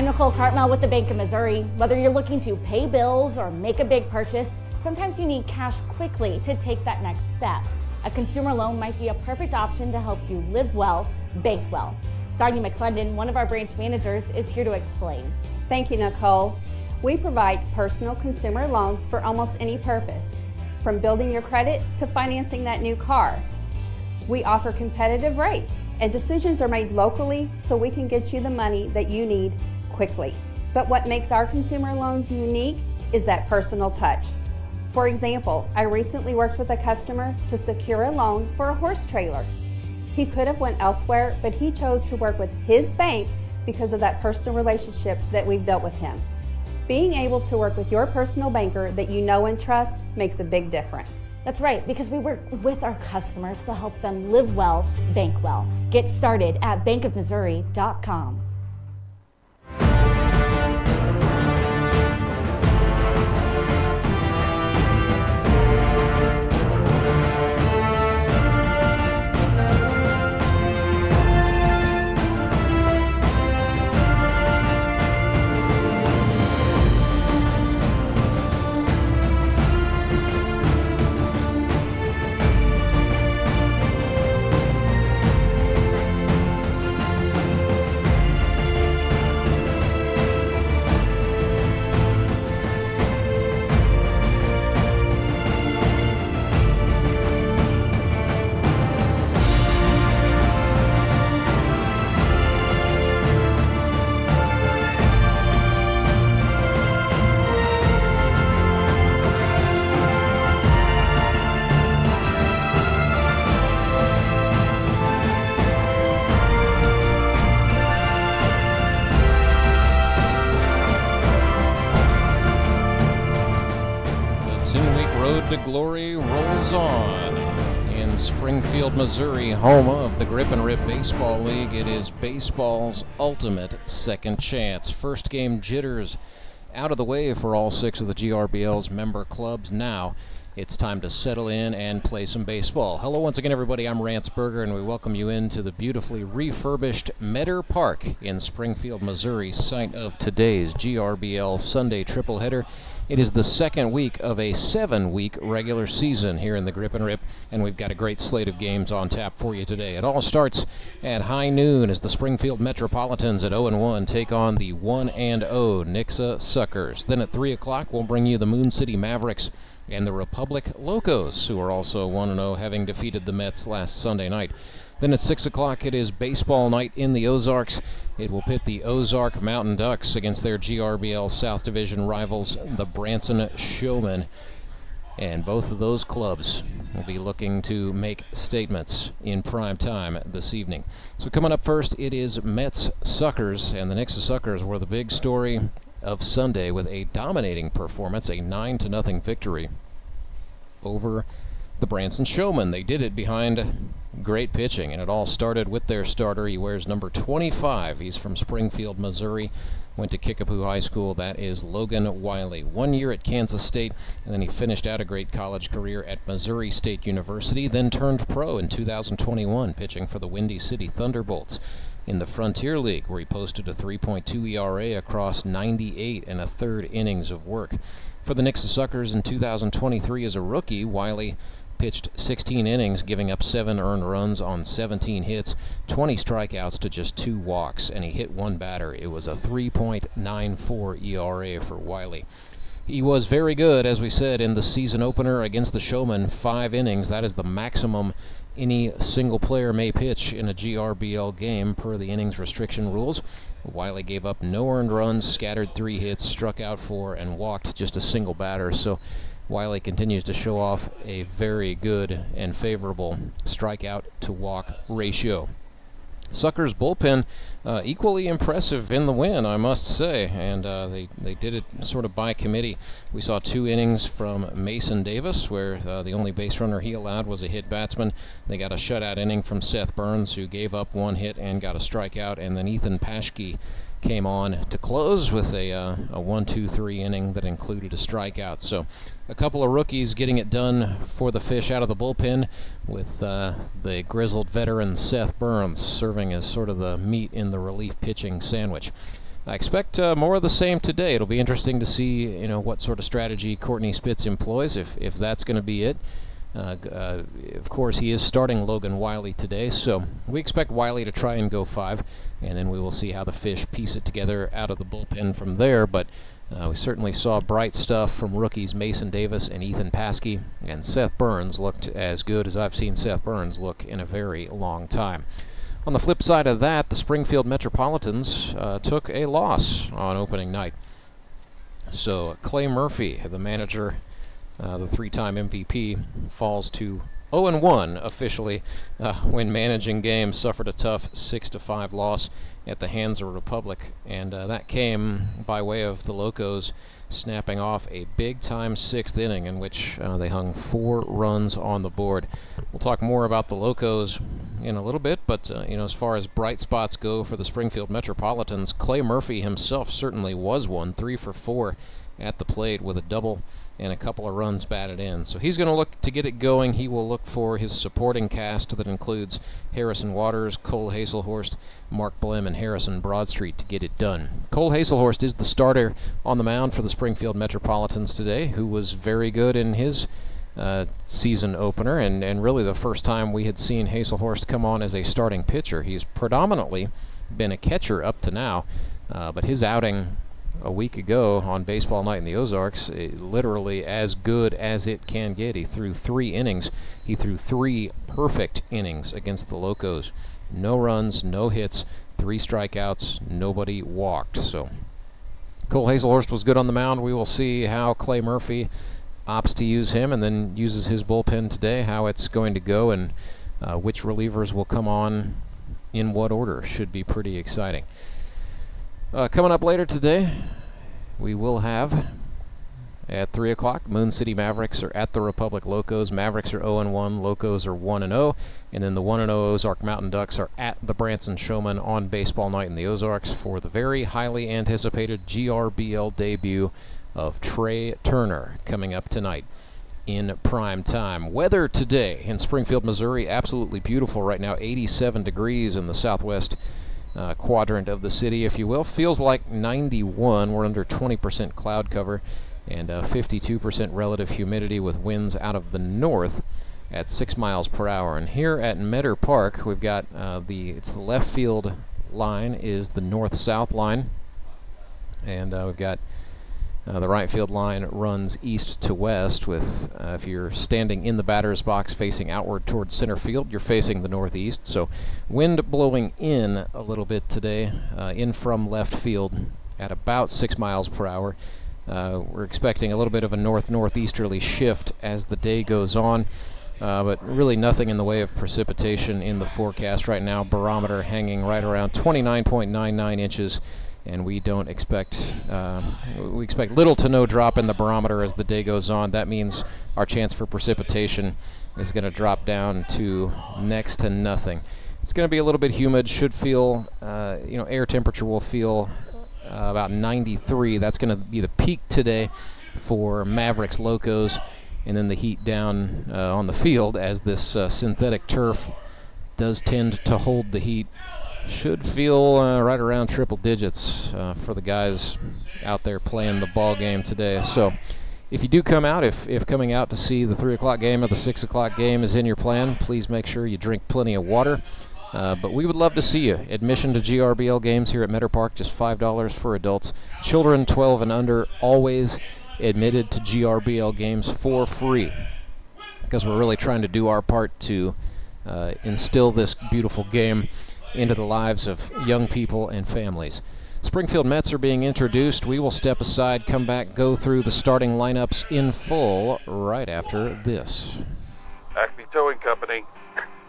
I'm Nicole Cartmel with the Bank of Missouri. Whether you're looking to pay bills or make a big purchase, sometimes you need cash quickly to take that next step. A consumer loan might be a perfect option to help you live well, bank well. Sonia McClendon, one of our branch managers, is here to explain. Thank you, Nicole. We provide personal consumer loans for almost any purpose, from building your credit to financing that new car. We offer competitive rates, and decisions are made locally so we can get you the money that you need quickly. But what makes our consumer loans unique is that personal touch. For example, I recently worked with a customer to secure a loan for a horse trailer. He could have went elsewhere, but he chose to work with his bank because of that personal relationship that we've built with him. Being able to work with your personal banker that you know and trust makes a big difference. That's right, because we work with our customers to help them live well, bank well. Get started at bankofmissouri.com. To glory rolls on in Springfield, Missouri, home of the Grip and Rip Baseball League. It is baseball's ultimate second chance. First game jitters out of the way for all 6 of the GRBL's member clubs. Now it's time to settle in and play some baseball. Hello once again, everybody. I'm Rance Berger, and we welcome you into the beautifully refurbished Meadow Park in Springfield, Missouri, site of today's GRBL Sunday tripleheader. It is the second week of a 7-week regular season here in the Grip and Rip, and we've got a great slate of games on tap for you today. It all starts at high noon as the Springfield Metropolitans at 0-1 take on the 1-0 Nixa Suckers. Then at 3 o'clock, we'll bring you the Moon City Mavericks and the Republic Locos, who are also 1-0, having defeated the Mets last Sunday night. Then at 6 o'clock, it is baseball night in the Ozarks. It will pit the Ozark Mountain Ducks against their GRBL South Division rivals, the Branson Showmen. And both of those clubs will be looking to make statements in prime time this evening. So coming up first, it is Mets Suckers, and the Nixa Suckers were the big story of Sunday with a dominating performance, a 9-0 victory over the Branson Showmen. They did it behind great pitching, and it all started with their starter. He wears number 25. He's from Springfield, Missouri. Went to Kickapoo High School. That is Logan Wiley. 1 year at Kansas State, and then he finished out a great college career at Missouri State University, then turned pro in 2021, pitching for the Windy City Thunderbolts in the Frontier League, where he posted a 3.2 ERA across 98 and a third innings of work. For the Nixa Suckers in 2023 as a rookie, Wiley pitched 16 innings, giving up 7 earned runs on 17 hits, 20 strikeouts to just 2 walks, and he hit 1 batter. It was a 3.94 ERA for Wiley. He was very good, as we said, in the season opener against the Showmen. 5 innings. That is the maximum any single player may pitch in a GRBL game per the innings restriction rules. Wiley gave up no earned runs, scattered 3 hits, struck out 4, and walked just a single batter. So Wiley continues to show off a very good and favorable strikeout to walk ratio. Suckers bullpen equally impressive in the win, I must say, and they did it sort of by committee. We saw 2 innings from Mason Davis, where the only base runner he allowed was a hit batsman. They got a shutout inning from Seth Burns, who gave up 1 hit and got a strikeout, and then Ethan Paschke came on to close with a 1-2-3 inning that included a strikeout. So a couple of rookies getting it done for the Fish out of the bullpen, with the grizzled veteran Seth Burns serving as sort of the meat in the relief pitching sandwich. I expect more of the same today. It'll be interesting to see, what sort of strategy Courtney Spitz employs, if that's going to be it. Of course, he is starting Logan Wiley today, so we expect Wiley to try and go 5, and then we will see how the Fish piece it together out of the bullpen from there. But we certainly saw bright stuff from rookies Mason Davis and Ethan Paskey, and Seth Burns looked as good as I've seen Seth Burns look in a very long time. On the flip side of that, the Springfield Metropolitans took a loss on opening night. So Clay Murphy, the manager, the 3-time MVP, falls to 0-1 officially when managing games. Suffered a tough 6-5 loss at the hands of Republic, and that came by way of the Locos snapping off a big-time 6th inning in which they hung 4 runs on the board. We'll talk more about the Locos in a little bit, but as far as bright spots go for the Springfield Metropolitans, Clay Murphy himself certainly was one. 3 for 4 at the plate with a double and a couple of runs batted in. So he's going to look to get it going. He will look for his supporting cast that includes Harrison Waters, Cole Haselhorst, Mark Blem, and Harrison Broadstreet to get it done. Cole Haselhorst is the starter on the mound for the Springfield Metropolitans today, who was very good in his season opener, and really the first time we had seen Haselhorst come on as a starting pitcher. He's predominantly been a catcher up to now, but his outing a week ago on Baseball Night in the Ozarks, literally as good as it can get. He threw 3 innings. He threw 3 perfect innings against the Locos. No runs, no hits, 3 strikeouts, nobody walked. So Cole Haselhorst was good on the mound. We will see how Clay Murphy opts to use him and then uses his bullpen today, how it's going to go, and which relievers will come on in what order. Should be pretty exciting. Coming up later today, we will have at 3 o'clock, Moon City Mavericks are at the Republic Locos. Mavericks are 0-1, Locos are 1-0, and then the 1-0 Ozark Mountain Ducks are at the Branson Showmen on Baseball Night in the Ozarks for the very highly anticipated GRBL debut of Trey Turner coming up tonight in prime time. Weather today in Springfield, Missouri, absolutely beautiful right now, 87 degrees in the southwest quadrant of the city, if you will. Feels like 91. We're under 20% cloud cover and 52% relative humidity with winds out of the north at 6 miles per hour. And here at Metter Park, we've got it's the left field line is the north-south line, and we've got the right field line runs east to west with, if you're standing in the batter's box facing outward towards center field, you're facing the northeast. So wind blowing in a little bit today, in from left field at about 6 miles per hour. We're expecting a little bit of a northeasterly shift as the day goes on, but really nothing in the way of precipitation in the forecast right now. Barometer hanging right around 29.99 inches. And we don't expect, we expect little to no drop in the barometer as the day goes on. That means our chance for precipitation is going to drop down to next to nothing. It's going to be a little bit humid. Should feel, air temperature will feel about 93. That's going to be the peak today for Mavericks Locos, and then the heat down on the field as this synthetic turf does tend to hold the heat. Should feel right around triple digits for the guys out there playing the ball game today. So if you do come out, if coming out to see the 3 o'clock game or the 6 o'clock game is in your plan, please make sure you drink plenty of water. But we would love to see you. Admission to GRBL games here at Metter Park, just $5 for adults. Children 12 and under always admitted to GRBL games for free, because we're really trying to do our part to instill this beautiful game into the lives of young people and families. Springfield Mets are being introduced. We will step aside, come back, go through the starting lineups in full right after this. Acme Towing Company.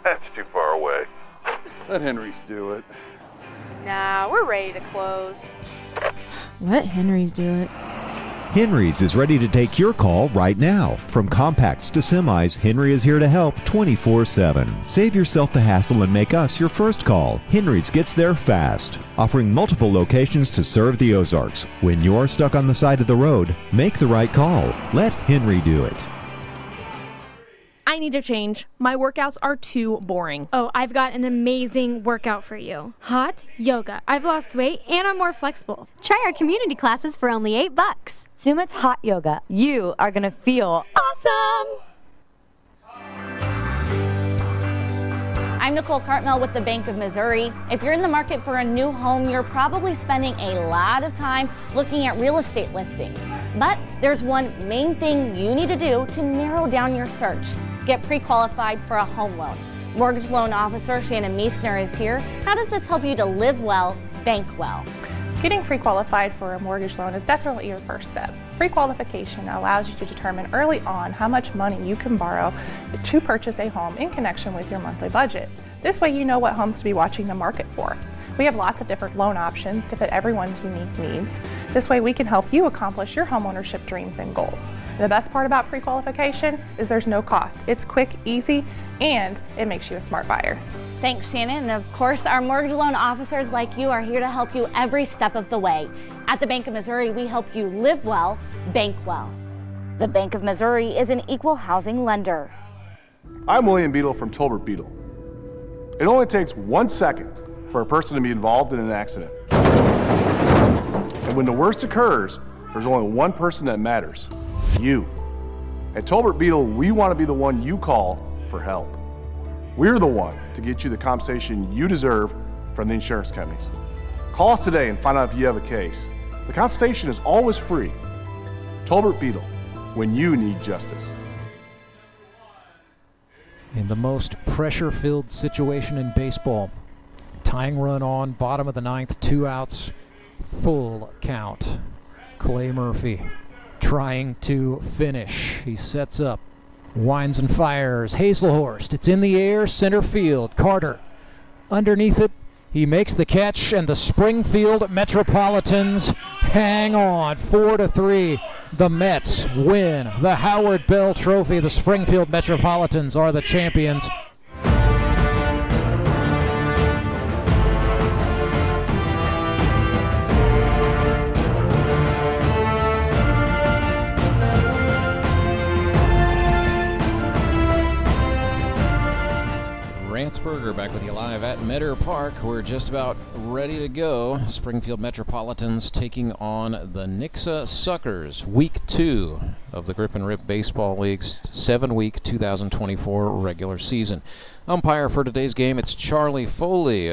That's too far away. Let Henry's do it. Nah, we're ready to close. Let Henry's do it. Henry's is ready to take your call right now. From compacts to semis, Henry is here to help 24/7. Save yourself the hassle and make us your first call. Henry's gets there fast, offering multiple locations to serve the Ozarks. When you're stuck on the side of the road, make the right call. Let Henry do it. I need a change. My workouts are too boring. Oh, I've got an amazing workout for you. Hot yoga. I've lost weight and I'm more flexible. Try our community classes for only $8. Sumit's Hot Yoga. You are going to feel awesome! I'm Nicole Cartmel with the Bank of Missouri. If you're in the market for a new home, you're probably spending a lot of time looking at real estate listings. But there's one main thing you need to do to narrow down your search. Get pre-qualified for a home loan. Mortgage loan officer Shannon Meissner is here. How does this help you to live well, bank well? Getting pre-qualified for a mortgage loan is definitely your first step. Pre-qualification allows you to determine early on how much money you can borrow to purchase a home in connection with your monthly budget. This way you know what homes to be watching the market for. We have lots of different loan options to fit everyone's unique needs. This way we can help you accomplish your homeownership dreams and goals. The best part about pre-qualification is there's no cost. It's quick, easy, and it makes you a smart buyer. Thanks, Shannon. And of course, our mortgage loan officers like you are here to help you every step of the way. At the Bank of Missouri, we help you live well, bank well. The Bank of Missouri is an equal housing lender. I'm William Beadle from Tolbert Beadle. It only takes 1 second for a person to be involved in an accident. And when the worst occurs, there's only one person that matters, you. At Tolbert Beadle, we want to be the one you call for help. We're the one to get you the compensation you deserve from the insurance companies. Call us today and find out if you have a case. The consultation is always free. Tolbert Beadle, when you need justice. In the most pressure-filled situation in baseball, tying run on, bottom of the ninth, 2 outs, full count. Clay Murphy trying to finish. He sets up, winds and fires. Haselhorst, it's in the air, center field. Carter underneath it. He makes the catch, and the Springfield Metropolitans hang on 4-3. The Mets win the Howard Bell Trophy. The Springfield Metropolitans are the champions. Rance Berger back with you live at Metter Park. We're just about ready to go. Springfield Metropolitans taking on the Nixa Suckers. Week 2 of the Grip and Rip Baseball League's 7-week 2024 regular season. Umpire for today's game, it's Charlie Foley,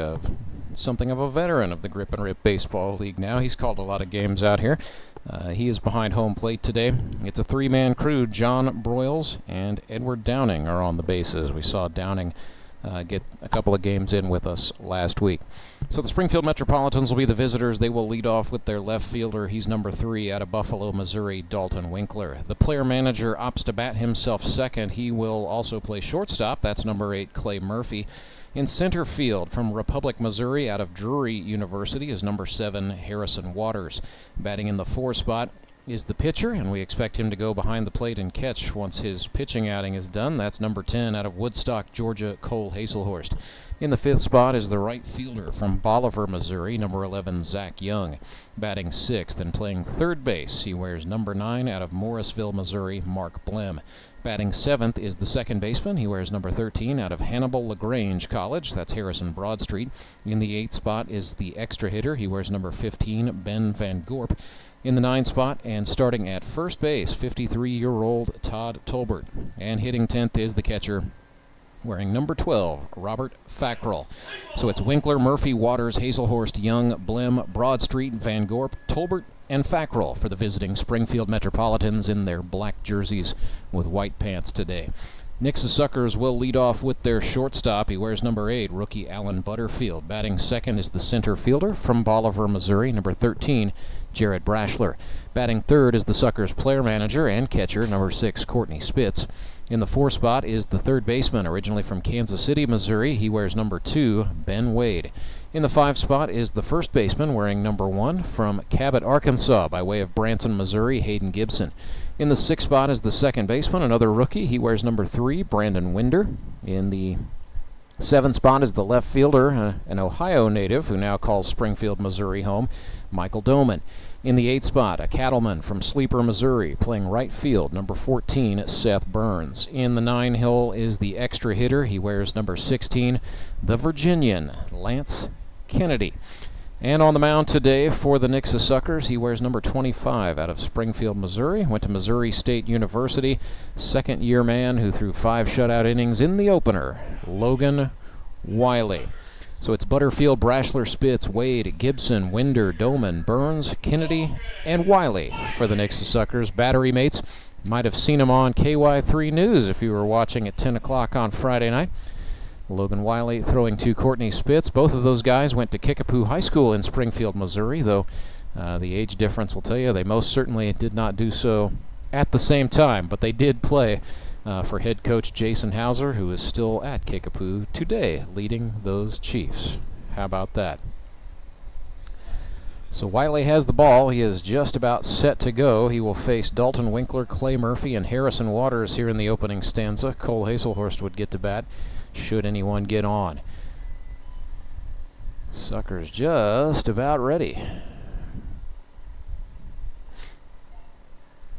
something of a veteran of the Grip and Rip Baseball League now. He's called a lot of games out here. He is behind home plate today. It's a 3-man crew. John Broyles and Edward Downing are on the bases. We saw Downing get a couple of games in with us last week. So the Springfield Metropolitans will be the visitors. They will lead off with their left fielder. He's number 3 out of Buffalo, Missouri, Dalton Winkler. The player manager opts to bat himself second. He will also play shortstop. That's number 8, Clay Murphy. In center field from Republic, Missouri, out of Drury University, is number 7, Harrison Waters. Batting in the 4 spot is the pitcher, and we expect him to go behind the plate and catch once his pitching outing is done. That's number 10 out of Woodstock, Georgia, Cole Haselhorst. In the 5th spot is the right fielder from Bolivar, Missouri, number 11, Zach Young. Batting 6th and playing third base, he wears number 9 out of Morrisville, Missouri, Mark Blem. Batting 7th is the second baseman. He wears number 13 out of Hannibal LaGrange College. That's Harrison Broadstreet. In the 8th spot is the extra hitter. He wears number 15, Ben Van Gorp. In the 9th spot and starting at first base, 53-year-old Todd Tolbert. And hitting 10th is the catcher, wearing number 12, Robert Fackrell. So it's Winkler, Murphy, Waters, Haselhorst, Young, Blem, Broadstreet, Van Gorp, Tolbert, and Fackrell for the visiting Springfield Metropolitans in their black jerseys with white pants today. Nixa Suckers will lead off with their shortstop. He wears number 8, rookie Alan Butterfield. Batting second is the center fielder from Bolivar, Missouri, number 13, Jared Brashler. Batting third is the Suckers player manager and catcher, number 6, Courtney Spitz. In the 4 spot is the third baseman, originally from Kansas City, Missouri. He wears number 2, Ben Wade. In the 5 spot is the first baseman, wearing number 1, from Cabot, Arkansas, by way of Branson, Missouri, Hayden Gibson. In the 6th spot is the second baseman, another rookie. He wears number 3, Brandon Winder. In the 7th spot is the left fielder, an Ohio native who now calls Springfield, Missouri home, Michael Doman. In the 8th spot, a cattleman from Sleeper, Missouri, playing right field, number 14, Seth Burns. In the 9 hole is the extra hitter. He wears number 16, the Virginian, Lance Kennedy. And on the mound today for the Nixa Suckers, he wears number 25 out of Springfield, Missouri. Went to Missouri State University. Second-year man who threw 5 shutout innings in the opener, Logan Wiley. So it's Butterfield, Brashler, Spitz, Wade, Gibson, Winder, Doman, Burns, Kennedy, and Wiley for the Nixa Suckers. Battery mates, might have seen him on KY3 News if you were watching at 10 o'clock on Friday night. Logan Wiley throwing to Courtney Spitz. Both of those guys went to Kickapoo High School in Springfield, Missouri, though the age difference will tell you they most certainly did not do so at the same time, but they did play for head coach Jason Hauser, who is still at Kickapoo today, leading those Chiefs. How about that? So Wiley has the ball. He is just about set to go. He will face Dalton Winkler, Clay Murphy, and Harrison Waters here in the opening stanza. Cole Haselhorst would get to bat, should anyone get on. Suckers just about ready.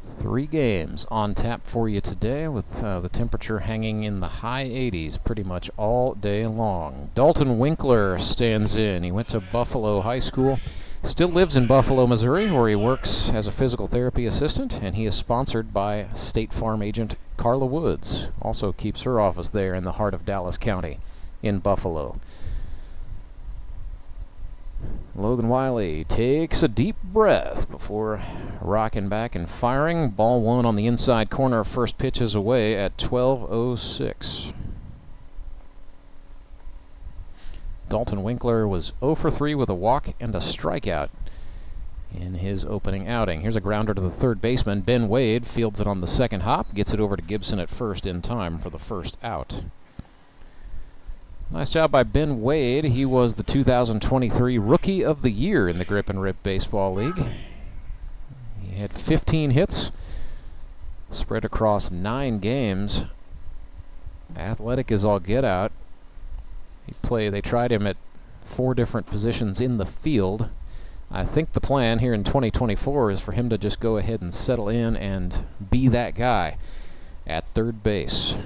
3 games on tap for you today, with the temperature hanging in the high 80s pretty much all day long. Dalton Winkler stands in. He went to Buffalo High School, still lives in Buffalo, Missouri, where he works as a physical therapy assistant, and he is sponsored by State Farm agent Carla Woods. Also keeps her office there in the heart of Dallas County in Buffalo. Logan Wiley takes a deep breath before rocking back and firing. Ball 1 on the inside corner. First pitch is away at 12:06. Dalton Winkler was 0 for 3 with a walk and a strikeout in his opening outing. Here's a grounder to the third baseman. Ben Wade fields it on the second hop, gets it over to Gibson at first in time for the first out. Nice job by Ben Wade. He was the 2023 Rookie of the Year in the Grip and Rip Baseball League. He had 15 hits, spread across 9 games. Athletic as all get out. They tried him at 4 different positions in the field. I think the plan here in 2024 is for him to just go ahead and settle in and be that guy at third base.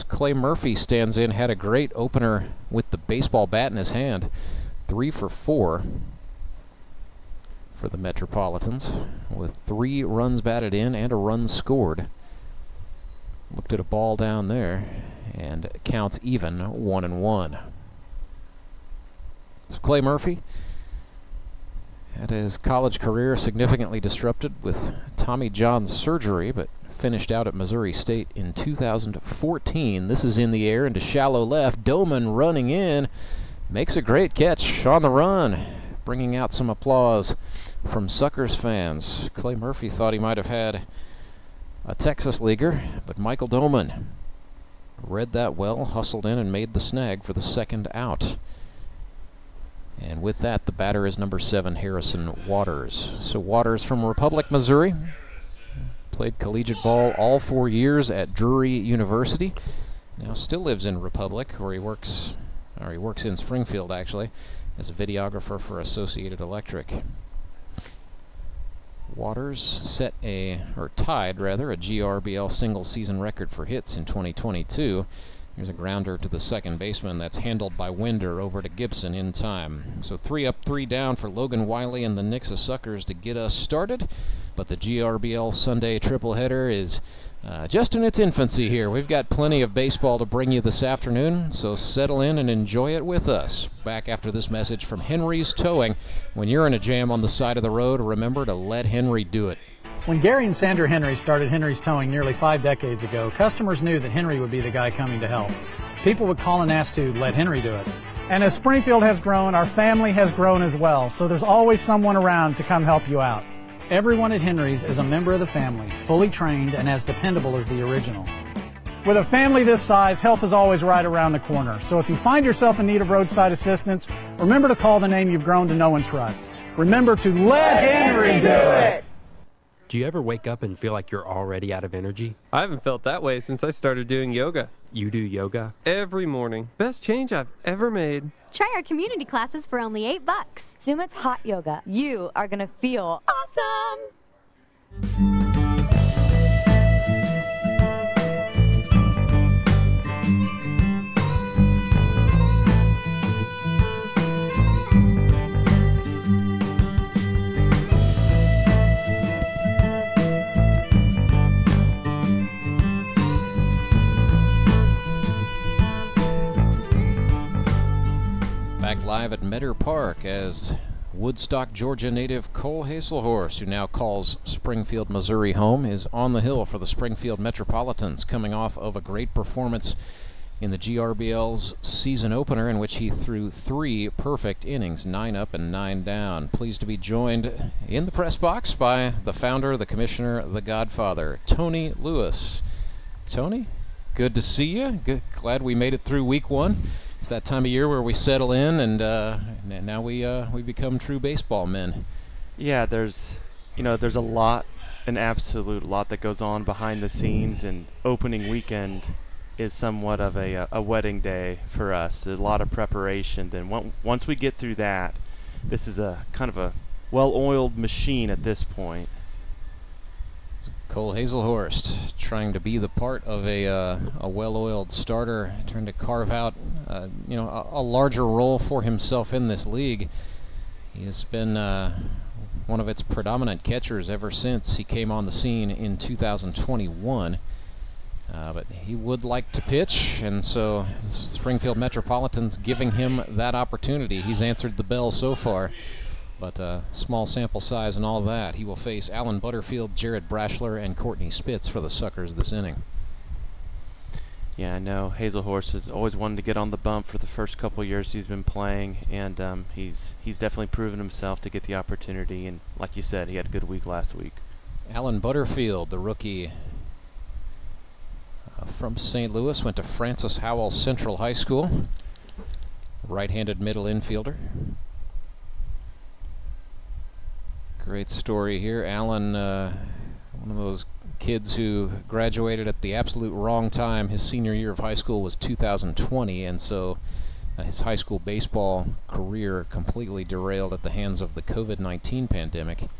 Clay Murphy stands in, had a great opener with the baseball bat in his hand. 3 for 4 for the Metropolitans, with 3 runs batted in and a run scored. Looked at a ball down there, and counts even, 1-1. So Clay Murphy had his college career significantly disrupted with Tommy John surgery, but finished out at Missouri State in 2014. This is in the air into shallow left. Doman running in, makes a great catch on the run, bringing out some applause from Suckers fans. Clay Murphy thought he might have had a Texas leaguer, but Michael Doman read that well, hustled in and made the snag for the second out. And with that, the batter is number 7, Harrison Waters. So Waters from Republic, Missouri. Played collegiate ball all 4 years at Drury University. Now still lives in Republic, where he works in Springfield actually, as a videographer for Associated Electric. Waters tied a GRBL single season record for hits in 2022. Here's a grounder to the second baseman that's handled by Winder over to Gibson in time. So 3 up, 3 down for Logan Wiley and the Nixa Suckers to get us started. But the GRBL Sunday tripleheader is just in its infancy here. We've got plenty of baseball to bring you this afternoon, so settle in and enjoy it with us. Back after this message from Henry's Towing. When you're in a jam on the side of the road, remember to let Henry do it. When Gary and Sandra Henry started Henry's Towing nearly 5 decades ago, customers knew that Henry would be the guy coming to help. People would call and ask to let Henry do it. And as Springfield has grown, our family has grown as well, so there's always someone around to come help you out. Everyone at Henry's is a member of the family, fully trained and as dependable as the original. With a family this size, help is always right around the corner. So if you find yourself in need of roadside assistance, remember to call the name you've grown to know and trust. Remember to let Henry do it! Do you ever wake up and feel like you're already out of energy? I haven't felt that way since I started doing yoga. You do yoga? Every morning. Best change I've ever made. Try our community classes for only $8. Sumit's hot yoga. You are going to feel awesome. Back live at Metter Park as Woodstock, Georgia native Cole Haselhorst, who now calls Springfield, Missouri home, is on the hill for the Springfield Metropolitans, coming off of a great performance in the GRBL's season opener, in which he threw 3 perfect innings, 9 up and 9 down. Pleased to be joined in the press box by the founder, the commissioner, the godfather, Tony Lewis. Tony, good to see you. Glad we made it through week 1. It's that time of year where we settle in, and now we become true baseball men. Yeah, there's a lot, an absolute lot that goes on behind the scenes, and opening weekend is somewhat of a wedding day for us. There's a lot of preparation. Then once we get through that, this is a kind of a well-oiled machine at this point. Cole Haselhorst trying to be the part of a well-oiled starter, trying to carve out a larger role for himself in this league. He has been one of its predominant catchers ever since he came on the scene in 2021. But he would like to pitch, and so Springfield Metropolitans giving him that opportunity. He's answered the bell so far. But small sample size and all that. He will face Alan Butterfield, Jared Brashler, and Courtney Spitz for the Suckers this inning. Yeah, I know Haselhorst has always wanted to get on the bump for the first couple of years he's been playing, and he's definitely proven himself to get the opportunity. And like you said, he had a good week last week. Alan Butterfield, the rookie from St. Louis, went to Francis Howell Central High School. Right-handed middle infielder. Great story here. Alan, one of those kids who graduated at the absolute wrong time. His senior year of high school was 2020, and so his high school baseball career completely derailed at the hands of the COVID-19 pandemic.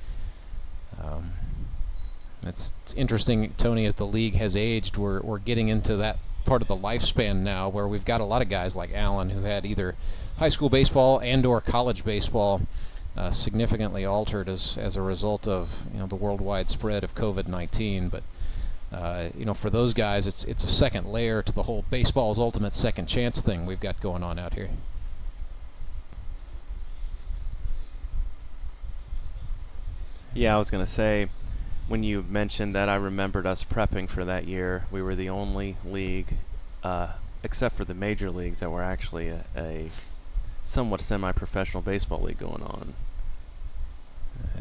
It's interesting, Tony, as the league has aged, we're getting into that part of the lifespan now where we've got a lot of guys like Alan who had either high school baseball and or college baseball significantly altered as a result of the worldwide spread of COVID-19. But for those guys, it's a second layer to the whole baseball's ultimate second chance thing we've got going on out here. Yeah, I was gonna say, when you mentioned that, I remembered us prepping for that year. We were the only league, except for the major leagues, that were actually a somewhat semi-professional baseball league going on.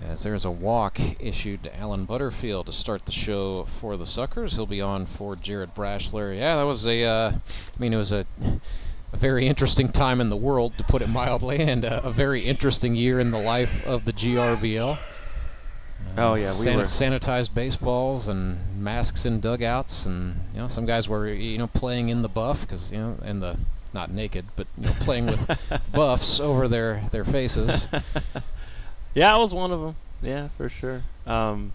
As there's a walk issued to Alan Butterfield to start the show for the Suckers. He'll be on for Jared Brashler. Yeah, that was it was a very interesting time in the world, to put it mildly, and a very interesting year in the life of the GRBL. Oh yeah, we were sanitized baseballs and masks in dugouts, and some guys were playing in the buff because in the not naked, but playing with buffs over their faces. Yeah, I was one of them. Yeah, for sure. No,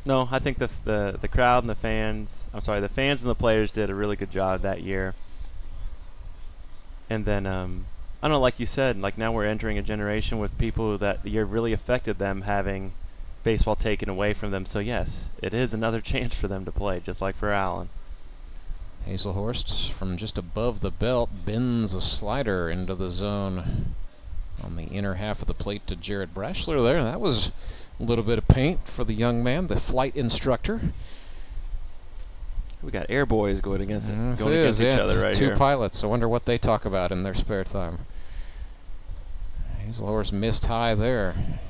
I think the crowd and the fans. I'm sorry, the fans and the players did a really good job that year. And then I don't know, like you said, like now we're entering a generation with people that the year really affected them having baseball taken away from them. So yes, it is another chance for them to play, just like for Alan. Haselhorst from just above the belt bends a slider into the zone on the inner half of the plate to Jared Brashler there. That was a little bit of paint for the young man, the flight instructor. We got air boys going against each yeah, other right two here. Pilots. I wonder what they talk about in their spare time. Haselhorst missed high there.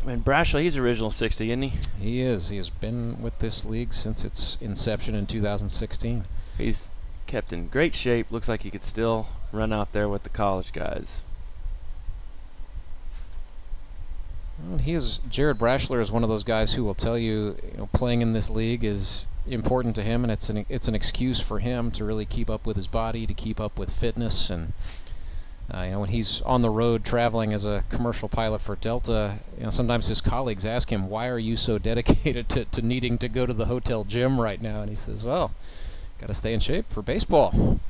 And Brashler, he's original 60, isn't he? He is. He has been with this league since its inception in 2016. He's kept in great shape. Looks like he could still run out there with the college guys. Well, Jared Brashler is one of those guys who will tell you, playing in this league is important to him, and it's an excuse for him to really keep up with his body, to keep up with fitness, and when he's on the road traveling as a commercial pilot for Delta, sometimes his colleagues ask him, "Why are you so dedicated to needing to go to the hotel gym right now?" And he says, "Well, got to stay in shape for baseball."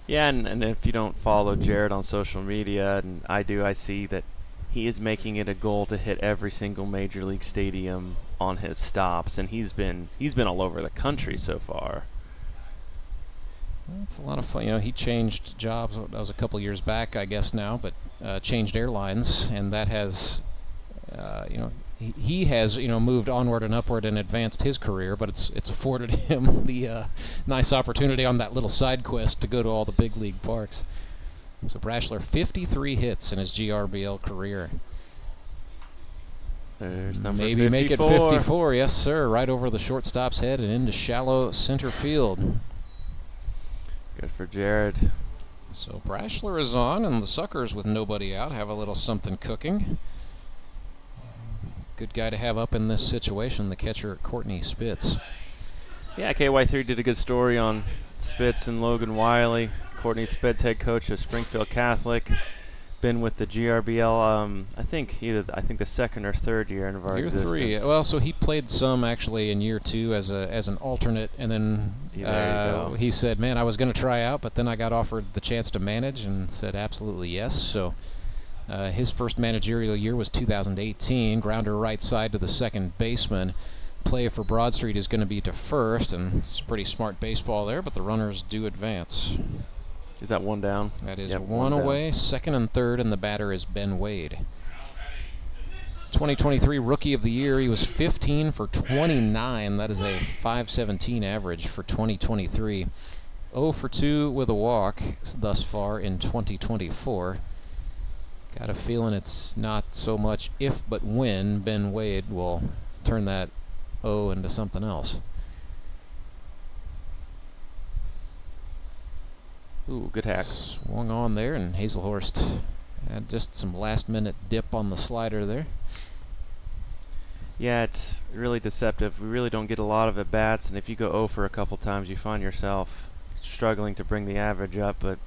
Yeah, and if you don't follow Jared on social media, and I do, I see that he is making it a goal to hit every single major league stadium on his stops, and he's been all over the country so far. It's a lot of fun. He changed jobs. That was a couple years back, I guess now, but changed airlines, and that has, he has, moved onward and upward and advanced his career. But it's afforded him the nice opportunity on that little side quest to go to all the big league parks. So Brashler, 53 hits in his GRBL career. There's number Maybe 54. Make it 54, yes sir, right over the shortstop's head and into shallow center field. Good for Jared. So Brashler is on, and the Suckers, with nobody out, have a little something cooking. Good guy to have up in this situation, the catcher Courtney Spitz. Yeah, KY3 did a good story on Spitz and Logan Wiley. Courtney Spitz, head coach of Springfield Catholic, been with the GRBL. I think the second or third year of our existence. Year 3. Well, so he played some actually in year 2 as an alternate, and then he said, "Man, I was going to try out, but then I got offered the chance to manage," and said absolutely yes. So his first managerial year was 2018. Grounder right side to the second baseman. Play for Broad Street is going to be to first, and it's pretty smart baseball there, but the runners do advance. Is that one down? That is yep, one away, second and third, and the batter is Ben Wade. 2023 Rookie of the Year, he was 15 for 29. That is a .517 average for 2023. 0 for 2 with a walk thus far in 2024. Got a feeling it's not so much if but when Ben Wade will turn that O into something else. Ooh, good hack. Swung on there, and Haselhorst had just some last-minute dip on the slider there. Yeah, it's really deceptive. We really don't get a lot of at-bats, and if you go 0 for a couple times, you find yourself struggling to bring the average up, but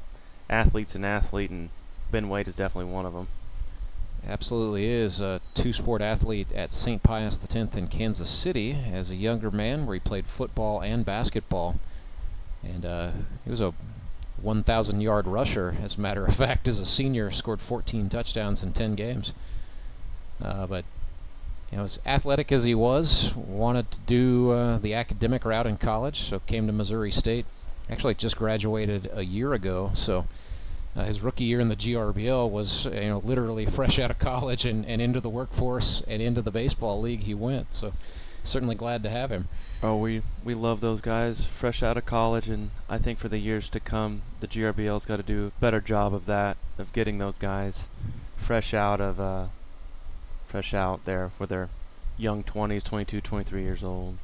athlete's an athlete, and Ben Wade is definitely one of them. Absolutely is. A two-sport athlete at St. Pius X in Kansas City as a younger man, where he played football and basketball. And he was a 1,000-yard rusher, as a matter of fact. As a senior, scored 14 touchdowns in 10 games. But as athletic as he was, wanted to do the academic route in college, so came to Missouri State. Actually just graduated a year ago, so his rookie year in the GRBL was literally fresh out of college and into the workforce and into the baseball league he went. So certainly glad to have him. Oh, we love those guys fresh out of college, and I think for the years to come, the GRBL's got to do a better job of that, of getting those guys fresh out there for their young 20s, 22, 23 years old.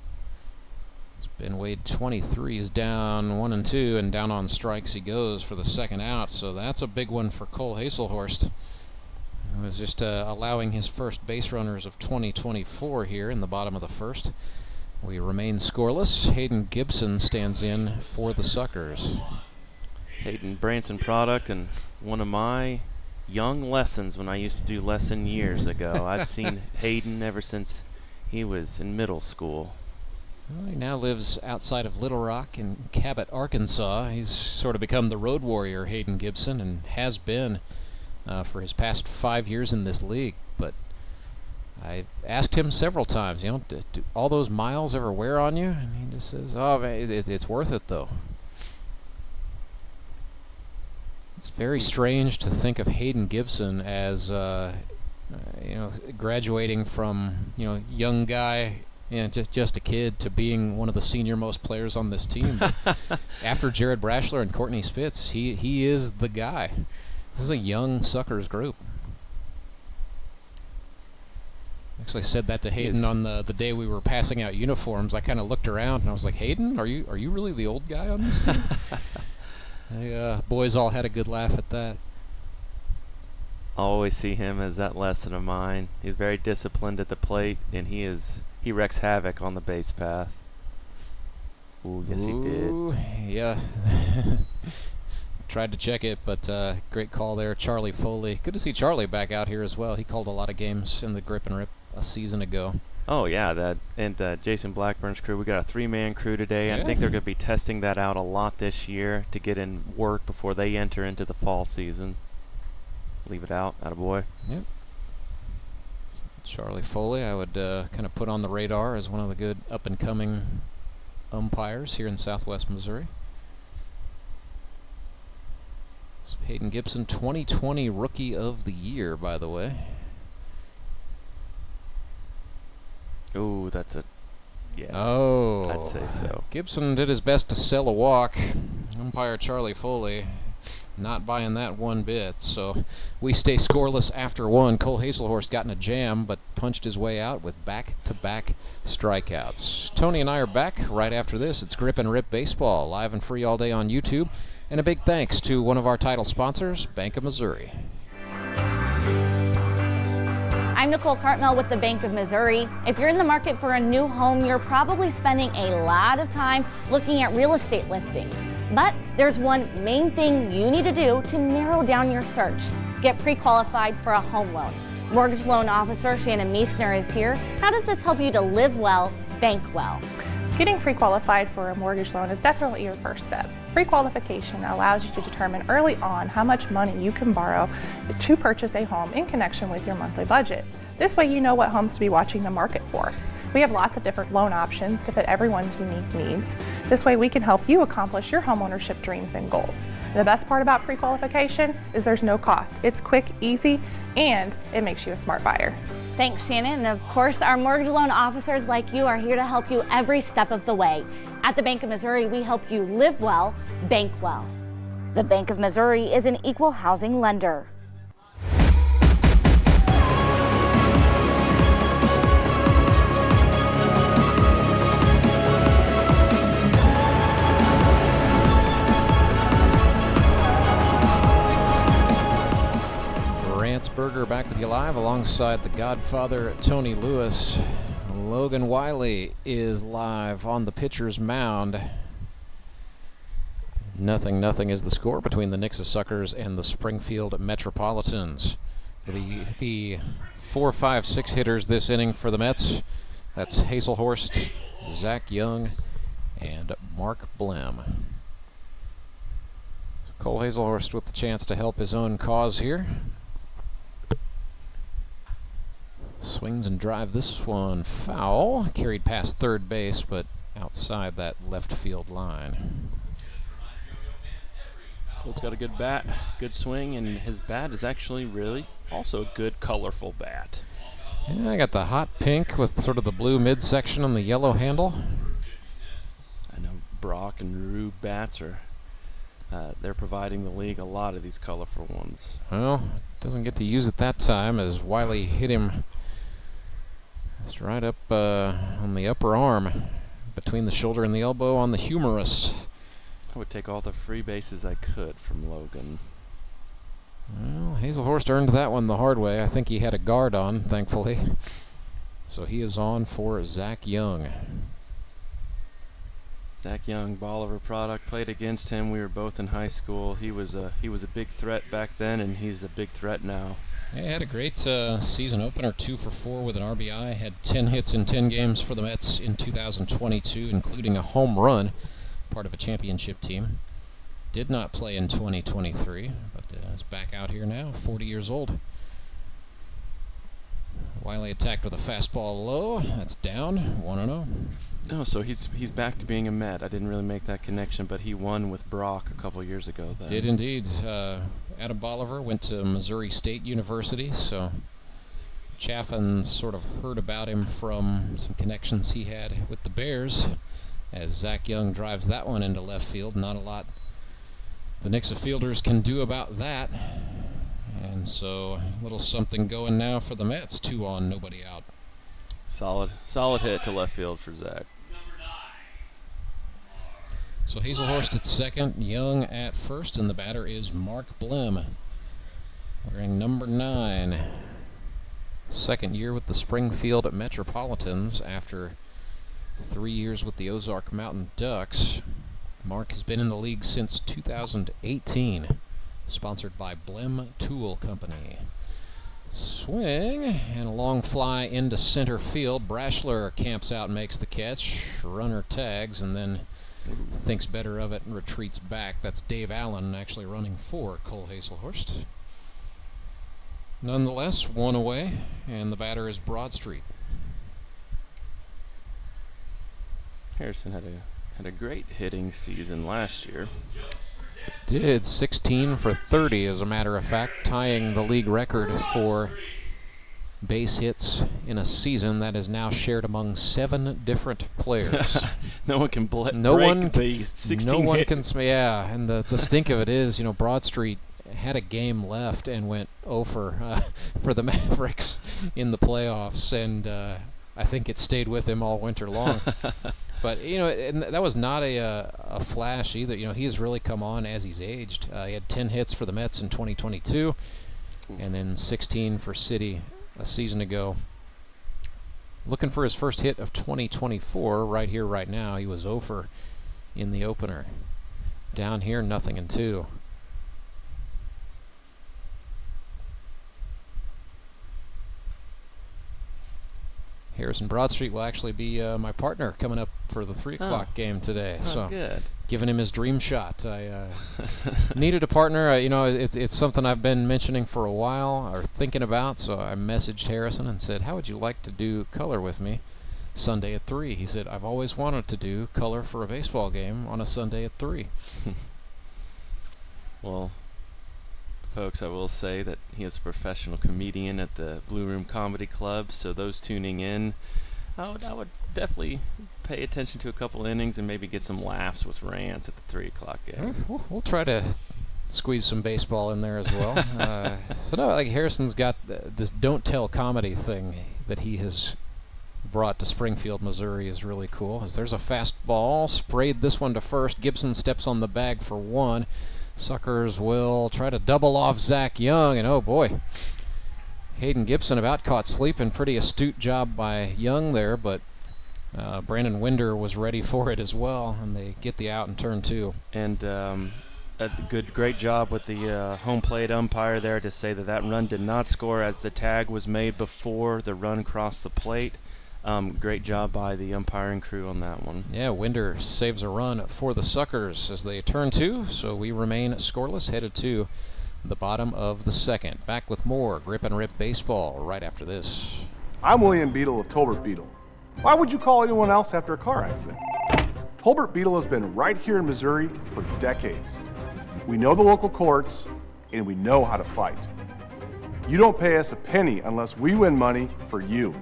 Ben Wade, 23, is down 1-2, and down on strikes he goes for the second out. So that's a big one for Cole Haselhorst. He was just allowing his first base runners of 2024 here in the bottom of the first. We remain scoreless. Hayden Gibson stands in for the Suckers. Hayden, Branson product, and one of my young lessons when I used to do lesson years ago. I've seen Hayden ever since he was in middle school. Well, he now lives outside of Little Rock in Cabot, Arkansas. He's sort of become the road warrior, Hayden Gibson, and has been for his past 5 years in this league. But I asked him several times, do all those miles ever wear on you? And he just says, "Oh, man, it's worth it, though." It's very strange to think of Hayden Gibson as, graduating from, young guy, just a kid, to being one of the senior-most players on this team. After Jared Brashler and Courtney Spitz, he is the guy. This is a young Suckers group. Actually said that to Hayden on the day we were passing out uniforms. I kind of looked around and I was like, "Hayden, are you really the old guy on this team?" The boys all had a good laugh at that. always see him as that lesson of mine. He's very disciplined at the plate, and he wrecks havoc on the base path. Ooh, yes, he did. Yeah. Tried to check it, but great call there, Charlie Foley. Good to see Charlie back out here as well. He called a lot of games in the Grip and Rip a season ago. Oh yeah, Jason Blackburn's crew. We got a 3-man crew today. Yeah. I think they're going to be testing that out a lot this year to get in work before they enter into the fall season. Leave it out, attaboy. Yep. Charlie Foley, I would kind of put on the radar as one of the good up-and-coming umpires here in Southwest Missouri. So Hayden Gibson, 2020 Rookie of the Year, by the way. Ooh, that's a... yeah. Oh. I'd say so. Gibson did his best to sell a walk. Umpire Charlie Foley not buying that one bit. So we stay scoreless after one. Cole Haselhorst got in a jam, but punched his way out with back-to-back strikeouts. Tony and I are back right after this. It's Grip and Rip Baseball, live and free all day on YouTube. And a big thanks to one of our title sponsors, Bank of Missouri. I'm Nicole Cartmel with the Bank of Missouri. If you're in the market for a new home, you're probably spending a lot of time looking at real estate listings. But there's one main thing you need to do to narrow down your search. Get pre-qualified for a home loan. Mortgage loan officer Shannon Meissner is here. How does this help you to live well, bank well? Getting pre-qualified for a mortgage loan is definitely your first step. Pre-qualification allows you to determine early on how much money you can borrow to purchase a home in connection with your monthly budget. This way you know what homes to be watching the market for. We have lots of different loan options to fit everyone's unique needs. This way we can help you accomplish your homeownership dreams and goals. The best part about pre-qualification is there's no cost. It's quick, easy, and it makes you a smart buyer. Thanks, Shannon. And of course, our mortgage loan officers like you are here to help you every step of the way. At the Bank of Missouri, we help you live well, bank well. The Bank of Missouri is an equal housing lender. Rance Berger back with you live alongside the Godfather Tony Lewis. Logan Wiley is live on the pitcher's mound. 0-0 is the score between the Nixa Suckers and the Springfield Metropolitans. It'll be the 4, 5, 6 hitters this inning for the Mets. That's Haselhorst, Zach Young, and Mark Blem. So Cole Haselhorst with the chance to help his own cause here. Swings and drive this one foul. Carried past third base, but outside that left field line. Cole's got a good bat, good swing, and his bat is actually really also a good, colorful bat. Yeah, I got the hot pink with sort of the blue midsection on the yellow handle. I know Brock and Rube bats are they're providing the league a lot of these colorful ones. Well, doesn't get to use it that time as Wiley hit him just right up on the upper arm, between the shoulder and the elbow on the humerus. I would take all the free bases I could from Logan. Well, Haselhorst earned that one the hard way. I think he had a guard on, thankfully. So he is on for Zach Young. Zach Young, Bolivar product, played against him. We were both in high school. He was a big threat back then, and he's a big threat now. Yeah, he had a great season opener, 2 for 4 with an RBI. Had 10 hits in 10 games for the Mets in 2022, including a home run, part of a championship team. Did not play in 2023, but is back out here now, 40 years old. Wiley attacked with a fastball low. That's down, 1-0. No, so he's back to being a Met. I didn't really make that connection, but he won with Brock a couple years ago then. Did indeed. Adam Bolivar went to Missouri State University, so Chaffin sort of heard about him from some connections he had with the Bears, as Zach Young drives that one into left field. Not a lot the Nixa fielders can do about that. And so a little something going now for the Mets. 2 on, nobody out. Solid hit to left field for Zach. So Haselhorst at second, Young at first, and the batter is Mark Blem. wearing number 9. Second year with the Springfield Metropolitans after 3 years with the Ozark Mountain Ducks. Mark has been in the league since 2018, sponsored by Blem Tool Company. Swing, and a long fly into center field. Brashler camps out and makes the catch. Runner tags and then thinks better of it and retreats back. That's Dave Allen actually running for Cole Haselhorst. Nonetheless, 1 away, and the batter is Broadstreet. Harrison had a great hitting season last year. Did 16 for 30, as a matter of fact, tying the league record for base hits in a season that is now shared among 7 different players. No one can break the 16 No one hit. can. Yeah, and the stink of it is, Broadstreet had a game left and went 0 for the Mavericks in the playoffs, and I think it stayed with him all winter long. But, and that was not a flash either. He has really come on as he's aged. He had 10 hits for the Mets in 2022, and then 16 for City a season ago. Looking for his first hit of 2024 right here, right now. He was 0 for in the opener. Down here, nothing in 2. Harrison Broadstreet will actually be my partner coming up for the 3 o'clock game today. So good. Giving him his dream shot. I needed a partner. It's something I've been mentioning for a while or thinking about. So I messaged Harrison and said, "How would you like to do color with me Sunday at 3?" He said, "I've always wanted to do color for a baseball game on a Sunday at 3." Well, folks, I will say that he is a professional comedian at the Blue Room Comedy Club, so those tuning in, I would definitely pay attention to a couple innings and maybe get some laughs with Rance at the 3 o'clock game. We'll try to squeeze some baseball in there as well. So no, like Harrison's got this don't tell comedy thing that he has brought to Springfield, Missouri is really cool. As there's a fastball, sprayed this one to first. Gibson steps on the bag for 1. Suckers will try to double off Zach Young, and oh boy, Hayden Gibson about caught sleeping. Pretty astute job by Young there, but Brandon Winder was ready for it as well, and they get the out in turn 2. And great job with the home plate umpire there to say that run did not score as the tag was made before the run crossed the plate. Great job by the umpiring crew on that one. Yeah, Winder saves a run for the Suckers as they turn 2, so we remain scoreless, headed to the bottom of the 2nd. Back with more Grip and Rip baseball right after this. I'm William Beadle of Tolbert Beadle. Why would you call anyone else after a car accident? Tolbert Beadle has been right here in Missouri for decades. We know the local courts, and we know how to fight. You don't pay us a penny unless we win money for you.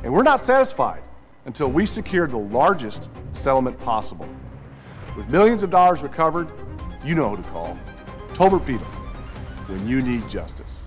And we're not satisfied until we secure the largest settlement possible. With millions of dollars recovered, you know who to call. Tolbert Beadle, when you need justice.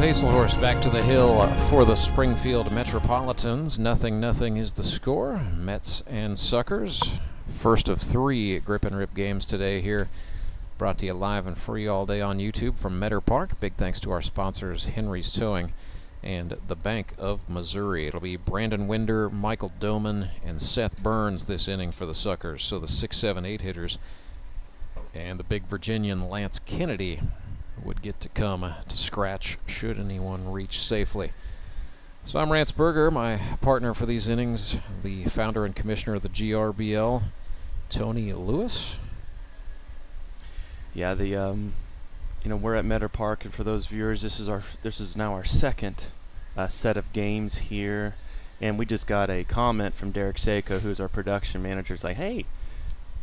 Haselhorst back to the hill for the Springfield Metropolitans. 0-0 is the score. Mets and Suckers. First of 3 Grip and Rip games today here. Brought to you live and free all day on YouTube from Meadow Park. Big thanks to our sponsors, Henry's Towing and the Bank of Missouri. It'll be Brandon Winder, Michael Doman, and Seth Burns this inning for the Suckers. So the 6, 7, 8 hitters and the big Virginian Lance Kennedy would get to come to scratch should anyone reach safely. So I'm Rance Berger, my partner for these innings, the founder and commissioner of the GRBL, Tony Lewis. Yeah, we're at Meadow Park, and for those viewers, this is now our second set of games here, and we just got a comment from Derek Saiko, who's our production manager. It's like, hey,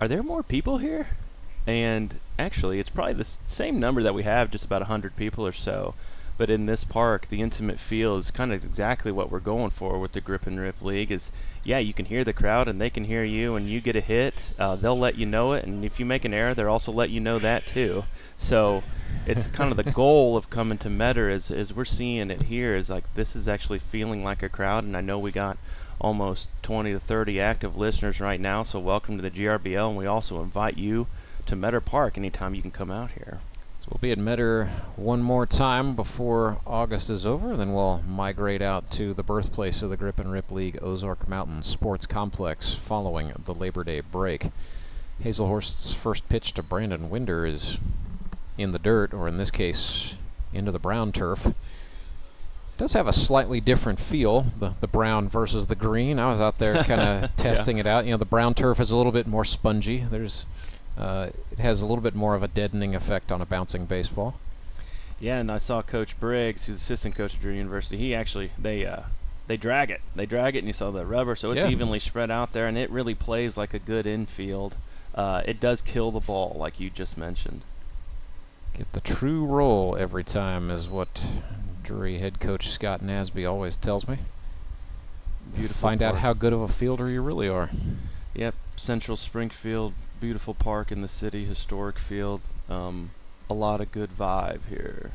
are there more people here? And actually, it's probably the same number that we have, just about 100 people or so. But in this park, the intimate feel is kind of exactly what we're going for with the Grip and Rip League. Is, yeah, you can hear the crowd and they can hear you, and you get a hit, they'll let you know it, and if you make an error, they'll also let you know that too. So it's kind of the goal of coming to Metter, is we're seeing it here, is like this is actually feeling like a crowd. And I know we got almost 20 to 30 active listeners right now, so welcome to the GRBL, and we also invite you to Metter Park anytime you can come out here. So we'll be at Metter one more time before August is over, then we'll migrate out to the birthplace of the Grip and Rip League, Ozark Mountain Sports Complex, following the Labor Day break. Haselhorst's first pitch to Brandon Winder is in the dirt, or in this case, into the brown turf. Does have a slightly different feel, the brown versus the green. I was out there kind of testing it out. You know, the brown turf is a little bit more spongy. It has a little bit more of a deadening effect on a bouncing baseball. Yeah, and I saw Coach Briggs, who's assistant coach at Drew University. He actually, they drag it. They drag it, and you saw the rubber, so it's evenly spread out there, and it really plays like a good infield. It does kill the ball, like you just mentioned. Get the true roll every time is what Drury head coach Scott Nasby always tells me. Beautiful Find park. out how good of a fielder you really are. Yep, Central Springfield, beautiful park in the city, historic field. A lot of good vibe here.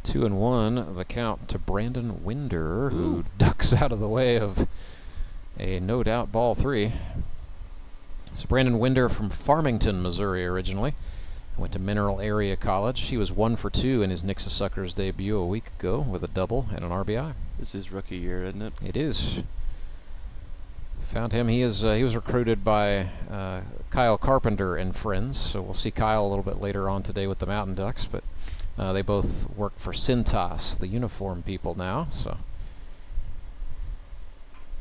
2-1, the count to Brandon Winder, who ducks out of the way of a no-doubt ball 3. So Brandon Winder from Farmington, Missouri originally. Went to Mineral Area College. He was 1 for 2 in his Nixa Suckers debut a week ago with a double and an RBI. This is rookie year, isn't it? It is. Found him. He was recruited by Kyle Carpenter and friends, so we'll see Kyle a little bit later on today with the Mountain Ducks, but they both work for Cintas, the uniform people now, so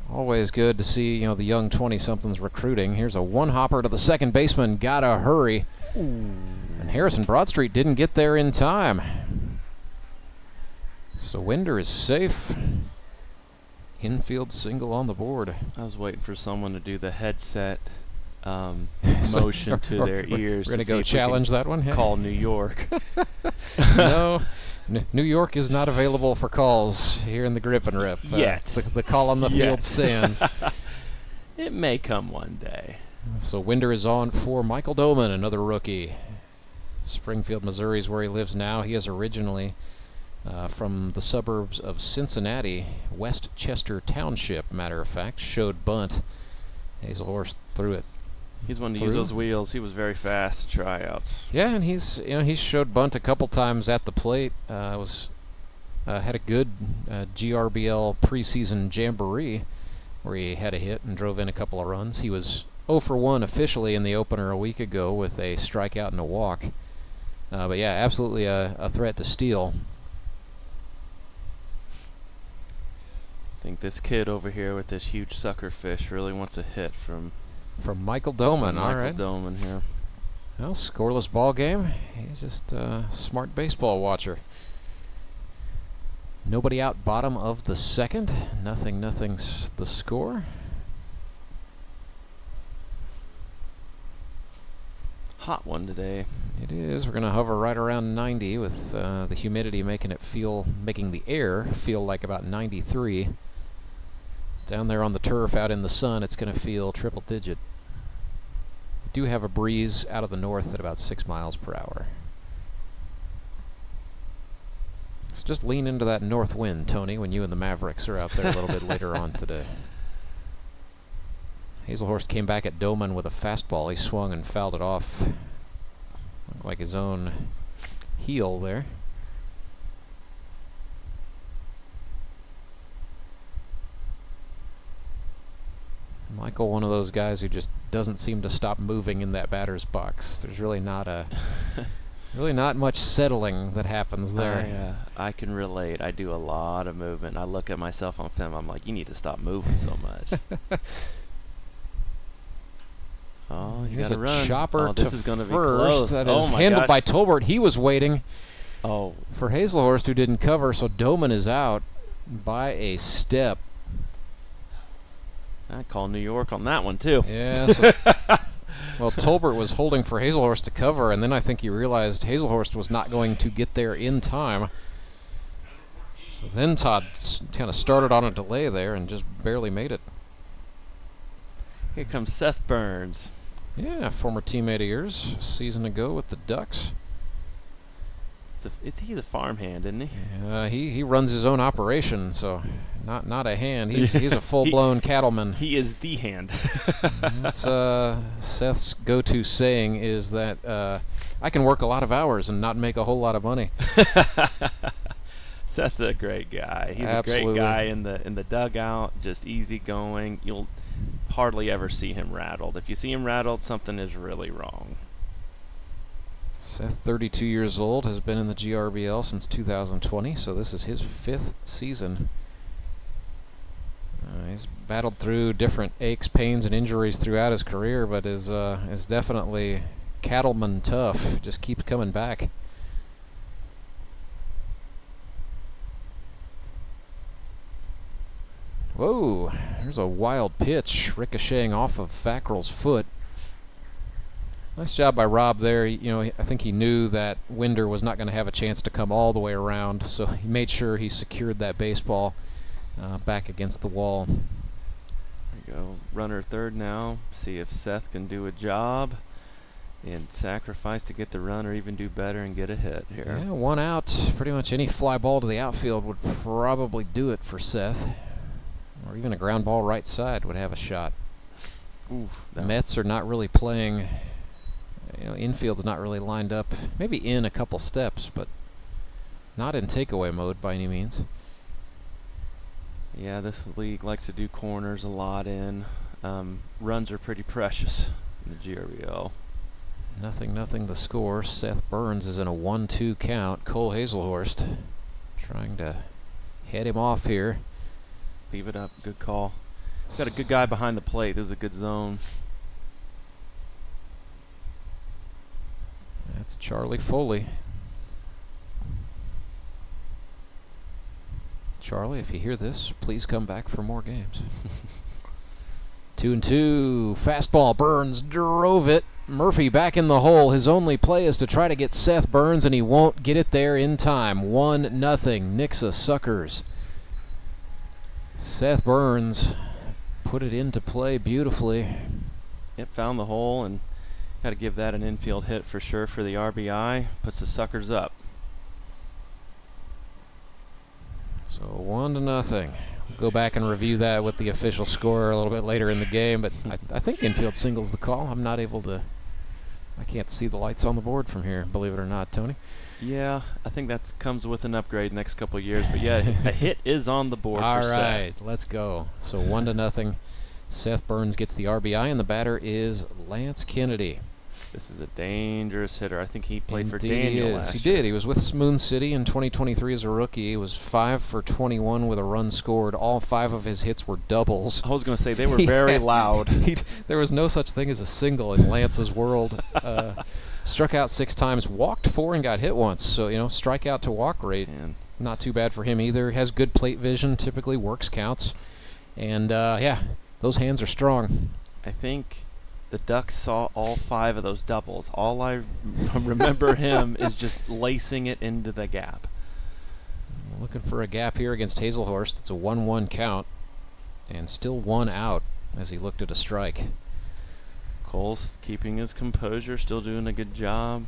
always good to see, you know, the young 20-somethings recruiting. Here's a one-hopper to the second baseman. Gotta hurry. And Harrison Broadstreet didn't get there in time. So Winder is safe. Infield single on the board. I was waiting for someone to do the headset motion to their ears. We're going to go challenge that one? Call New York. No, New York is not available for calls here in the Grip and Rip. Yet. The call on the field stands. It may come one day. So Winder is on for Michael Doman, another rookie. Springfield, Missouri is where he lives now. He is originally from the suburbs of Cincinnati, Westchester Township, matter of fact. Showed bunt. Haselhorst threw it. He's one to use those wheels. He was very fast at tryouts. Yeah, and he's showed bunt a couple times at the plate. Had a good GRBL preseason jamboree where he had a hit and drove in a couple of runs. He was 0 for 1 officially in the opener a week ago with a strikeout and a walk. But yeah, absolutely a threat to steal. I think this kid over here with this huge sucker fish really wants a hit from Michael Doman. All right. Michael Doman here. Well, scoreless ball game. He's just a smart baseball watcher. Nobody out bottom of the second. Nothing's the score. Hot one today. It is. We're going to hover right around 90 with the humidity making the air feel like about 93. Down there on the turf out in the sun, it's going to feel triple digit. We do have a breeze out of the north at about 6 miles per hour. So just lean into that north wind, Tony, when you and the Mavericks are out there a little bit later on today. Haselhorst came back at Doman with a fastball. He swung and fouled it off. Looked like his own heel there. Michael, one of those guys who just doesn't seem to stop moving in that batter's box. There's really not much settling that happens there. I can relate. I do a lot of movement. I look at myself on film. I'm like, you need to stop moving so much. Oh, you Here's gotta run. Chopper this to is gonna be first. close. That is handled by Tolbert. He was waiting for Haselhorst, who didn't cover, so Doman is out by a step. I call New York on that one too. Yeah. So Well, Tolbert was holding for Haselhorst to cover, and then I think he realized Haselhorst was not going to get there in time. So then Todd kind of started on a delay there and just barely made it. Here comes Seth Burns. Yeah, former teammate of yours, a season ago with the Ducks. He's a farmhand, isn't he? He runs his own operation, so not a hand. He's a full-blown cattleman. He is the hand. That's Seth's go-to saying is that I can work a lot of hours and not make a whole lot of money. Seth's a great guy. He's Absolutely. a great guy in the dugout, just easygoing. You'll hardly ever see him rattled. If you see him rattled, something is really wrong. Seth, 32 years old, has been in the GRBL since 2020, so this is his 5th season. He's battled through different aches, pains, and injuries throughout his career, but is definitely cattleman tough. Just keeps coming back. Whoa, there's a wild pitch ricocheting off of Fackrell's foot. Nice job by Rob there. I think he knew that Winder was not going to have a chance to come all the way around, so he made sure he secured that baseball back against the wall. There you go. Runner third now. See if Seth can do a job and sacrifice to get the run or even do better and get a hit here. Yeah, 1 out. Pretty much any fly ball to the outfield would probably do it for Seth. Or even a ground ball right side would have a shot. Oof, the Mets are not really playing... infield's not really lined up. Maybe in a couple steps, but not in takeaway mode by any means. Yeah, this league likes to do corners a lot in. Runs are pretty precious in the GRBL. 0-0 the score. Seth Burns is in a 1-2 count. Cole Haselhorst trying to head him off here. Leave it up. Good call. He's got a good guy behind the plate. This is a good zone. That's Charlie Foley. Charlie, if you hear this, please come back for more games. 2-2. Fastball. Burns drove it. Murphy back in the hole. His only play is to try to get Seth Burns, and he won't get it there in time. 1-0. Nixa Suckers. Seth Burns put it into play beautifully. It found the hole, and got to give that an infield hit for sure for the RBI. Puts the Suckers up. So 1-0. We'll go back and review that with the official score a little bit later in the game, but I think infield singles the call. I'm not able to... I can't see the lights on the board from here, believe it or not, Tony. Yeah, I think that comes with an upgrade next couple of years, but yeah, a hit is on the board for Seth. All right, let's go. So 1-0. Seth Burns gets the RBI, and the batter is Lance Kennedy. This is a dangerous hitter. I think he played Indeed for Daniel last He year. did. He was with Moon City in 2023 as a rookie. He was 5 for 21 with a run scored. All 5 of his hits were doubles. I was going to say, they were very loud. There was no such thing as a single in Lance's world. Struck out 6 times, walked 4, and got hit once. So, strikeout to walk rate, not too bad for him either. Has good plate vision, typically works counts. And, yeah, those hands are strong. I think the Ducks saw all 5 of those doubles. All I remember him is just lacing it into the gap. Looking for a gap here against Haselhorst. It's a 1-1 count, and still 1 out as he looked at a strike. Cole's keeping his composure, still doing a good job.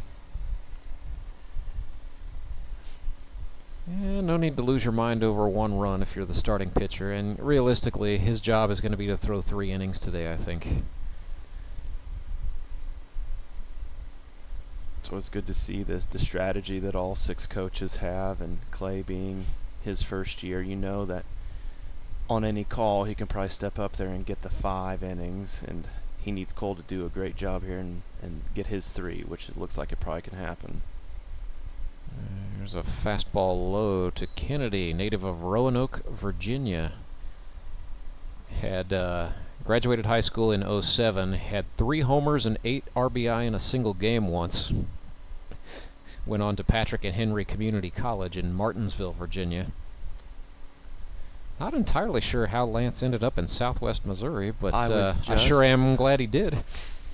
Yeah, no need to lose your mind over 1 run if you're the starting pitcher, and realistically, his job is going to be to throw 3 innings today, I think. So it's good to see the strategy that all 6 coaches have, and Clay being his first year, that on any call he can probably step up there and get the 5 innings, and he needs Cole to do a great job here and get his 3, which it looks like it probably can happen. There's a fastball low to Kennedy, native of Roanoke, Virginia. Had graduated high school in 07, had 3 homers and 8 RBI in a single game once. Went on to Patrick and Henry Community College in Martinsville, Virginia. Not entirely sure how Lance ended up in southwest Missouri, but I sure am glad he did.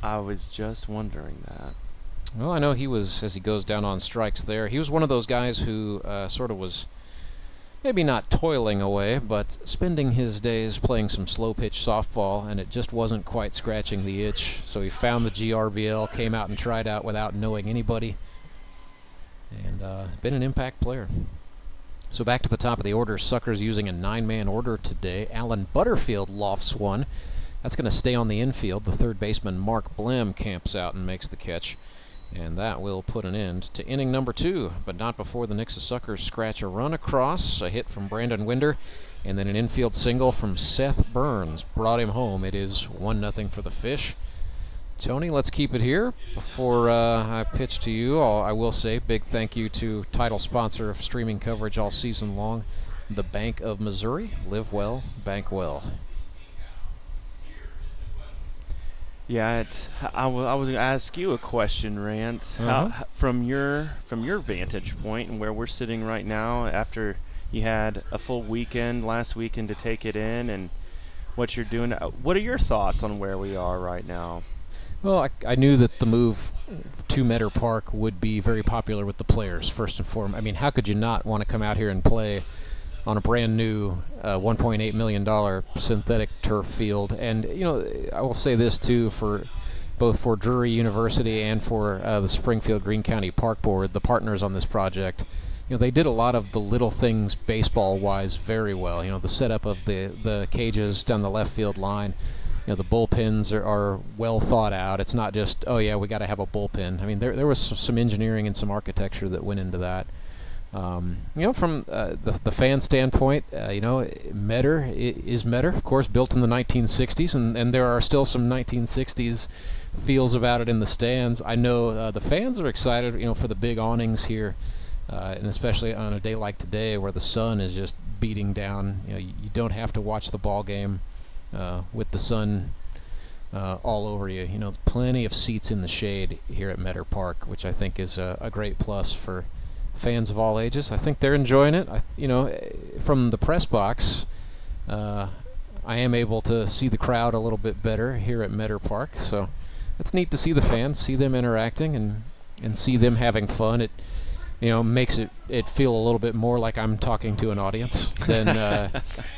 I was just wondering that. Well, I know he was, as he goes down on strikes there, he was one of those guys who sort of was maybe not toiling away, but spending his days playing some slow-pitch softball, and it just wasn't quite scratching the itch. So he found the GRBL, came out and tried out without knowing anybody, and been an impact player. So back to the top of the order, Suckers using a 9-man order today. Alan Butterfield lofts one. That's going to stay on the infield. The third baseman, Mark Blem, camps out and makes the catch. And that will put an end to inning number 2, but not before the Nixa Suckers scratch a run across, a hit from Brandon Winder, and then an infield single from Seth Burns brought him home. It is 1-0 for the Fish. Tony, let's keep it here. Before I pitch to you, I will say big thank you to title sponsor of streaming coverage all season long, the Bank of Missouri. Live well, bank well. Yeah, I was going to ask you a question, Rance. How, from your vantage point and where we're sitting right now, after you had a full weekend last weekend to take it in, and what you're doing, what are your thoughts on where we are right now? Well, I knew that the move to Metter Park would be very popular with the players, first and foremost. I mean, how could you not want to come out here and play on a brand new $1.8 million synthetic turf field? And, you know, I will say this too, for both for Drury University and for the Springfield Greene County Park Board, the partners on this project, you know, they did a lot of the little things baseball-wise very well. You know, the setup of the cages down the left field line, you know, the bullpens are well thought out. It's not just, oh yeah, we got to have a bullpen. I mean, there was some engineering and some architecture that went into that. You know, from the fan standpoint, you know, Metter is Metter, of course, built in the 1960s, and there are still some 1960s feels about it in the stands. I know the fans are excited, you know, for the big awnings here, and especially on a day like today where the sun is just beating down. You know, you don't have to watch the ball game with the sun all over you. You know, plenty of seats in the shade here at Metter Park, which I think is a great plus for fans of all ages. I think they're enjoying it. You know, from the press box, I am able to see the crowd a little bit better here at Metter Park, so it's neat to see the fans, see them interacting, and see them having fun. It, you know, makes it feel a little bit more like I'm talking to an audience than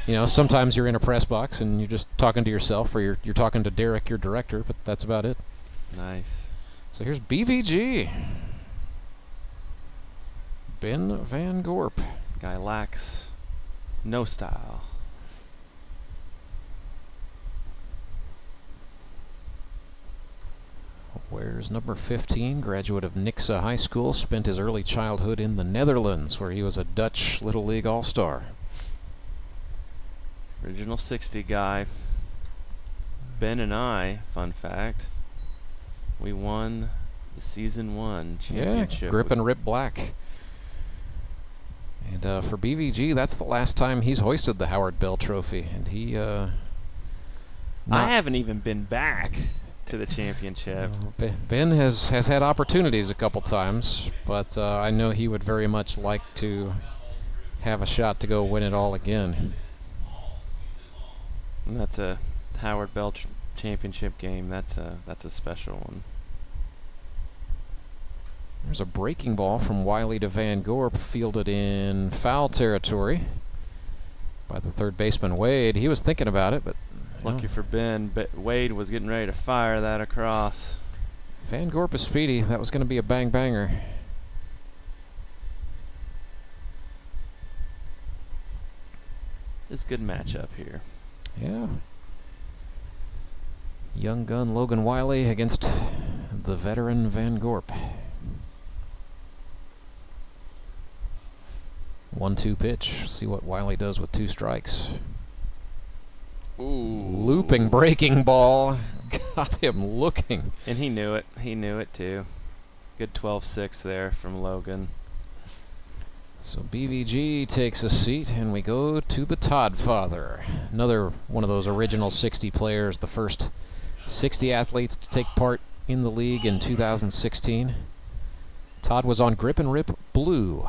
you know, sometimes you're in a press box and you're just talking to yourself, or you're talking to Derek, your director, but that's about it. Nice. So here's BVG. Ben Van Gorp. Guy lacks no style. Where's number 15, graduate of Nixa High School, spent his early childhood in the Netherlands, where he was a Dutch Little League All-Star. Original 60 guy. Ben and I, fun fact, we won the Season 1 championship. Yeah, grip and rip black. And for BVG, that's the last time he's hoisted the Howard Bell Trophy, and he I haven't even been back to the championship. Ben has had opportunities a couple times, but I know he would very much like to have a shot to go win it all again. And that's a Howard Bell championship game. That's a special one. There's a breaking ball from Wiley to Van Gorp, fielded in foul territory by the third baseman Wade. He was thinking about it, but lucky for Ben, but Wade was getting ready to fire that across. Van Gorp is speedy. That was going to be a bang-banger. It's a good matchup here. Yeah. Young gun Logan Wiley against the veteran Van Gorp. 1-2 pitch. See what Wiley does with 2 strikes. Ooh. Looping breaking ball. Got him looking. And he knew it. He knew it too. Good 12-6 there from Logan. So BVG takes a seat, and we go to the Todd father. Another one of those original 60 players, the first 60 athletes to take part in the league in 2016. Todd was on Grip and Rip Blue.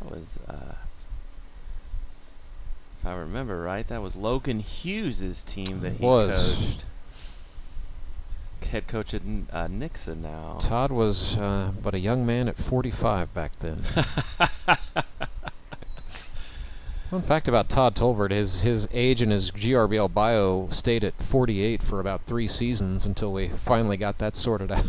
That was, if I remember right, that was Logan Hughes' team that he coached. head coach at Nixa now. Todd was but a young man at 45 back then. Fun fact about Todd Tolbert, his age in his GRBL bio stayed at 48 for about 3 seasons until we finally got that sorted out.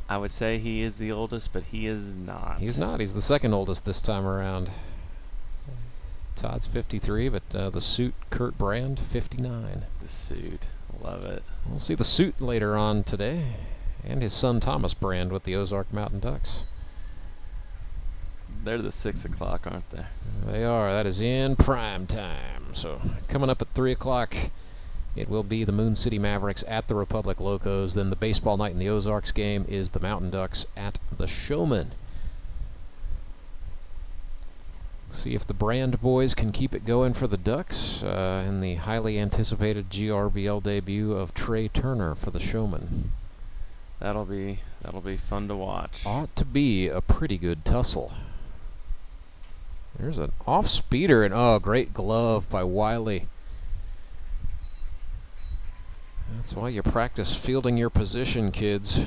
I would say he is the oldest, but he is not. He's not. He's the second oldest this time around. Todd's 53, but the suit, Kurt Brand, 59. The suit. Love it. We'll see the suit later on today, and his son Thomas Brand with the Ozark Mountain Ducks. They're the 6 o'clock, aren't they? They are. That is in prime time. So coming up at 3 o'clock, it will be the Moon City Mavericks at the Republic Locos. Then the baseball night in the Ozarks game is the Mountain Ducks at the Showmen. See if the Brand boys can keep it going for the Ducks in the highly anticipated GRBL debut of Trey Turner for the Showmen. That'll be fun to watch. Ought to be a pretty good tussle. There's an off-speeder, and oh, great glove by Wiley. That's why you practice fielding your position, kids.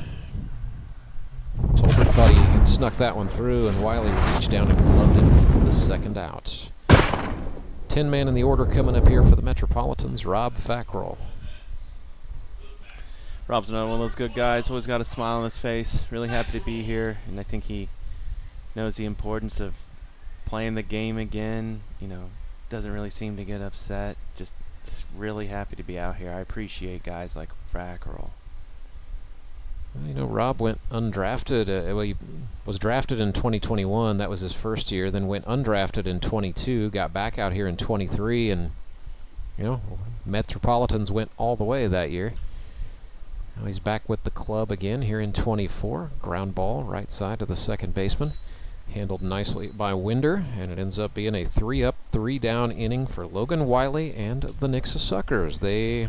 Tolbert thought he snuck that one through, and Wiley reached down and gloved it for the second out. 10-man in the order coming up here for the Metropolitans, Rob Fackrell. Rob's another one of those good guys, always got a smile on his face, really happy to be here, and I think he knows the importance of playing the game again, you know, doesn't really seem to get upset, just really happy to be out here. I appreciate guys like Fackrell. Well, you know, Rob went undrafted, well, he was drafted in 2021, that was his first year, then went undrafted in 22, got back out here in 23, and, you know, Metropolitans went all the way that year. Now he's back with the club again here in 24. Ground ball, right side to the second baseman. Handled nicely by Winder, and it ends up being a 3-up, 3-down inning for Logan Wiley and the Nixa Suckers. They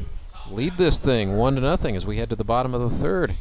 lead this thing 1-0 as we head to the bottom of the third.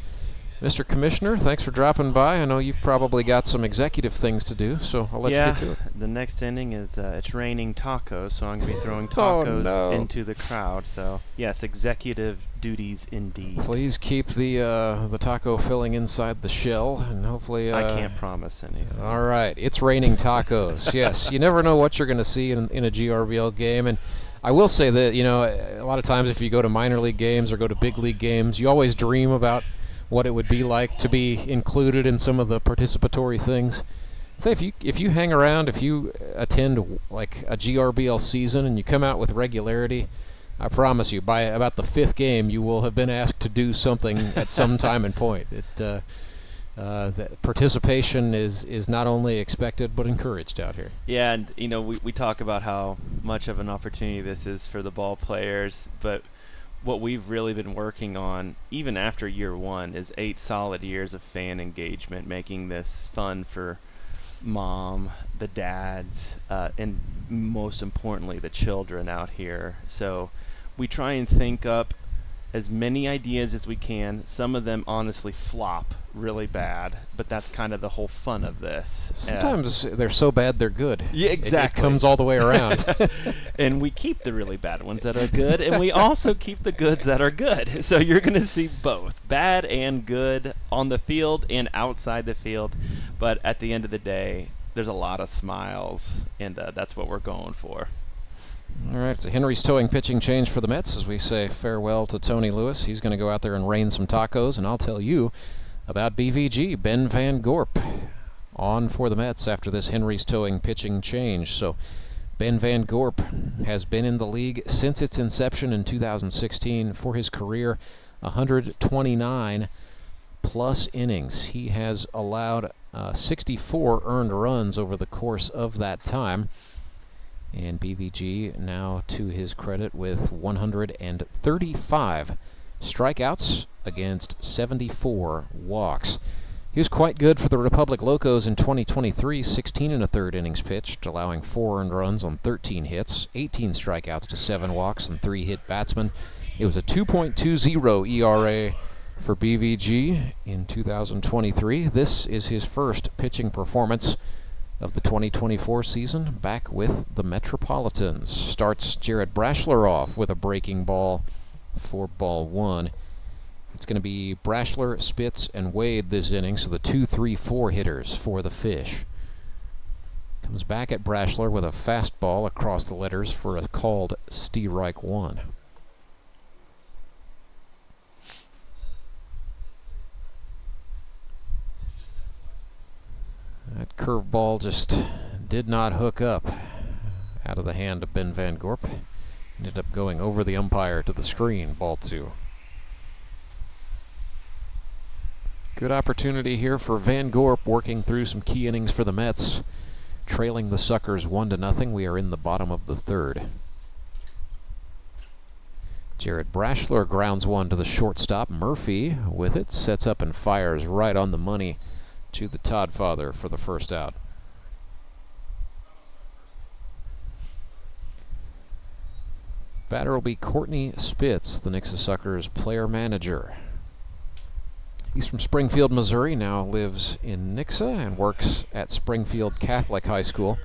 Mr. Commissioner, thanks for dropping by. I know you've probably got some executive things to do, so I'll let you get to it. The next inning is it's raining tacos, so I'm going to be throwing tacos into the crowd. So, yes, executive duties indeed. Please keep the taco filling inside the shell, and hopefully... I can't promise anything. All right, it's raining tacos. Yes, you never know what you're going to see in a GRBL game, and I will say that, you know, a lot of times if you go to minor league games or go to big league games, you always dream about what it would be like to be included in some of the participatory things. Say if you hang around, if you attend like a GRBL season and you come out with regularity, I promise you, by about the 5th game, you will have been asked to do something at some time and point. The participation is not only expected but encouraged out here. Yeah, and you know, we talk about how much of an opportunity this is for the ball players, but what we've really been working on, even after year 1, is 8 solid years of fan engagement, making this fun for mom, the dads, and most importantly, the children out here. So we try and think up as many ideas as we can. Some of them honestly flop really bad, but that's kind of the whole fun of this. Sometimes they're so bad they're good. Yeah, exactly. It comes all the way around. And we keep the really bad ones that are good, and we also keep the goods that are good. So you're going to see both, bad and good, on the field and outside the field. But at the end of the day, there's a lot of smiles, and that's what we're going for. All right, so Henry's towing pitching change for the Mets as we say farewell to Tony Lewis. He's going to go out there and rain some tacos, and I'll tell you about BVG, Ben Van Gorp, on for the Mets after this Henry's towing pitching change. So Ben Van Gorp has been in the league since its inception in 2016 for his career, 129 plus innings. He has allowed 64 earned runs over the course of that time. And BVG now, to his credit, with 135 strikeouts against 74 walks. He was quite good for the Republic Locos in 2023, 16 1/3 innings pitched, allowing 4 earned runs on 13 hits, 18 strikeouts to 7 walks, and 3 hit batsmen. It was a 2.20 ERA for BVG in 2023. This is his first pitching performance of the 2024 season, back with the Metropolitans. Starts Jared Brashler off with a breaking ball for ball 1. It's going to be Brashler, Spitz, and Wade this inning, so the 2, 3, 4 hitters for the Fish. Comes back at Brashler with a fastball across the letters for a called strike 1. That curveball just did not hook up out of the hand of Ben Van Gorp. Ended up going over the umpire to the screen, ball 2. Good opportunity here for Van Gorp, working through some key innings for the Mets. Trailing the Suckers 1-0. We are in the bottom of the 3rd. Jared Brashler grounds one to the shortstop. Murphy with it, sets up and fires right on the money to the Todd father for the first out. Batter will be Courtney Spitz, the Nixa Suckers player manager. He's from Springfield, Missouri, now lives in Nixa and works at Springfield Catholic High School.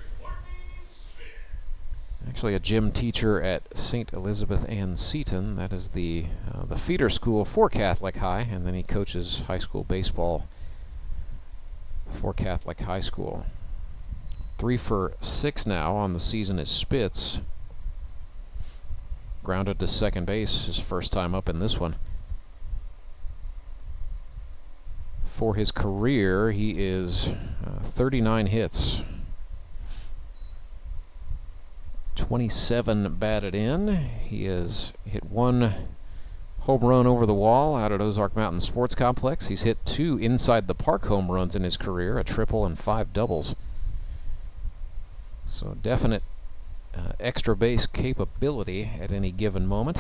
Actually a gym teacher at St. Elizabeth Ann Seton. That is the feeder school for Catholic High, and then he coaches high school baseball for Catholic High School. 3 for 6 now on the season is Spitz. Grounded to second base, his first time up in this one. For his career, he is 39 hits. 27 batted in. He has hit 1 home run over the wall out at Ozark Mountain Sports Complex. He's hit 2 inside the park home runs in his career, a triple and 5 doubles. So definite extra base capability at any given moment.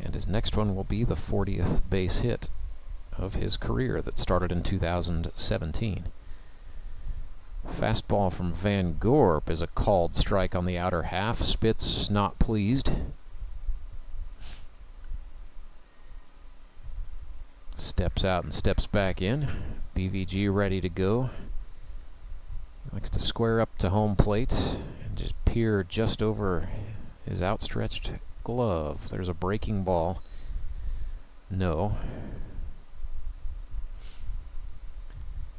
And his next one will be the 40th base hit of his career that started in 2017. Fastball from Van Gorp is a called strike on the outer half. Spitz not pleased. Steps out and steps back in. BVG ready to go. Likes to square up to home plate and just peer just over his outstretched glove. There's a breaking ball. No.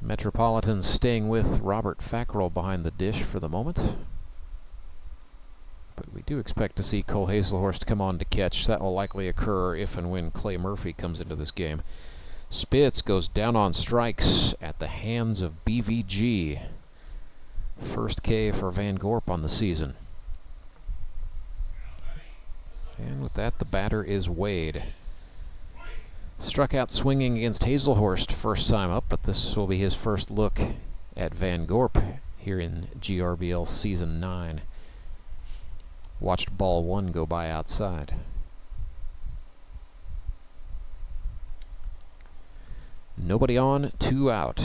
Metropolitans staying with Robert Fackrell behind the dish for the moment. But we do expect to see Cole Haselhorst come on to catch. That will likely occur if and when Clay Murphy comes into this game. Spitz goes down on strikes at the hands of BVG. First K for Van Gorp on the season. And with that, the batter is Wade. Struck out swinging against Haselhorst first time up, but this will be his first look at Van Gorp here in GRBL Season 9. Watched ball 1 go by outside. Nobody on, 2 out.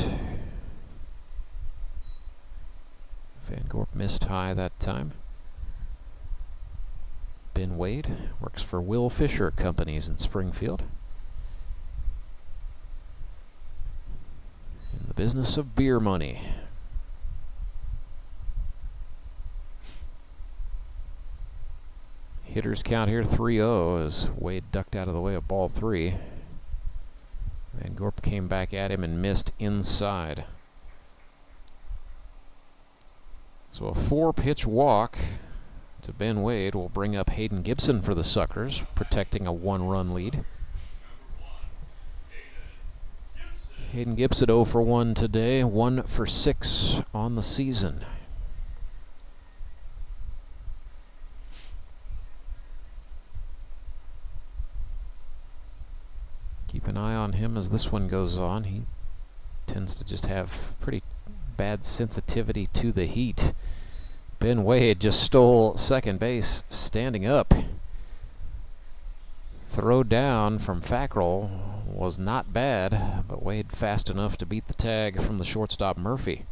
Van Gorp missed high that time. Ben Wade works for Will Fisher Companies in Springfield. In the business of beer money. Hitters count here 3-0 as Wade ducked out of the way of ball 3. Van Gorp came back at him and missed inside. So a 4-pitch walk to Ben Wade will bring up Hayden Gibson for the Suckers, protecting a 1-run lead. Hayden Gibson 0 for 1 today, 1 for 6 on the season. Keep an eye on him as this one goes on. He tends to just have pretty bad sensitivity to the heat. Ben Wade just stole second base, standing up. Throw down from Fackrell was not bad, but Wade fast enough to beat the tag from the shortstop Murphy.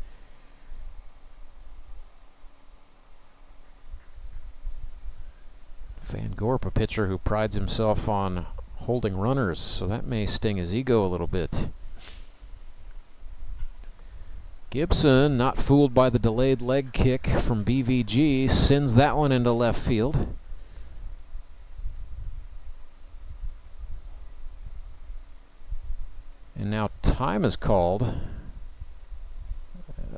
Van Gorp, a pitcher who prides himself on holding runners, so that may sting his ego a little bit. Gibson, not fooled by the delayed leg kick from BVG, sends that one into left field. And now time is called,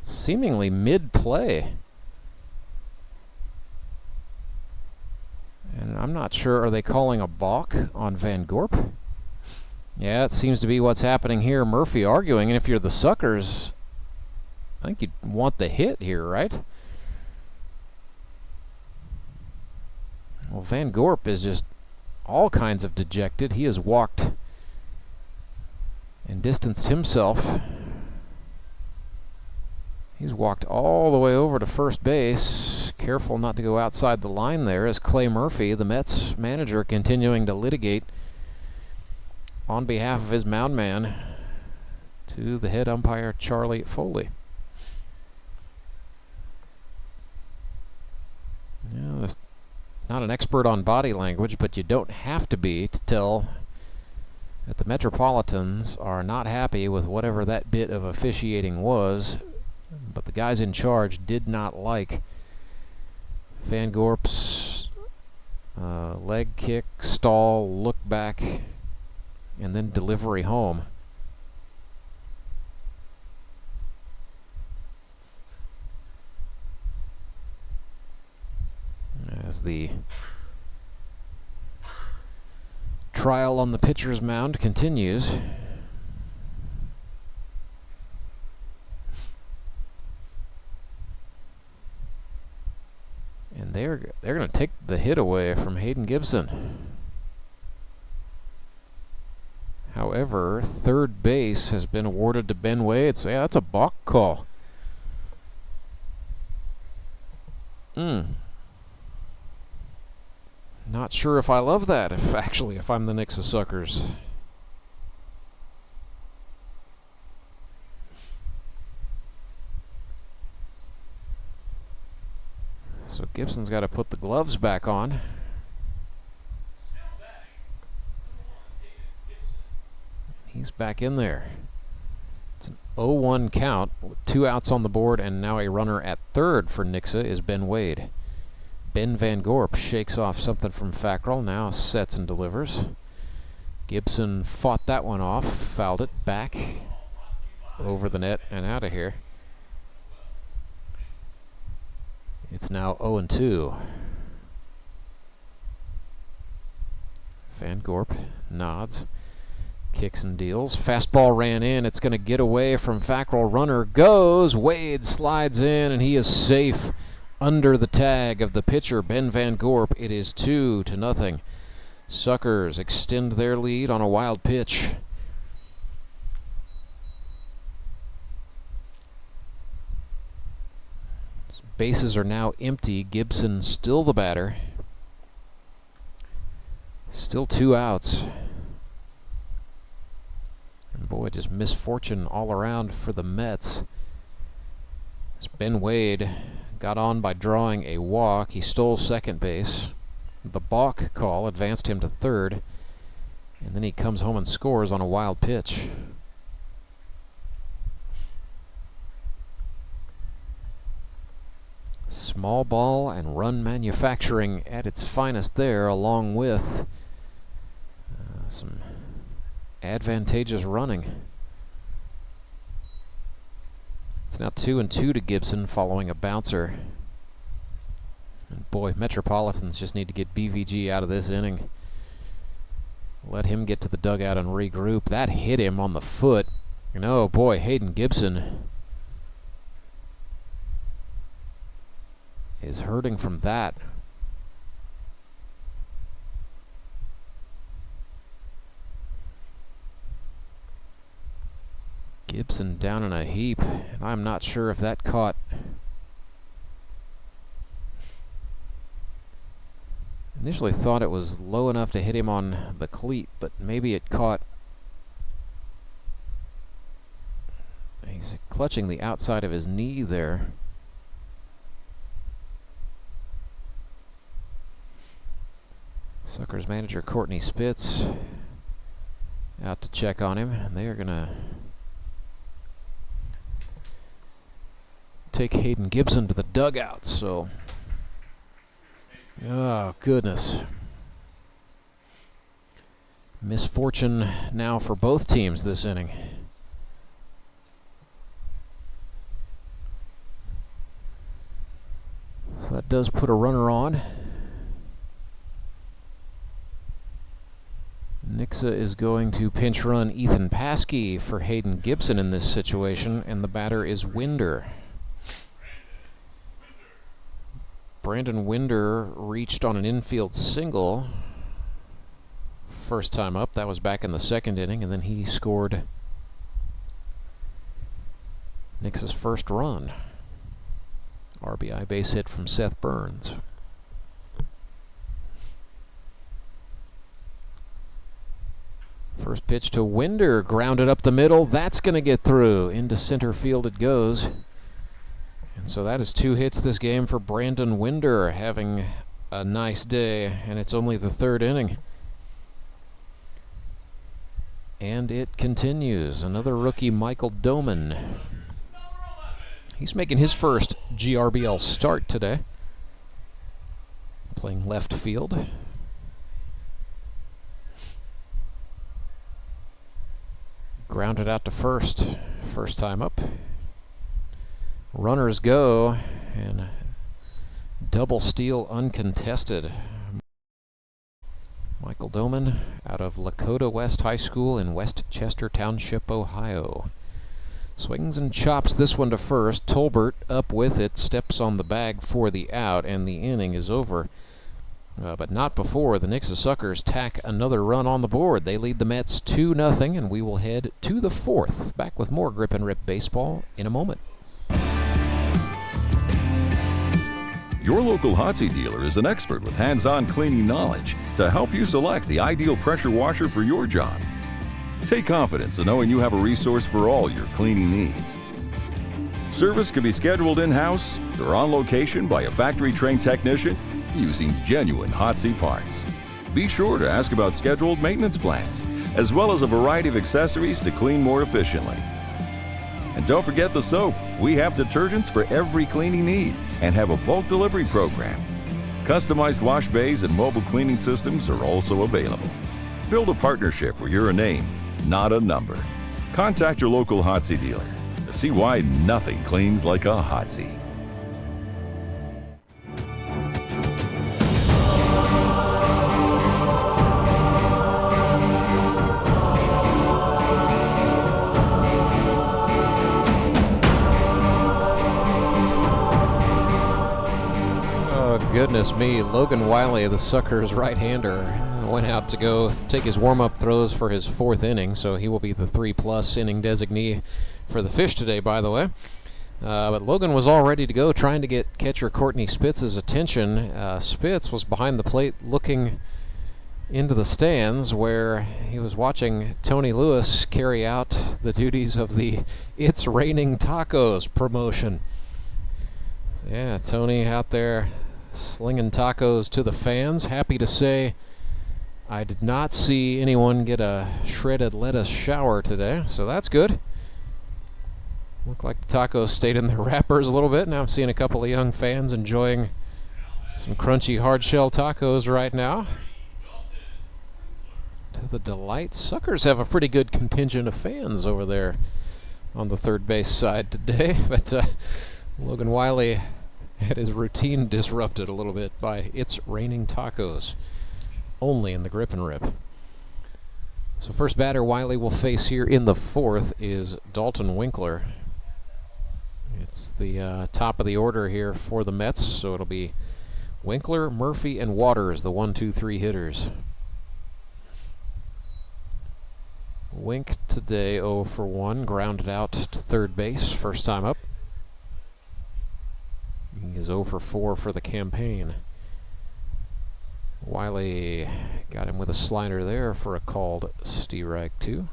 seemingly mid-play. And I'm not sure, are they calling a balk on Van Gorp? Yeah, it seems to be what's happening here. Murphy arguing, and if you're the Suckers, I think you'd want the hit here, right? Well, Van Gorp is just all kinds of dejected. He has walked and distanced himself. He's walked all the way over to first base. Careful not to go outside the line there, as Clay Murphy, the Mets manager, continuing to litigate on behalf of his mound man to the head umpire, Charlie Foley. You know, not an expert on body language, but you don't have to be to tell that the Metropolitans are not happy with whatever that bit of officiating was, but the guys in charge did not like Van Gorp's leg kick, stall, look back, and then delivery home. As the trial on the pitcher's mound continues. And they're going to take the hit away from Hayden Gibson. However, third base has been awarded to Ben Wade. So yeah, that's a balk call. Not sure if I love that, if I'm the Nixa Suckers. So Gibson's got to put the gloves back on. He's back in there. It's an 0-1 count with 2 outs on the board, and now a runner at third for Nixa is Ben Wade. Ben Van Gorp shakes off something from Fackrell, now sets and delivers. Gibson fought that one off, fouled it back over the net and out of here. It's now 0-2. Van Gorp nods, kicks and deals. Fastball ran in. It's going to get away from Fackrell. Runner goes. Wade slides in, and he is safe under the tag of the pitcher, Ben Van Gorp. It is 2-0. Suckers extend their lead on a wild pitch. Bases are now empty. Gibson still the batter. Still 2 outs. And boy, just misfortune all around for the Mets. As Ben Wade got on by drawing a walk. He stole second base. The balk call advanced him to third. And then he comes home and scores on a wild pitch. Small ball and run manufacturing at its finest there, along with some advantageous running. It's now 2-2 to Gibson following a bouncer. And boy, Metropolitans just need to get BVG out of this inning. Let him get to the dugout and regroup. That hit him on the foot. And oh boy, Hayden Gibson is hurting from that. Gibson down in a heap, and I'm not sure if that caught. Initially thought it was low enough to hit him on the cleat, but maybe it caught. He's clutching the outside of his knee there. Suckers manager Courtney Spitz out to check on him, and they are going to take Hayden Gibson to the dugout, so... Oh, goodness. Misfortune now for both teams this inning. So that does put a runner on. Nixa is going to pinch run Ethan Paskey for Hayden Gibson in this situation, and the batter is Winder. Brandon Winder reached on an infield single first time up. That was back in the second inning, and then he scored Nixa's first run. RBI base hit from Seth Burns. First pitch to Winder, grounded up the middle. That's going to get through. Into center field it goes. And so that is 2 hits this game for Brandon Winder, having a nice day, and it's only the third inning. And it continues. Another rookie, Michael Doman. He's making his first GRBL start today, playing left field. Grounded out to first time up. Runners go, and double steal uncontested. Michael Doman out of Lakota West High School in Westchester Township, Ohio. Swings and chops this one to first. Tolbert up with it, steps on the bag for the out, and the inning is over. But not before the Nixa Suckers tack another run on the board. They lead the Mets 2-0, and we will head to the fourth. Back with more Grip and Rip baseball in a moment. Your local Hotsy dealer is an expert with hands-on cleaning knowledge to help you select the ideal pressure washer for your job. Take confidence in knowing you have a resource for all your cleaning needs. Service can be scheduled in-house or on location by a factory-trained technician using genuine Hotsy parts. Be sure to ask about scheduled maintenance plans, as well as a variety of accessories to clean more efficiently. And don't forget the soap. We have detergents for every cleaning need and have a bulk delivery program. Customized wash bays and mobile cleaning systems are also available. Build a partnership where you're a name, not a number. Contact your local Hotsy dealer to see why nothing cleans like a Hotsy. Goodness me, Logan Wiley, the Suckers right-hander, went out to go take his warm-up throws for his fourth inning, so he will be the 3+ inning designee for the Fish today, by the way. But Logan was all ready to go, trying to get catcher Courtney Spitz's attention. Spitz was behind the plate looking into the stands, where he was watching Tony Lewis carry out the duties of the It's Raining Tacos promotion. Yeah, Tony out there slinging tacos to the fans. Happy to say I did not see anyone get a shredded lettuce shower today, so that's good. Looked like the tacos stayed in their wrappers a little bit. Now I'm seeing a couple of young fans enjoying some crunchy hard-shell tacos right now, to the delight. Suckers have a pretty good contingent of fans over there on the third base side today, but Logan Wiley had his routine disrupted a little bit by It's Raining Tacos, only in the Grip and Rip. So first batter Wiley will face here in the fourth is Dalton Winkler. It's the top of the order here for the Mets, so it'll be Winkler, Murphy, and Waters, the 1-2-3 hitters. Wink today 0 for 1, grounded out to third base, first time up. He is 0 for 4 for the campaign. Wiley got him with a slider there for a called strike 2.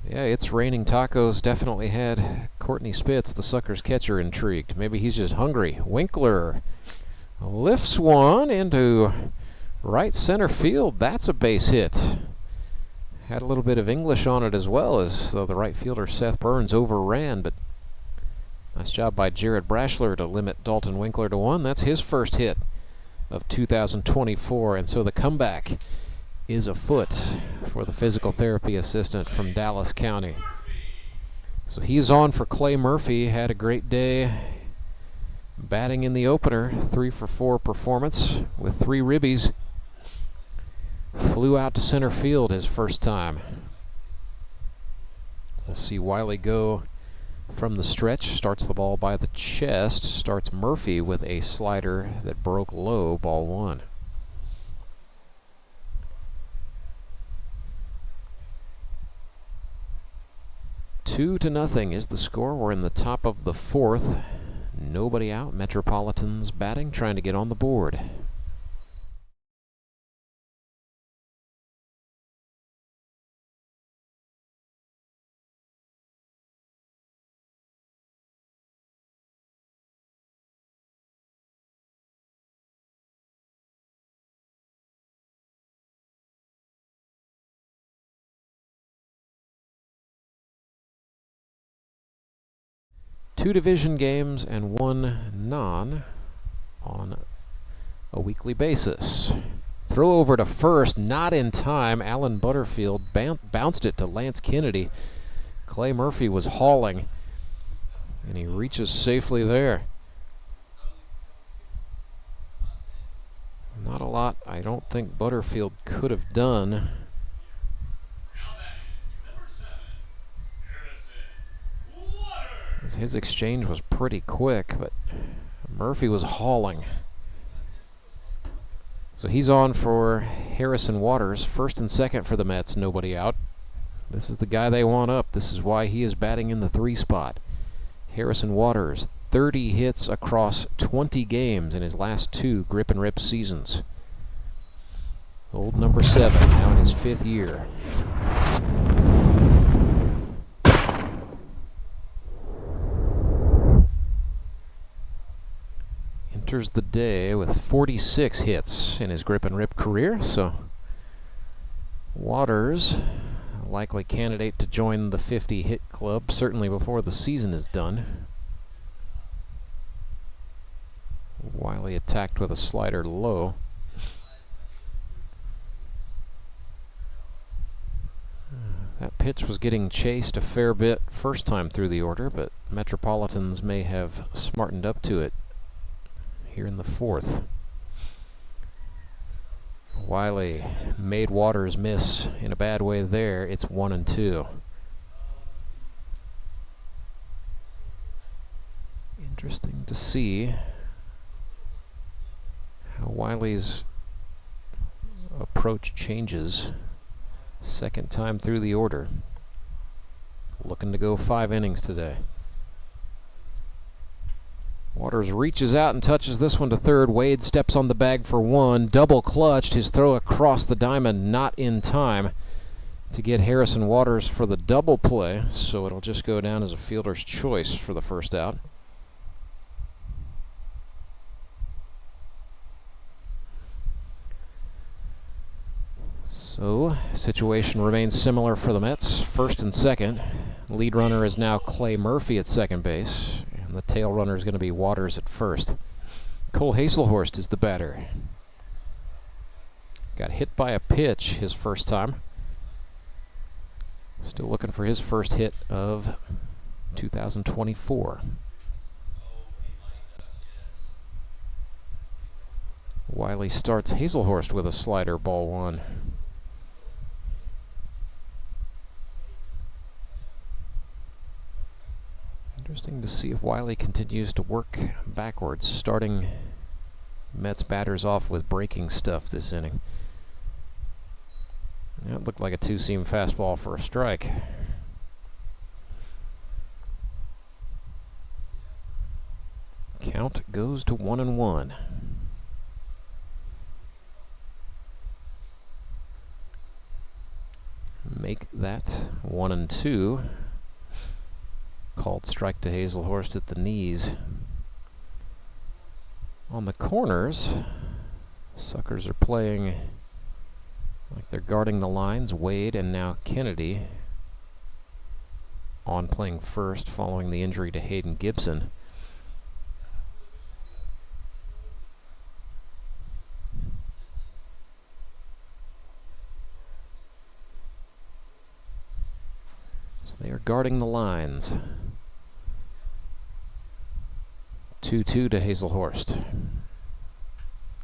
Yeah, It's Raining Tacos definitely had Courtney Spitz, the Suckers catcher, intrigued. Maybe he's just hungry. Winkler lifts one into right center field. That's a base hit. Had a little bit of English on it as well, as though the right fielder Seth Burns overran, but nice job by Jared Brashler to limit Dalton Winkler to 1. That's his first hit of 2024, and so the comeback is afoot for the physical therapy assistant from Dallas County. So he's on for Clay Murphy. Had a great day batting in the opener. 3 for 4 performance with 3 ribbies. Flew out to center field his first time. We'll see Wiley go from the stretch. Starts the ball by the chest. Starts Murphy with a slider that broke low, ball 1. Two to nothing is the score. We're in the top of the 4th. Nobody out. Metropolitans batting, trying to get on the board. Two division games and 1 non on a weekly basis. Throw over to first, not in time. Alan Butterfield bounced it to Lance Kennedy. Clay Murphy was hauling, and he reaches safely there. Not a lot I don't think Butterfield could have done. His exchange was pretty quick, but Murphy was hauling. So he's on for Harrison Waters. First and second for the Mets, nobody out. This is the guy they want up. This is why he is batting in the 3 spot. Harrison Waters, 30 hits across 20 games in his last 2 grip and rip seasons. Old number 7, now in his 5th year. Enters the day with 46 hits in his grip and rip career, so Waters, a likely candidate to join the 50 hit club, certainly before the season is done. Wiley attacked with a slider low. That pitch was getting chased a fair bit first time through the order, but Metropolitans may have smartened up to it here in the 4th. Wiley made Waters miss in a bad way there. It's 1-2. Interesting to see how Wiley's approach changes second time through the order. Looking to go 5 innings today. Waters reaches out and touches this one to third. Wade steps on the bag for 1. Double clutched. His throw across the diamond not in time to get Harrison Waters for the double play, so it'll just go down as a fielder's choice for the first out. So, situation remains similar for the Mets. First and second. Lead runner is now Clay Murphy at second base, and the tail runner is going to be Waters at first. Cole Haselhorst is the batter. Got hit by a pitch his first time. Still looking for his first hit of 2024. Wiley starts Haselhorst with a slider, ball 1. Interesting to see if Wiley continues to work backwards, starting Mets batters off with breaking stuff this inning. That looked like a 2-seam fastball for a strike. Count goes to 1-1. Make that 1-2. Called strike to Haselhorst at the knees. On the corners, Suckers are playing Like they're guarding the lines. Wade and now Kennedy on playing first following the injury to Hayden Gibson. So they are guarding the lines. 2-2 to Haselhorst.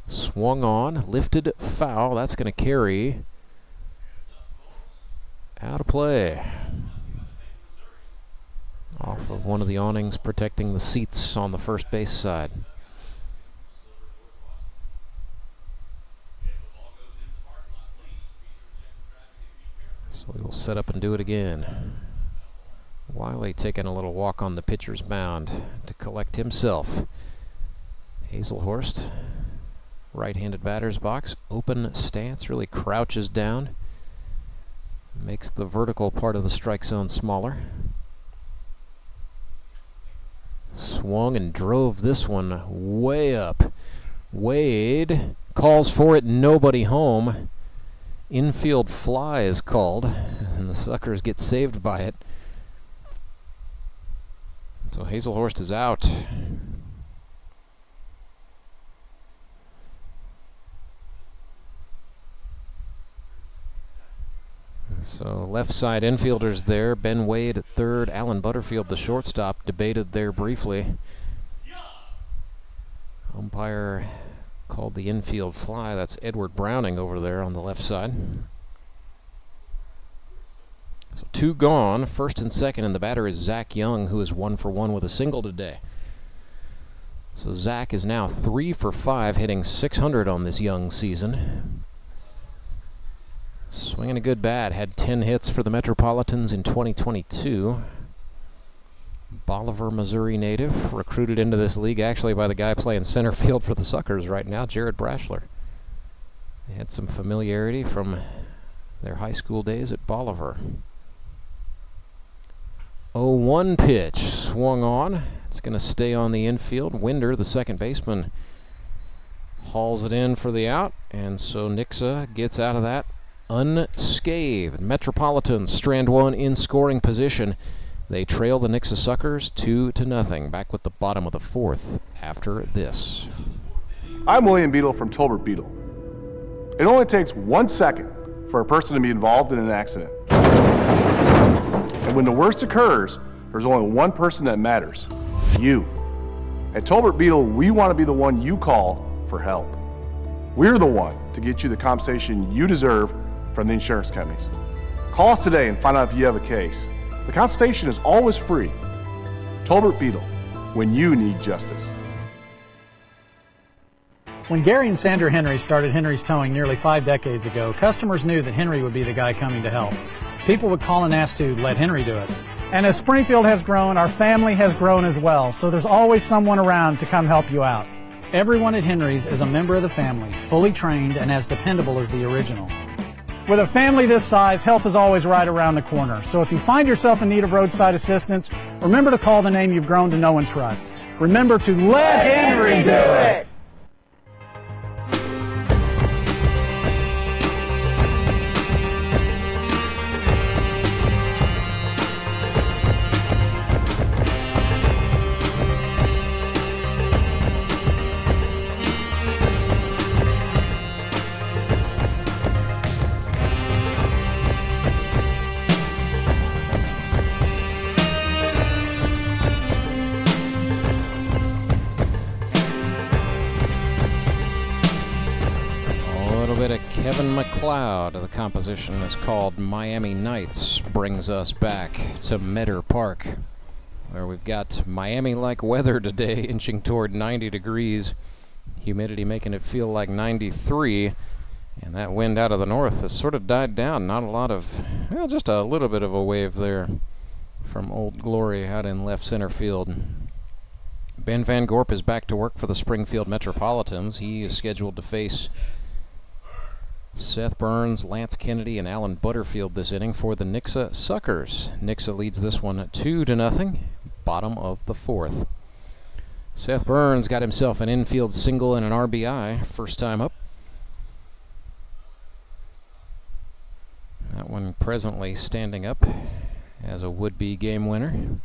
Swung on, lifted, foul. That's going to carry. Out of play. Off of one of the awnings protecting the seats on the first base side. So we will set up and do it again. Wiley taking a little walk on the pitcher's mound to collect himself. Haselhorst, right-handed batter's box, open stance, really crouches down. Makes the vertical part of the strike zone smaller. Swung and drove this one way up. Wade calls for it, nobody home. Infield fly is called, and the Suckers get saved by it. So Haselhorst is out. So left side infielders there. Ben Wade at third. Alan Butterfield, the shortstop, debated there briefly. Umpire called the infield fly. That's Edward Browning over there on the left side. So 2 gone, first and second, and the batter is Zach Young, who is 1 for 1 with a single today. So Zach is now 3 for 5, hitting .600 on this Young season. Swinging a good bat, had 10 hits for the Metropolitans in 2022. Bolivar, Missouri native, recruited into this league actually by the guy playing center field for the Suckers right now, Jared Brashler. They had some familiarity from their high school days at Bolivar. 0-1 pitch, swung on. It's going to stay on the infield. Winder, the second baseman, hauls it in for the out, and so Nixa gets out of that unscathed. Metropolitans strand one in scoring position. They trail the Nixa Suckers 2-0. Back with the bottom of the fourth after this. I'm William Beadle from Tolbert Beadle. It only takes 1 second for a person to be involved in an accident. And when the worst occurs, there's only one person that matters: you. At Tolbert Beadle, we want to be the one you call for help. We're the one to get you the compensation you deserve from the insurance companies. Call us today and find out if you have a case. The consultation is always free. Tolbert Beadle, when you need justice. When Gary and Sandra Henry started Henry's Towing nearly 5 decades ago, customers knew that Henry would be the guy coming to help. People would call and ask to let Henry do it. And as Springfield has grown, our family has grown as well, so there's always someone around to come help you out. Everyone at Henry's is a member of the family, fully trained and as dependable as the original. With a family this size, help is always right around the corner. So if you find yourself in need of roadside assistance, remember to call the name you've grown to know and trust. Remember to let Henry do it! Kevin McLeod, the composition is called Miami Nights, brings us back to Metter Park, where we've got Miami-like weather today, inching toward 90 degrees, humidity making it feel like 93, and that wind out of the north has sort of died down. Not a lot of, well, just a little bit of a wave there from Old Glory out in left center field. Ben Van Gorp is back to work for the Springfield Metropolitans. He is scheduled to face Seth Burns, Lance Kennedy, and Alan Butterfield this inning for the Nixa Suckers. Nixa leads this one 2-0, bottom of the fourth. Seth Burns got himself an infield single and an RBI, first time up. one presently standing up as a would-be game winner.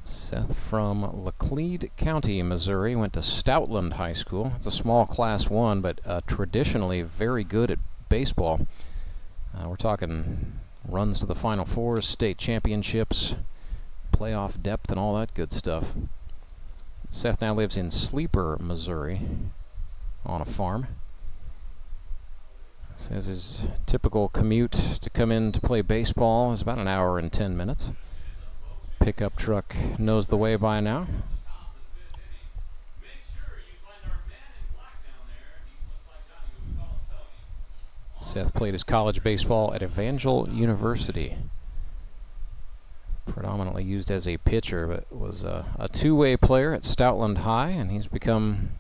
Seth from Laclede County, Missouri, went to Stoutland High School. It's a small Class 1, but traditionally very good at baseball. We're talking runs to the Final Fours, state championships, playoff depth, and all that good stuff. Seth now lives in Sleeper, Missouri, on a farm. Says his typical commute to come in to play baseball is about an hour and 10 minutes. Pickup truck knows the way by now. Seth played his college baseball at Evangel University. Predominantly used as a pitcher, but was a two-way player at Stoutland High, and he's become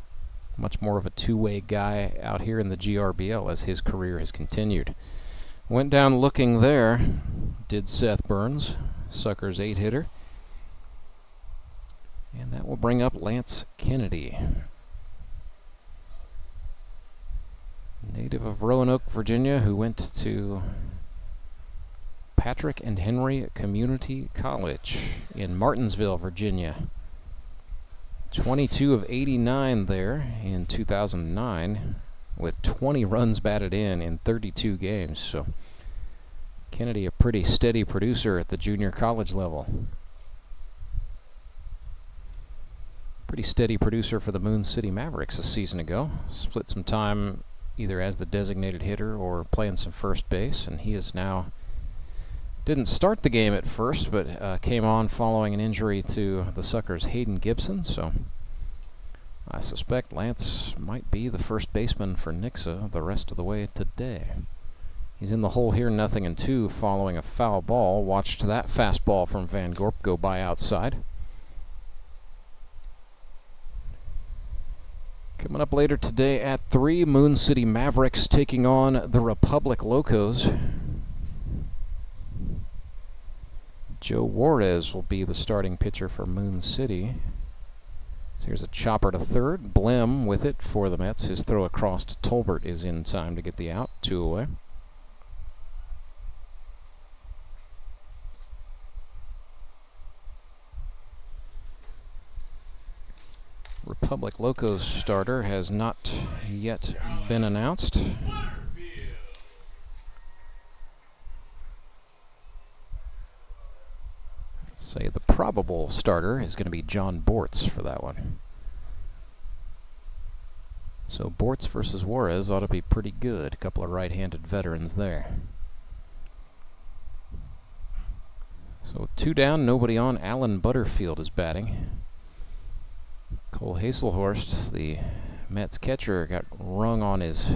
much more of a two-way guy out here in the GRBL as his career has continued. Went down looking there, did Seth Burns, Suckers 8-hitter. And that will bring up Lance Kennedy. Native of Roanoke, Virginia, who went to Patrick and Henry Community College in Martinsville, Virginia. 22 of 89 there in 2009, with 20 runs batted in 32 games. So Kennedy, a pretty steady producer at the junior college level. Pretty steady producer for the Moon City Mavericks a season ago. Split some time either as the designated hitter or playing some first base, and he is now, didn't start the game at first, but came on following an injury to the Suckers' Hayden Gibson, so I suspect Lance might be the first baseman for Nixa the rest of the way today. He's in the hole here, 0-2, following a foul ball. Watched that fastball from Van Gorp go by outside. Coming up later today at 3, Moon City Mavericks taking on the Republic Locos. Joe Juarez will be the starting pitcher for Moon City. So here's a chopper to third. Blem with it for the Mets. His throw across to Tolbert is in time to get the out. 2 away. Republic Locos starter has not yet been announced. Let's say the probable starter is going to be John Bortz for that one. So Bortz versus Juarez ought to be pretty good. A couple of right-handed veterans there. So 2 down, nobody on. Alan Butterfield is batting. Cole Haselhorst, the Mets catcher, got rung on his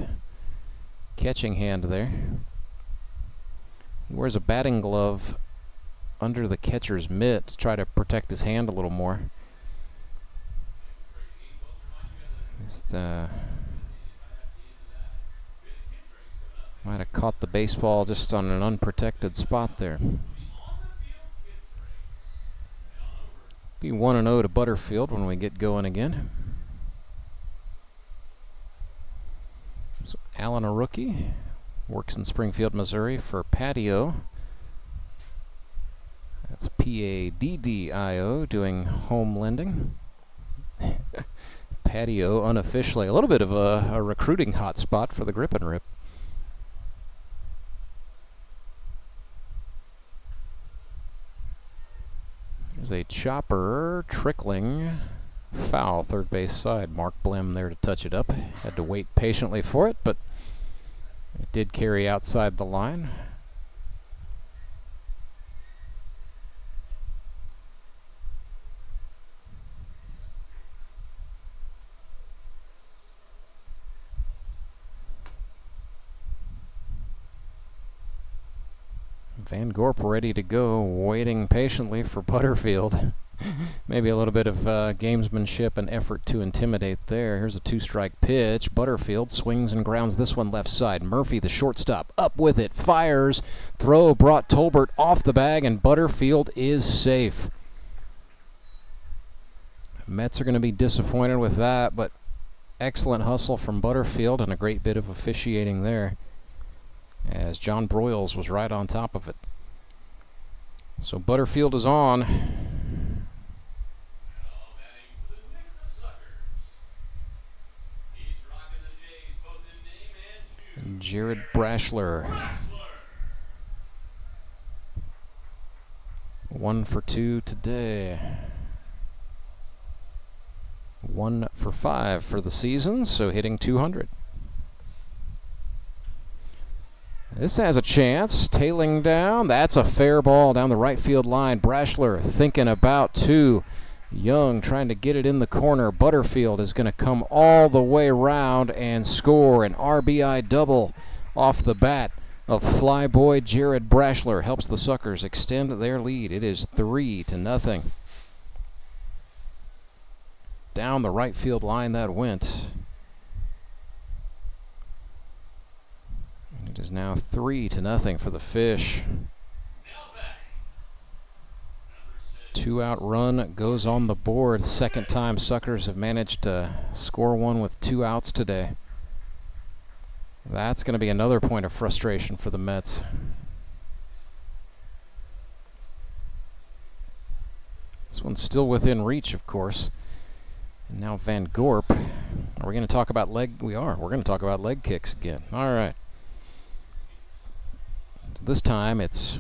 catching hand there. He wears a batting glove under the catcher's mitt to try to protect his hand a little more. Just might have caught the baseball just on an unprotected spot there. Be 1-0 to Butterfield when we get going again. So Allen, a rookie, works in Springfield, Missouri for Patio. That's P-A-D-D-I-O, doing home lending. Patio, unofficially, a little bit of a recruiting hotspot for the Grip and Rip. There's a chopper trickling foul, third base side. Mark Blem there to touch it up. Had to wait patiently for it, but it did carry outside the line. Van Gorp ready to go, waiting patiently for Butterfield. Maybe a little bit of gamesmanship and effort to intimidate there. Here's a 2-strike pitch. Butterfield swings and grounds this one left side. Murphy, the shortstop, up with it, fires. Throw brought Tolbert off the bag, and Butterfield is safe. Mets are going to be disappointed with that, but excellent hustle from Butterfield and a great bit of officiating there, as John Broyles was right on top of it. So Butterfield is on. Jared Brashler. 1 for 2 today. 1 for 5 for the season, so hitting 200. This has a chance, tailing down. That's a fair ball down the right field line. Brashler thinking about 2. Young trying to get it in the corner. Butterfield is going to come all the way around and score an RBI double off the bat of flyboy Jared Brashler. Helps the Suckers extend their lead. It is 3-0. Down the right field line that went. It is now 3-0 for the Fish. 2-out run goes on the board. Second time Suckers have managed to score one with 2 outs today. That's going to be another point of frustration for the Mets. This one's still within reach, of course. And now Van Gorp. Are we going to talk about leg? We are. We're going to talk about leg kicks again. All right. So this time it's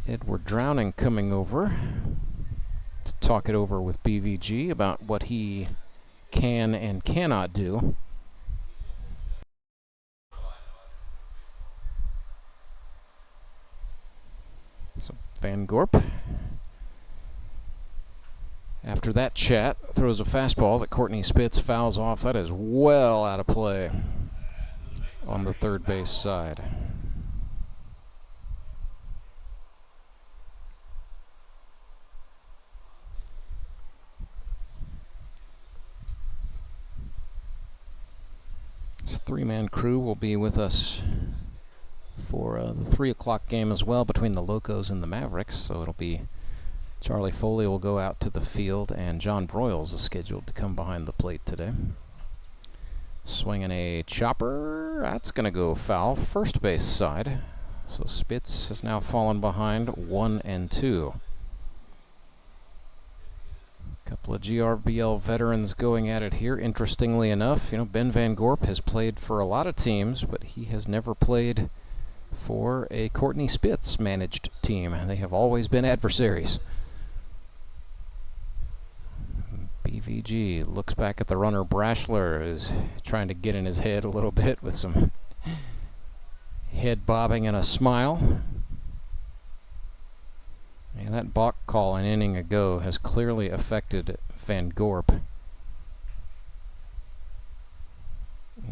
Edward Drowning coming over to talk it over with BVG about what he can and cannot do. So Van Gorp, after that chat, throws a fastball that Courtney Spitz fouls off. That is well out of play on the third base side. This 3-man crew will be with us for the 3 o'clock game as well between the Locos and the Mavericks. So it'll be Charlie Foley will go out to the field, and John Broyles is scheduled to come behind the plate today. Swinging a chopper. That's going to go foul. First base side. So Spitz has now fallen behind 1-2. Couple of GRBL veterans going at it here. Interestingly enough, you know, Ben Van Gorp has played for a lot of teams, but he has never played for a Courtney Spitz managed team. They have always been adversaries. BVG looks back at the runner. Brashler is trying to get in his head a little bit with some head bobbing and a smile. And that balk call an inning ago has clearly affected Van Gorp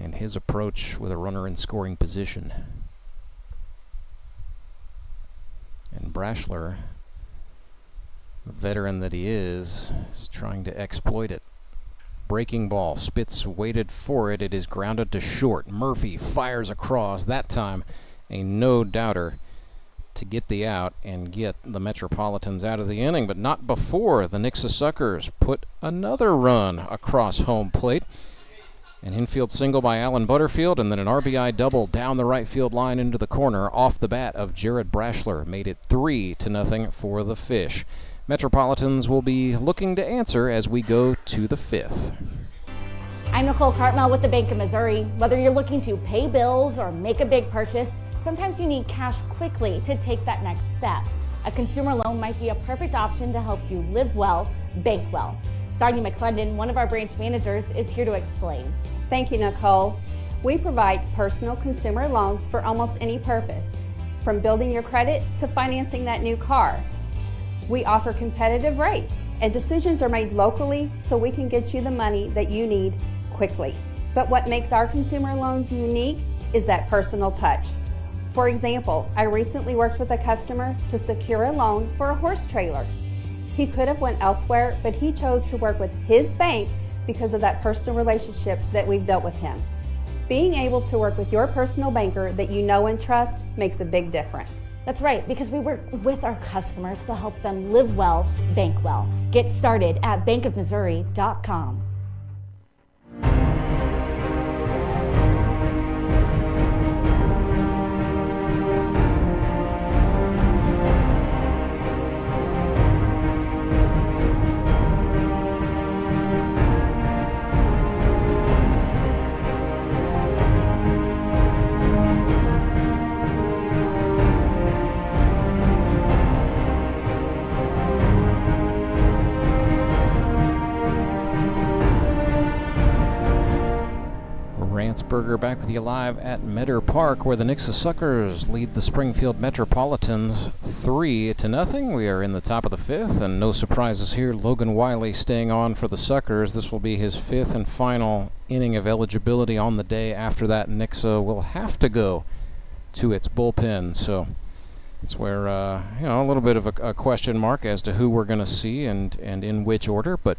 and his approach with a runner in scoring position. And Brashler, the veteran that he is trying to exploit it. Breaking ball. Spitz waited for it. It is grounded to short. Murphy fires across. That time a no-doubter to get the out and get the Metropolitans out of the inning, but not before the Nixa Suckers put another run across home plate. An infield single by Alan Butterfield, and then an RBI double down the right field line into the corner off the bat of Jared Brashler made it 3-0 for the Fish. Metropolitans will be looking to answer as we go to the 5th. I'm Nicole Cartmel with the Bank of Missouri. Whether you're looking to pay bills or make a big purchase, sometimes you need cash quickly to take that next step. A consumer loan might be a perfect option to help you live well, bank well. Sonia McClendon, one of our branch managers, is here to explain. Thank you, Nicole. We provide personal consumer loans for almost any purpose, from building your credit to financing that new car. We offer competitive rates, and decisions are made locally so we can get you the money that you need quickly. But what makes our consumer loans unique is that personal touch. For example, I recently worked with a customer to secure a loan for a horse trailer. He could have went elsewhere, but he chose to work with his bank because of that personal relationship that we've built with him. Being able to work with your personal banker that you know and trust makes a big difference. That's right, because we work with our customers to help them live well, bank well. Get started at bankofmissouri.com. Burger back with you live at Meadow Park, where the Nixa Suckers lead the Springfield Metropolitans 3-0. We are in the top of the fifth, and no surprises here. Logan Wiley staying on for the Suckers. This will be his fifth and final inning of eligibility on the day. After that, Nixa will have to go to its bullpen. So it's where a little bit of a question mark as to who we're going to see and in which order, but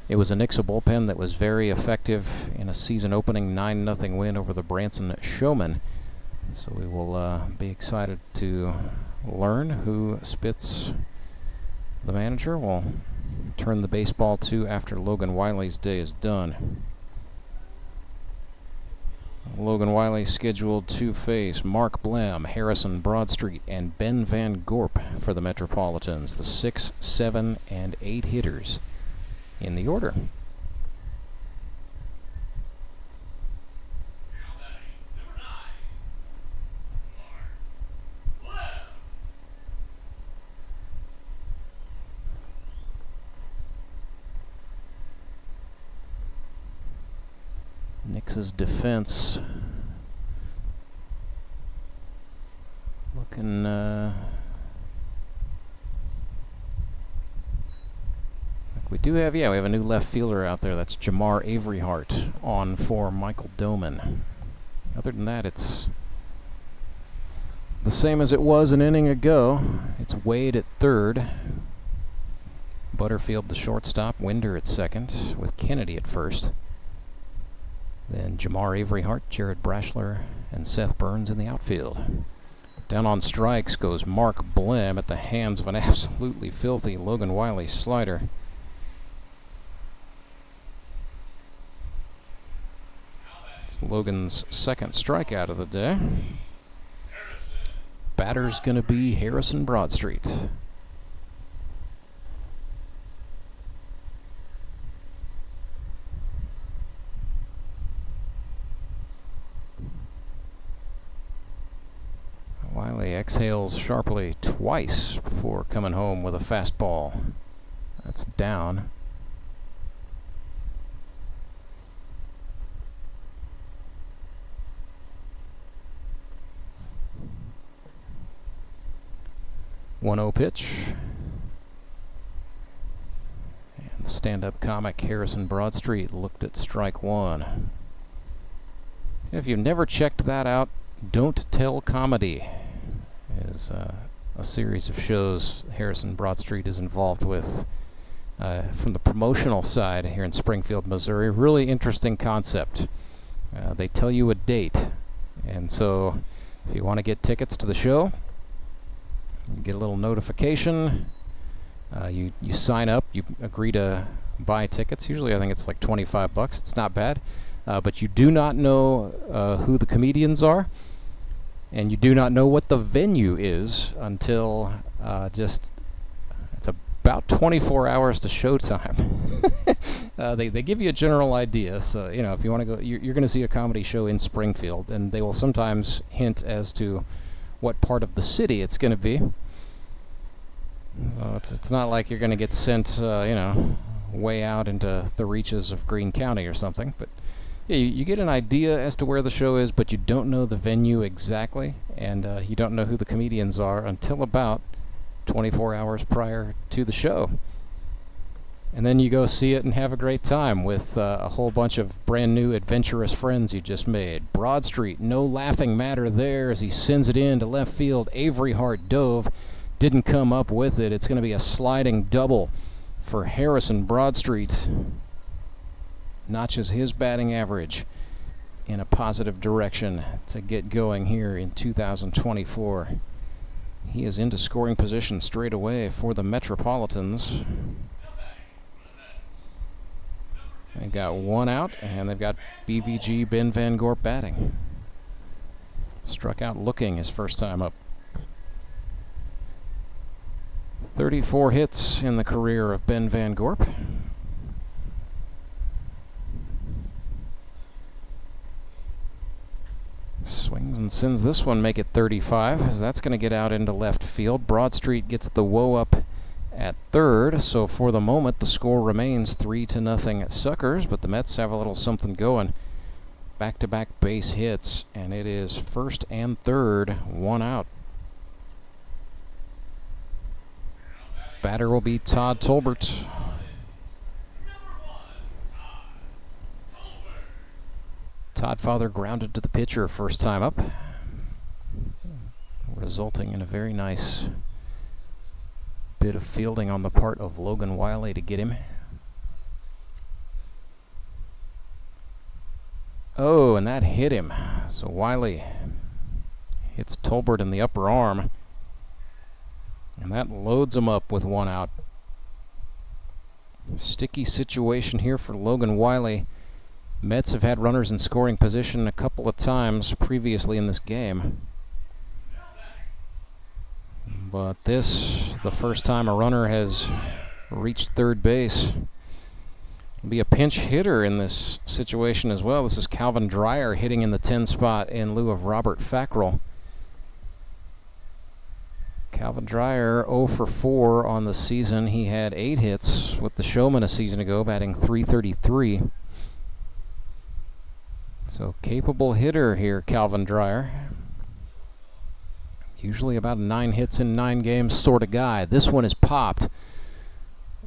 it was a Nixa bullpen that was very effective in a season-opening 9-0 win over the Branson Showmen. So we will be excited to learn who Spitz, the manager, will turn the baseball to after Logan Wiley's day is done. Logan Wiley scheduled to face Mark Blem, Harrison Broadstreet, and Ben Van Gorp for the Metropolitans, the 6, 7, and 8 hitters in the order. Nix's defense looking we have a new left fielder out there. That's Jamar Averyhart on for Michael Doman. Other than that, it's the same as it was an inning ago. It's Wade at third, Butterfield the shortstop, Winder at second, with Kennedy at first. Then Jamar Averyhart, Jared Brashler, and Seth Burns in the outfield. Down on strikes goes Mark Blem at the hands of an absolutely filthy Logan Wiley slider. It's Logan's second strikeout of the day. Batter's going to be Harrison Broadstreet. Wiley exhales sharply twice before coming home with a fastball. That's down. One-0 pitch. And the stand-up comic Harrison Broadstreet looked at strike one. If you've never checked that out, Don't Tell Comedy is a series of shows Harrison Broadstreet is involved with from the promotional side here in Springfield, Missouri. Really interesting concept. They tell you a date, and so if you want to get tickets to the show, you get a little notification. You sign up. You agree to buy tickets. Usually, I think it's like $25. It's not bad, but you do not know who the comedians are, and you do not know what the venue is until it's about 24 hours to showtime. They give you a general idea, so if you want to go, you're going to see a comedy show in Springfield, and they will sometimes hint as to what part of the city it's going to be. So it's not like you're going to get sent, way out into the reaches of Greene County or something. But yeah, you get an idea as to where the show is, but you don't know the venue exactly, and you don't know who the comedians are until about 24 hours prior to the show. And then you go see it and have a great time with a whole bunch of brand new adventurous friends you just made. Broadstreet, no laughing matter there as he sends it in to left field. Averyhart dove, didn't come up with it. It's going to be a sliding double for Harrison Broadstreet. Notches his batting average in a positive direction to get going here in 2024. He is into scoring position straight away for the Metropolitans. They've got one out, and they've got BVG Ben Van Gorp batting. Struck out looking his first time up. 34 hits in the career of Ben Van Gorp. Swings and sends this one, make it 35, as that's going to get out into left field. Broadstreet gets the woe up at third, so for the moment the score remains 3-0 Suckers, but the Mets have a little something going. Back-to-back base hits, and it is first and third, one out. Batter will be Todd Tolbert. Todd Father grounded to the pitcher first time up, resulting in a very nice bit of fielding on the part of Logan Wiley to get him. Oh, and that hit him. So Wiley hits Tolbert in the upper arm, and that loads him up with one out. Sticky situation here for Logan Wiley. Mets have had runners in scoring position a couple of times previously in this game. But this, the first time a runner has reached third base. It'll be a pinch hitter in this situation as well. This is Calvin Dreyer hitting in the 10 spot in lieu of Robert Fackrell. Calvin Dreyer 0 for 4 on the season. He had 8 hits with the Showmen a season ago, batting .333. So capable hitter here, Calvin Dreyer. Usually about 9 hits in 9 games sort of guy. This one is popped.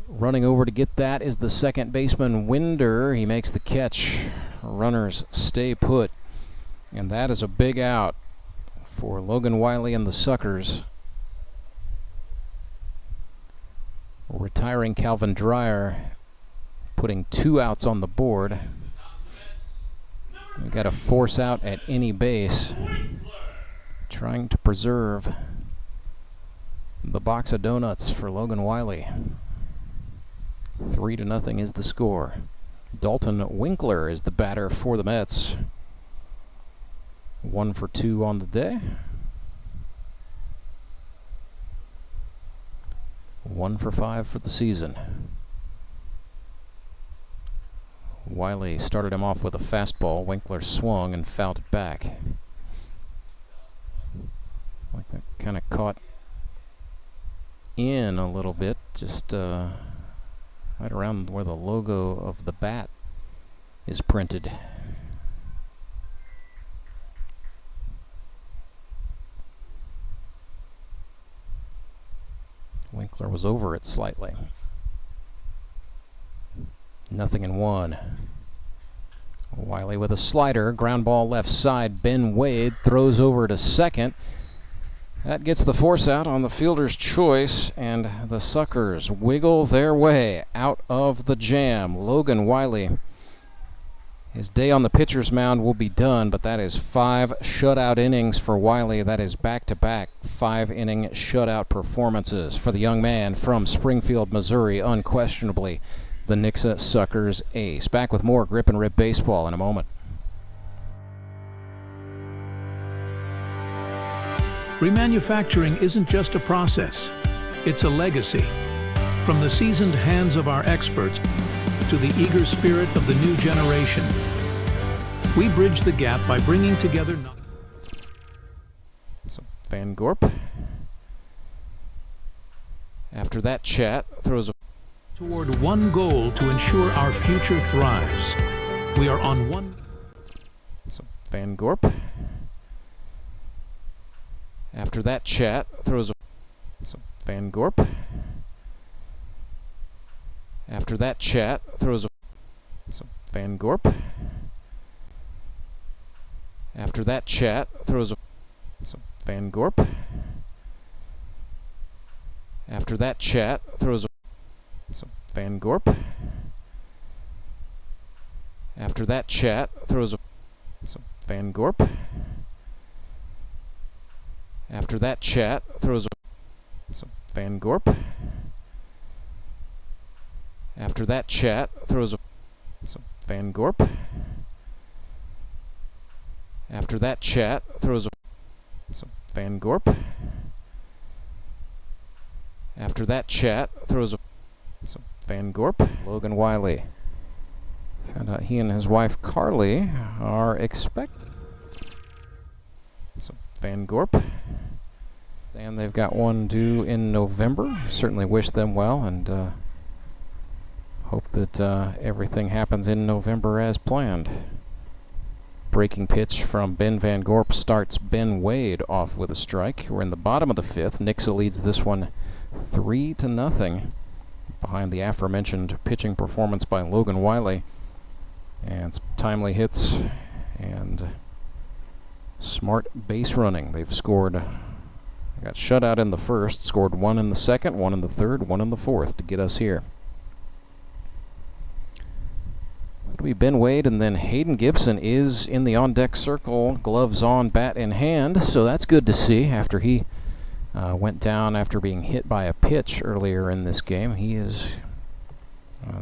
Running over to get that is the second baseman, Winder. He makes the catch. Runners stay put. And that is a big out for Logan Wiley and the Suckers. Retiring Calvin Dreyer, putting 2 outs on the board. We've got a force out at any base, trying to preserve the box of donuts for Logan Wiley. 3-0 is the score. Dalton Winkler is the batter for the Mets. 1 for 2 on the day. 1 for 5 for the season. Wiley started him off with a fastball. Winkler swung and fouled it back. Like that kind of caught in a little bit, just right around where the logo of the bat is printed. Winkler was over it slightly. 0-1. Wiley with a slider, ground ball left side. Ben Wade throws over to second. That gets the force out on the fielder's choice, and the Suckers wiggle their way out of the jam. Logan Wiley, his day on the pitcher's mound will be done, but that is 5 shutout innings for Wiley. That is back-to-back 5-inning shutout performances for the young man from Springfield, Missouri, unquestionably the Nixa Suckers ace. Back with more Grip and Rip Baseball in a moment. Remanufacturing isn't just a process, it's a legacy. From the seasoned hands of our experts to the eager spirit of the new generation, we bridge the gap by bringing together... So Van Gorp, after that chat, throws a... toward one goal to ensure our future thrives. We are on one... So Van Gorp, after that chat, throws a... So Van Gorp, after that chat, throws a... So Van Gorp, after that chat, throws a... So Van Gorp, after that chat, throws a... So Van Gorp, after that chat, throws a... So Van Gorp, After that chat, throws so Van Gorp. After that chat, throws so Van Gorp. After that chat, throws so Van Gorp. After that chat, throws so Van Gorp. Logan Wiley. Found out he and his wife Carly are expected. So Van Gorp. And they've got one due in November. Certainly wish them well and hope that everything happens in November as planned. Breaking pitch from Ben Van Gorp starts Ben Wade off with a strike. We're in the bottom of the fifth. Nixa leads this one 3-0 behind the aforementioned pitching performance by Logan Wiley. And some timely hits and smart base running. They've scored, got shut out in the first, scored 1 in the second, 1 in the third, 1 in the fourth to get us here. It'll be Ben Wade, and then Hayden Gibson is in the on-deck circle, gloves on, bat in hand, so that's good to see after he went down after being hit by a pitch earlier in this game. He is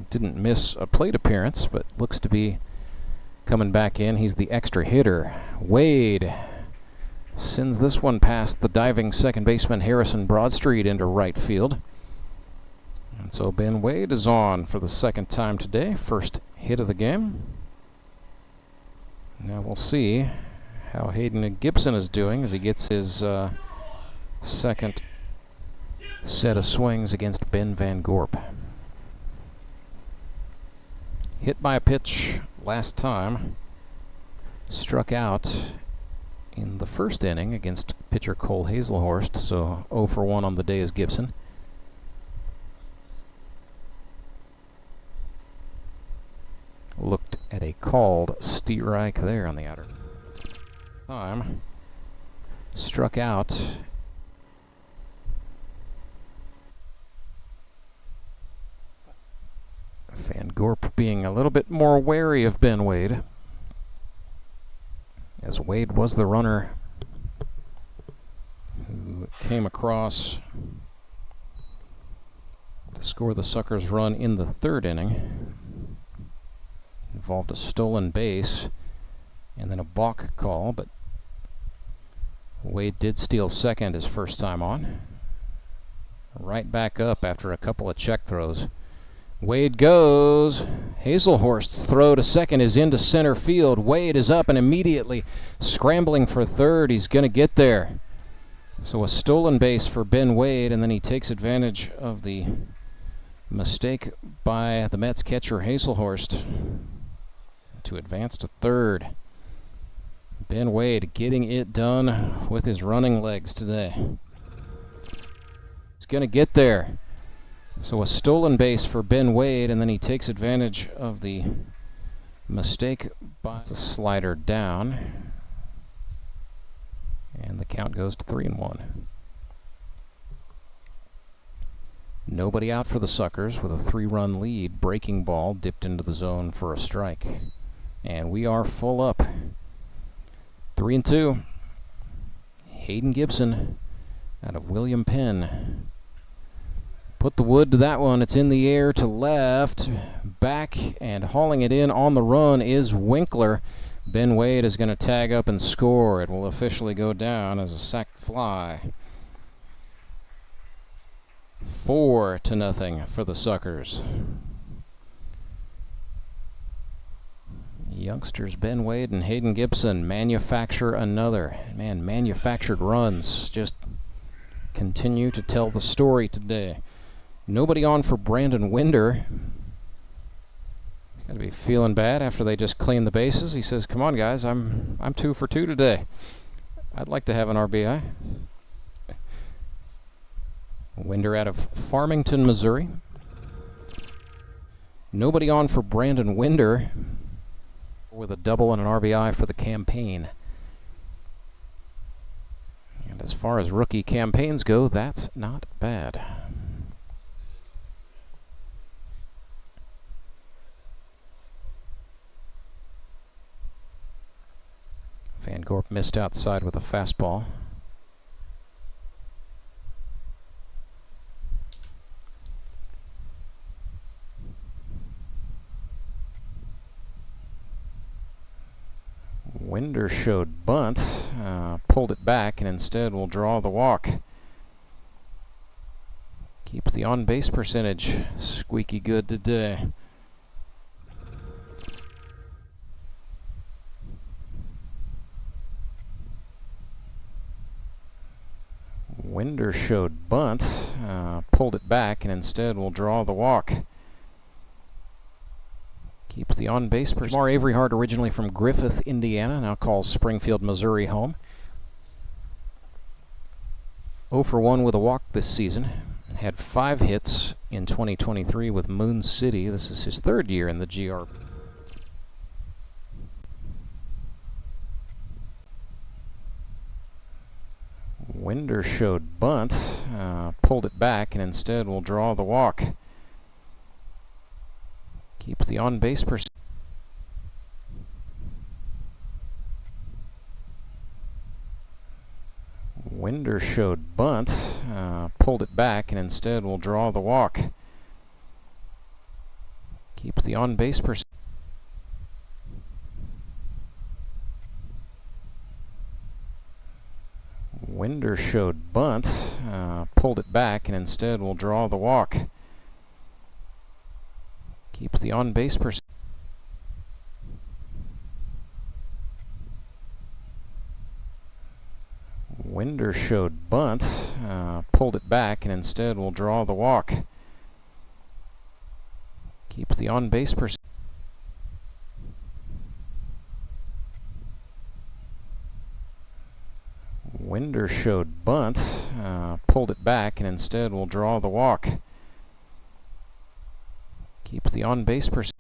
didn't miss a plate appearance, but looks to be coming back in. He's the extra hitter. Wade sends this one past the diving second baseman Harrison Broadstreet into right field. And so Ben Wade is on for the second time today. First hit of the game. Now we'll see how Hayden Gibson is doing as he gets his second set of swings against Ben Van Gorp. Hit by a pitch last time. Struck out in the first inning against pitcher Cole Haselhorst, so 0 for 1 on the day is Gibson. Looked at a called strike there on the outer time. Struck out. Van Gorp being a little bit more wary of Ben Wade, as Wade was the runner who came across to score the Suckers run in the third inning. Involved a stolen base and then a balk call, but Wade did steal second his first time on. Right back up after a couple of check throws. Wade goes. Haselhorst's throw to second is into center field. Wade is up and immediately scrambling for third. He's going to get there. So a stolen base for Ben Wade, and then he takes advantage of the mistake by the Mets catcher Haselhorst to advance to third. Ben Wade getting it done with his running legs today. He's going to get there. So a stolen base for Ben Wade, and then he takes advantage of the mistake by the slider down. And the count goes to 3-1. Nobody out for the Suckers with a 3-run lead. Breaking ball dipped into the zone for a strike. And we are full up. 3-2. Hayden Gibson out of William Penn. Put the wood to that one. It's in the air to left. Back and hauling it in on the run is Winkler. Ben Wade is going to tag up and score. It will officially go down as a sacked fly. 4-0 for the Suckers. Youngsters Ben Wade and Hayden Gibson manufacture another. Man, manufactured runs just continue to tell the story today. Nobody on for Brandon Winder. He's got to be feeling bad after they just cleaned the bases. He says, "Come on, guys, I'm 2 for 2 today. I'd like to have an RBI." Winder out of Farmington, Missouri. Nobody on for Brandon Winder, with a double and an RBI for the campaign. And as far as rookie campaigns go, that's not bad. Van Gorp missed outside with a fastball. Winder showed bunt, pulled it back, and instead will draw the walk. Keeps the on-base percentage squeaky good today. Winder showed bunt, pulled it back, and instead will draw the walk. Keeps the on-base percentage. Jamar Averyhart, originally from Griffith, Indiana, now calls Springfield, Missouri home. 0 for 1 with a walk this season. Had 5 hits in 2023 with Moon City. This is his 3rd year in the GRBL. Winder showed bunt, pulled it back, and instead will draw the walk. Keeps the on-base percentage. Winder showed bunt, pulled it back, and instead will draw the walk. Keeps the on-base percentage. Winder showed bunt, pulled it back, and instead will draw the walk. Keeps the on-base percentage. Winder showed bunt, pulled it back, and instead will draw the walk. Keeps the on-base percentage. Winder showed bunt, pulled it back, and instead will draw the walk. Keeps the on-base percentage.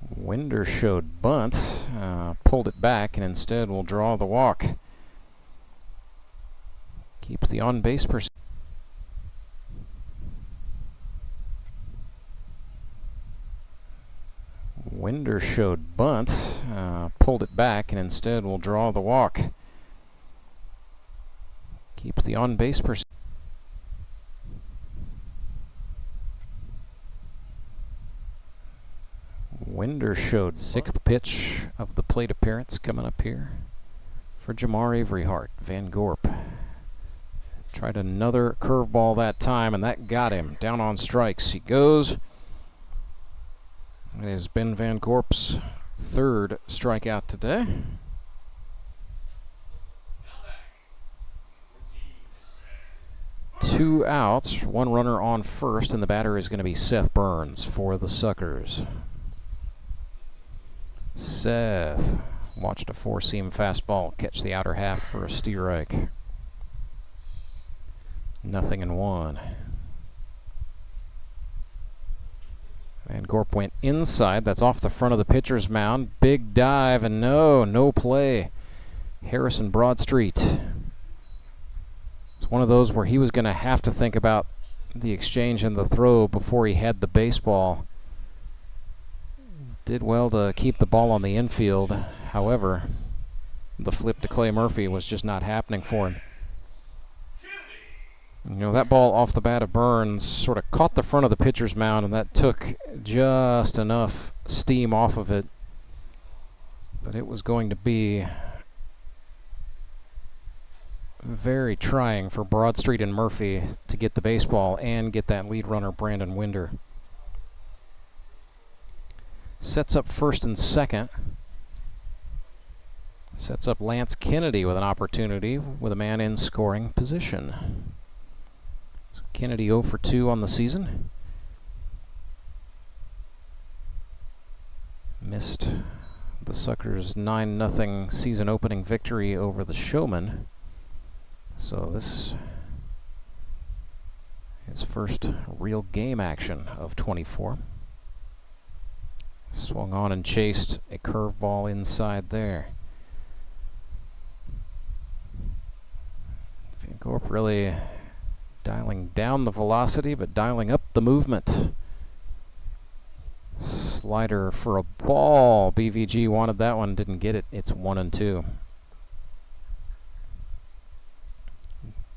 Winder showed bunt, pulled it back, and instead will draw the walk. Keeps the on-base percentage. Winder showed bunt, pulled it back, and instead will draw the walk. Keeps the on-base percentage. Winder showed 6th pitch of the plate appearance coming up here for Jamar Averyhart. Van Gorp tried another curveball that time, and that got him. Down on strikes he goes. It has been Van Gorp's 3rd strikeout today. Two outs, 1 runner on first, and the batter is going to be Seth Burns for the Suckers. Seth watched a 4-seam fastball catch the outer half for a strike. 0-1. Van Gorp went inside. That's off the front of the pitcher's mound. Big dive, and no play. Harrison Broadstreet. It's one of those where he was going to have to think about the exchange and the throw before he had the baseball. Did well to keep the ball on the infield. However, the flip to Clay Murphy was just not happening for him. You know, that ball off the bat of Burns sort of caught the front of the pitcher's mound, and that took just enough steam off of it. But it was going to be very trying for Broadstreet and Murphy to get the baseball and get that lead runner, Brandon Winder. Sets up first and second. Sets up Lance Kennedy with an opportunity with a man in scoring position. So Kennedy 0 for 2 on the season. Missed the Suckers' 9-0 season opening victory over the Showmen. So this is first real game action of 24. Swung on and chased a curveball inside there. Van Gorp really dialing down the velocity, but dialing up the movement. Slider for a ball. BVG wanted that one, didn't get it. It's 1-2.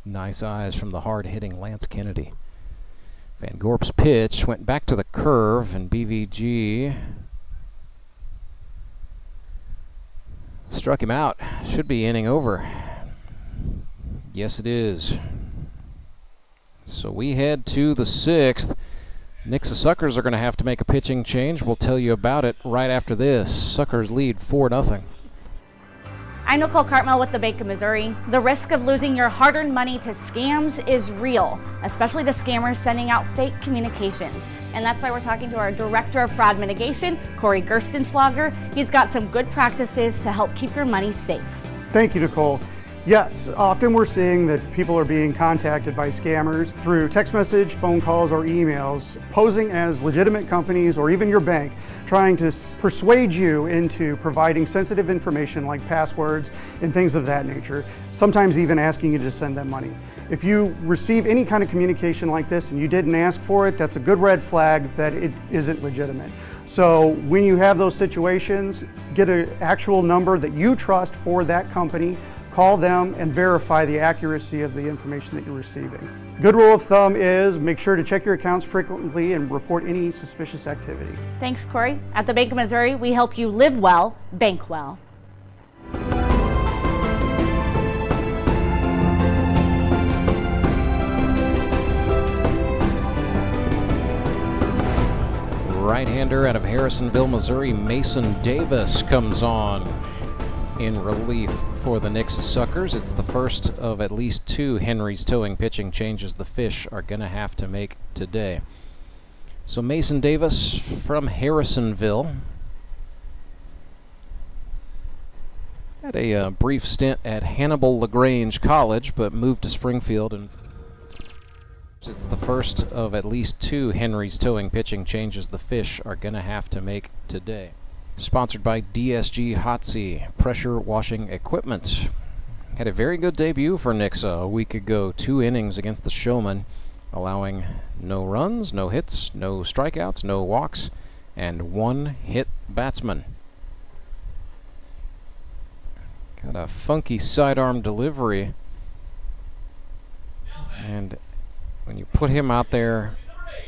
Nice eyes from the hard-hitting Lance Kennedy. Van Gorp's pitch went back to the curve, and BVG struck him out. Should be inning over. Yes, it is. So we head to the 6th. Nixa Suckers are going to have to make a pitching change. We'll tell you about it right after this. Suckers lead 4-0. I'm Nicole Cartmel with the Bank of Missouri. The risk of losing your hard-earned money to scams is real, especially the scammers sending out fake communications. And that's why we're talking to our Director of Fraud Mitigation, Corey Gerstenschlager. He's got some good practices to help keep your money safe. Thank you, Nicole. Yes, often we're seeing that people are being contacted by scammers through text message, phone calls, or emails, posing as legitimate companies or even your bank, trying to persuade you into providing sensitive information like passwords and things of that nature, sometimes even asking you to send them money. If you receive any kind of communication like this and you didn't ask for it, that's a good red flag that it isn't legitimate. So when you have those situations, get an actual number that you trust for that company, call them and verify the accuracy of the information that you're receiving. Good rule of thumb is make sure to check your accounts frequently and report any suspicious activity. Thanks, Corey. At the Bank of Missouri, we help you live well, bank well. Right-hander out of Harrisonville, Missouri, Mason Davis comes on in relief for the Nixa Suckers. It's the first of at least 2 Henry's Towing pitching changes the Fish are going to have to make today. So Mason Davis from Harrisonville had a brief stint at Hannibal LaGrange College, but moved to Springfield, and it's the first of at least 2 Henry's Towing pitching changes the Fish are going to have to make today. Sponsored by DSG Hotsy Pressure Washing Equipment. Had a very good debut for Nixa a week ago. 2 innings against the Showmen, allowing no runs, no hits, no strikeouts, no walks, and 1 hit batsman. Got a funky sidearm delivery, and when you put him out there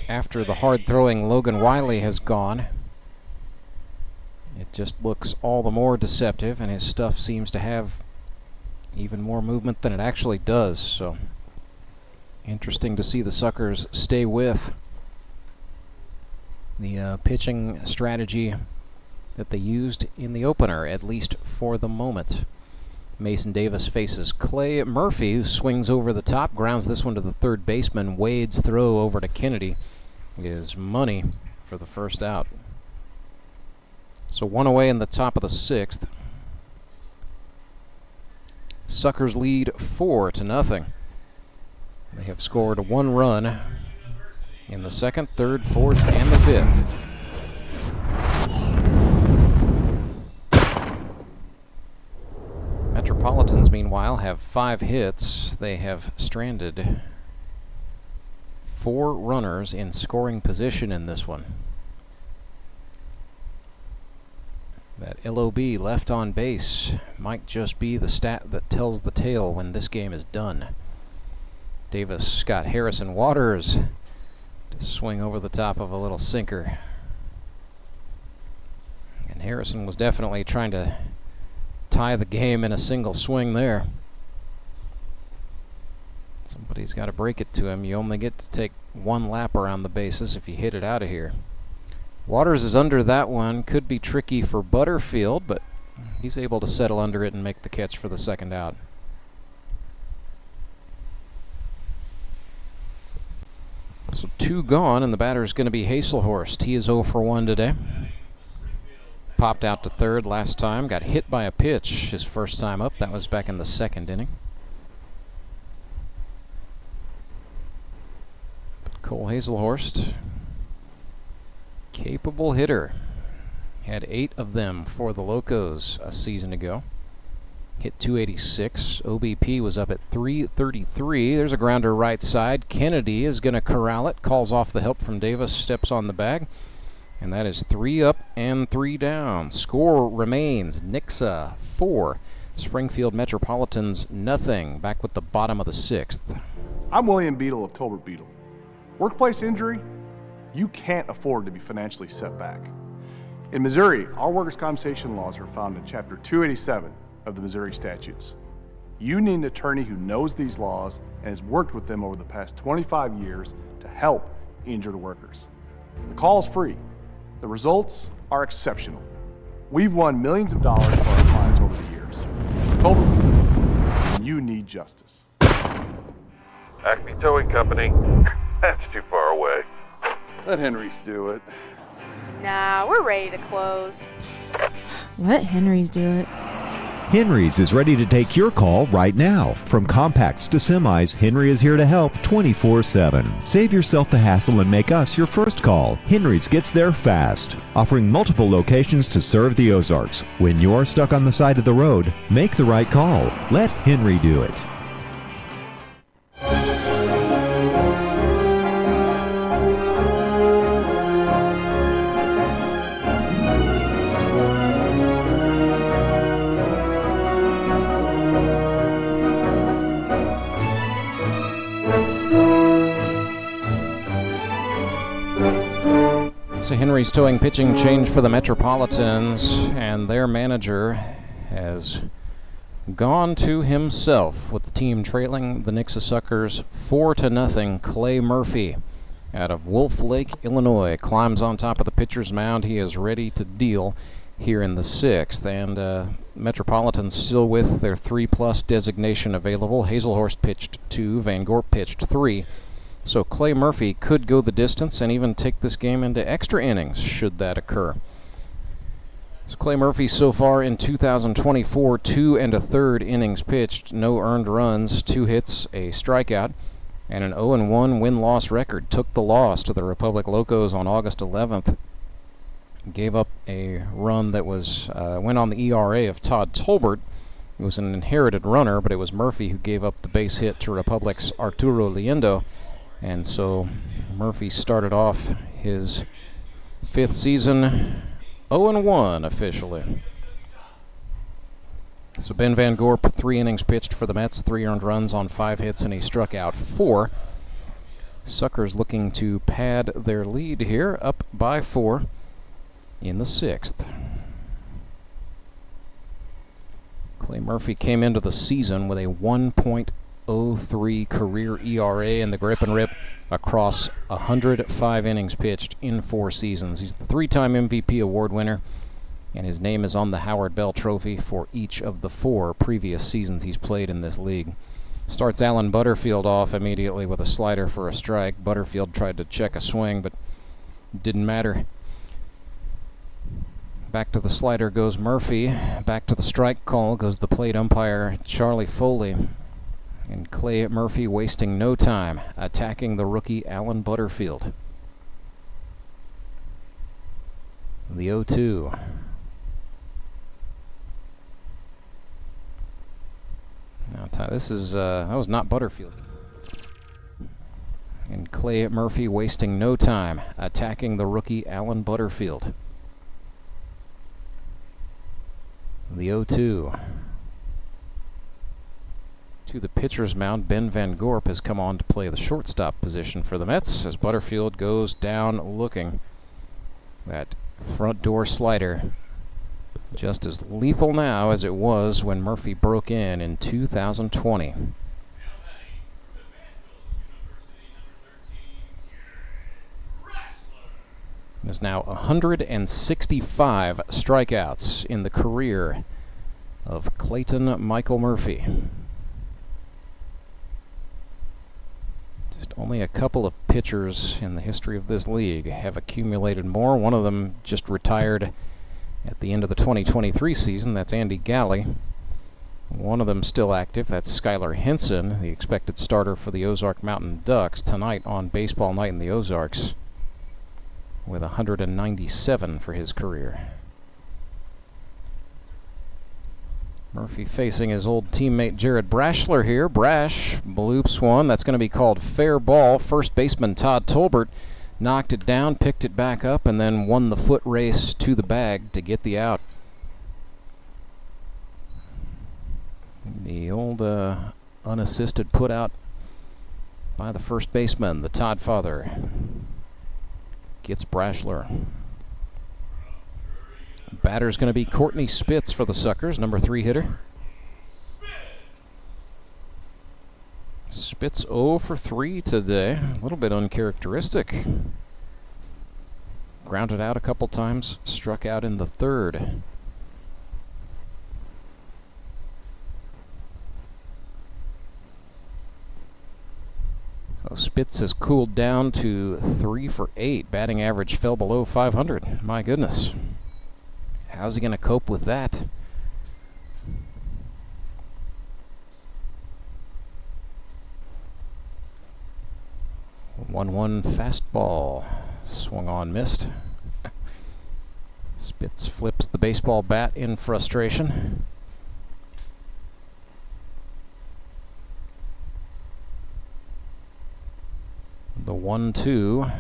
after the hard-throwing Logan Wiley has gone, it just looks all the more deceptive, and his stuff seems to have even more movement than it actually does. So interesting to see the Suckers stay with the pitching strategy that they used in the opener, at least for the moment. Mason Davis faces Clay Murphy, who swings over the top, grounds this one to the third baseman. Wade's throw over to Kennedy is money for the first out. So 1 away in the top of the 6th. Suckers lead 4-0. They have scored 1 run in the 2nd, 3rd, 4th, and the 5th. Metropolitans, meanwhile, have 5 hits. They have stranded 4 runners in scoring position in this one. That LOB, left on base, might just be the stat that tells the tale when this game is done. Davis got Harrison Waters to swing over the top of a little sinker. And Harrison was definitely trying to tie the game in a single swing there. Somebody's got to break it to him. You only get to take 1 lap around the bases if you hit it out of here. Waters is under that one. Could be tricky for Butterfield, but he's able to settle under it and make the catch for the 2nd out. So 2 gone, and the batter is going to be Haselhorst. He is 0 for 1 today. Popped out to 3rd last time. Got hit by a pitch his first time up. That was back in the 2nd inning. But Cole Haselhorst, capable hitter. Had 8 of them for the Locos a season ago. Hit 286. OBP was up at 333. There's a grounder right side. Kennedy is going to corral it. Calls off the help from Davis. Steps on the bag. And that is 3 up and 3 down. Score remains Nixa 4. Springfield Metropolitans nothing. Back with the bottom of the 6th. I'm William Beadle of Tolbert Beadle. Workplace injury, you can't afford to be financially set back. In Missouri, our workers' compensation laws are found in Chapter 287 of the Missouri statutes. You need an attorney who knows these laws and has worked with them over the past 25 years to help injured workers. The call is free. The results are exceptional. We've won millions of dollars for our clients over the years. Totally, you need justice. Acme Towing Company. That's too far away. Let Henry's do it. Nah, we're ready to close. Let Henry's do it. Henry's is ready to take your call right now. From compacts to semis, Henry is here to help 24/7. Save yourself the hassle and make us your first call. Henry's gets there fast, offering multiple locations to serve the Ozarks. When you're stuck on the side of the road, make the right call. Let Henry do it. So Henry's towing pitching change for the Metropolitans, and their manager has gone to himself with the team trailing the Nixa Suckers 4-0. Clay Murphy out of Wolf Lake, Illinois, climbs on top of the pitcher's mound. He is ready to deal here in the 6th, and Metropolitans still with their 3+ designation available. Haselhorst pitched 2, Van Gorp pitched 3. So Clay Murphy could go the distance and even take this game into extra innings should that occur. So Clay Murphy so far in 2024, 2 1/3 innings pitched, no earned runs, 2 hits, a strikeout, and an 0-1 win-loss record. Took the loss to the Republic Locos on August 11th. Gave up a run that was went on the ERA of Todd Tolbert. It was an inherited runner, but it was Murphy who gave up the base hit to Republic's Arturo Liendo. And so Murphy started off his 5th season 0-1 officially. So Ben Van Gorp, 3 innings pitched for the Mets, 3 earned runs on 5 hits, and he struck out 4. Suckers looking to pad their lead here, up by 4 in the 6th. Clay Murphy came into the season with a 1.03 career ERA in the grip and rip across 105 innings pitched in 4 seasons. He's the 3-time MVP award winner, and his name is on the Howard Bell Trophy for each of the 4 previous seasons he's played in this league. Starts Alan Butterfield off immediately with a slider for a strike. Butterfield tried to check a swing, but didn't matter. Back to the slider goes Murphy. Back to the strike call goes the plate umpire Charlie Foley. And Clay Murphy wasting no time, attacking the rookie Alan Butterfield. The 0-2. Now, this is that was not Butterfield. And Clay Murphy wasting no time, attacking the rookie Alan Butterfield. The 0-2. To the pitcher's mound, Ben Van Gorp has come on to play the shortstop position for the Mets as Butterfield goes down looking. That front door slider just as lethal now as it was when Murphy broke in 2020. There's now 165 strikeouts in the career of Clayton Michael Murphy. Just only a couple of pitchers in the history of this league have accumulated more. One of them just retired at the end of the 2023 season. That's Andy Galley. One of them still active. That's Skylar Henson, the expected starter for the Ozark Mountain Ducks tonight on Baseball Night in the Ozarks, with 197 for his career. Murphy facing his old teammate Jared Brashler here. Brash bloops one. That's going to be called fair ball. First baseman Todd Tolbert knocked it down, picked it back up, and then won the foot race to the bag to get the out. The old unassisted put out by the first baseman, the Todd father. Gets Brashler. Batter's going to be Courtney Spitz for the Suckers, number 3 hitter. Spitz 0 for 3 today. A little bit uncharacteristic. Grounded out a couple times, struck out in the 3rd. So Spitz has cooled down to 3 for 8. Batting average fell below 500. My goodness. How's he going to cope with that? One fastball. Swung on, missed. Spitz flips the baseball bat in frustration. The 1-2.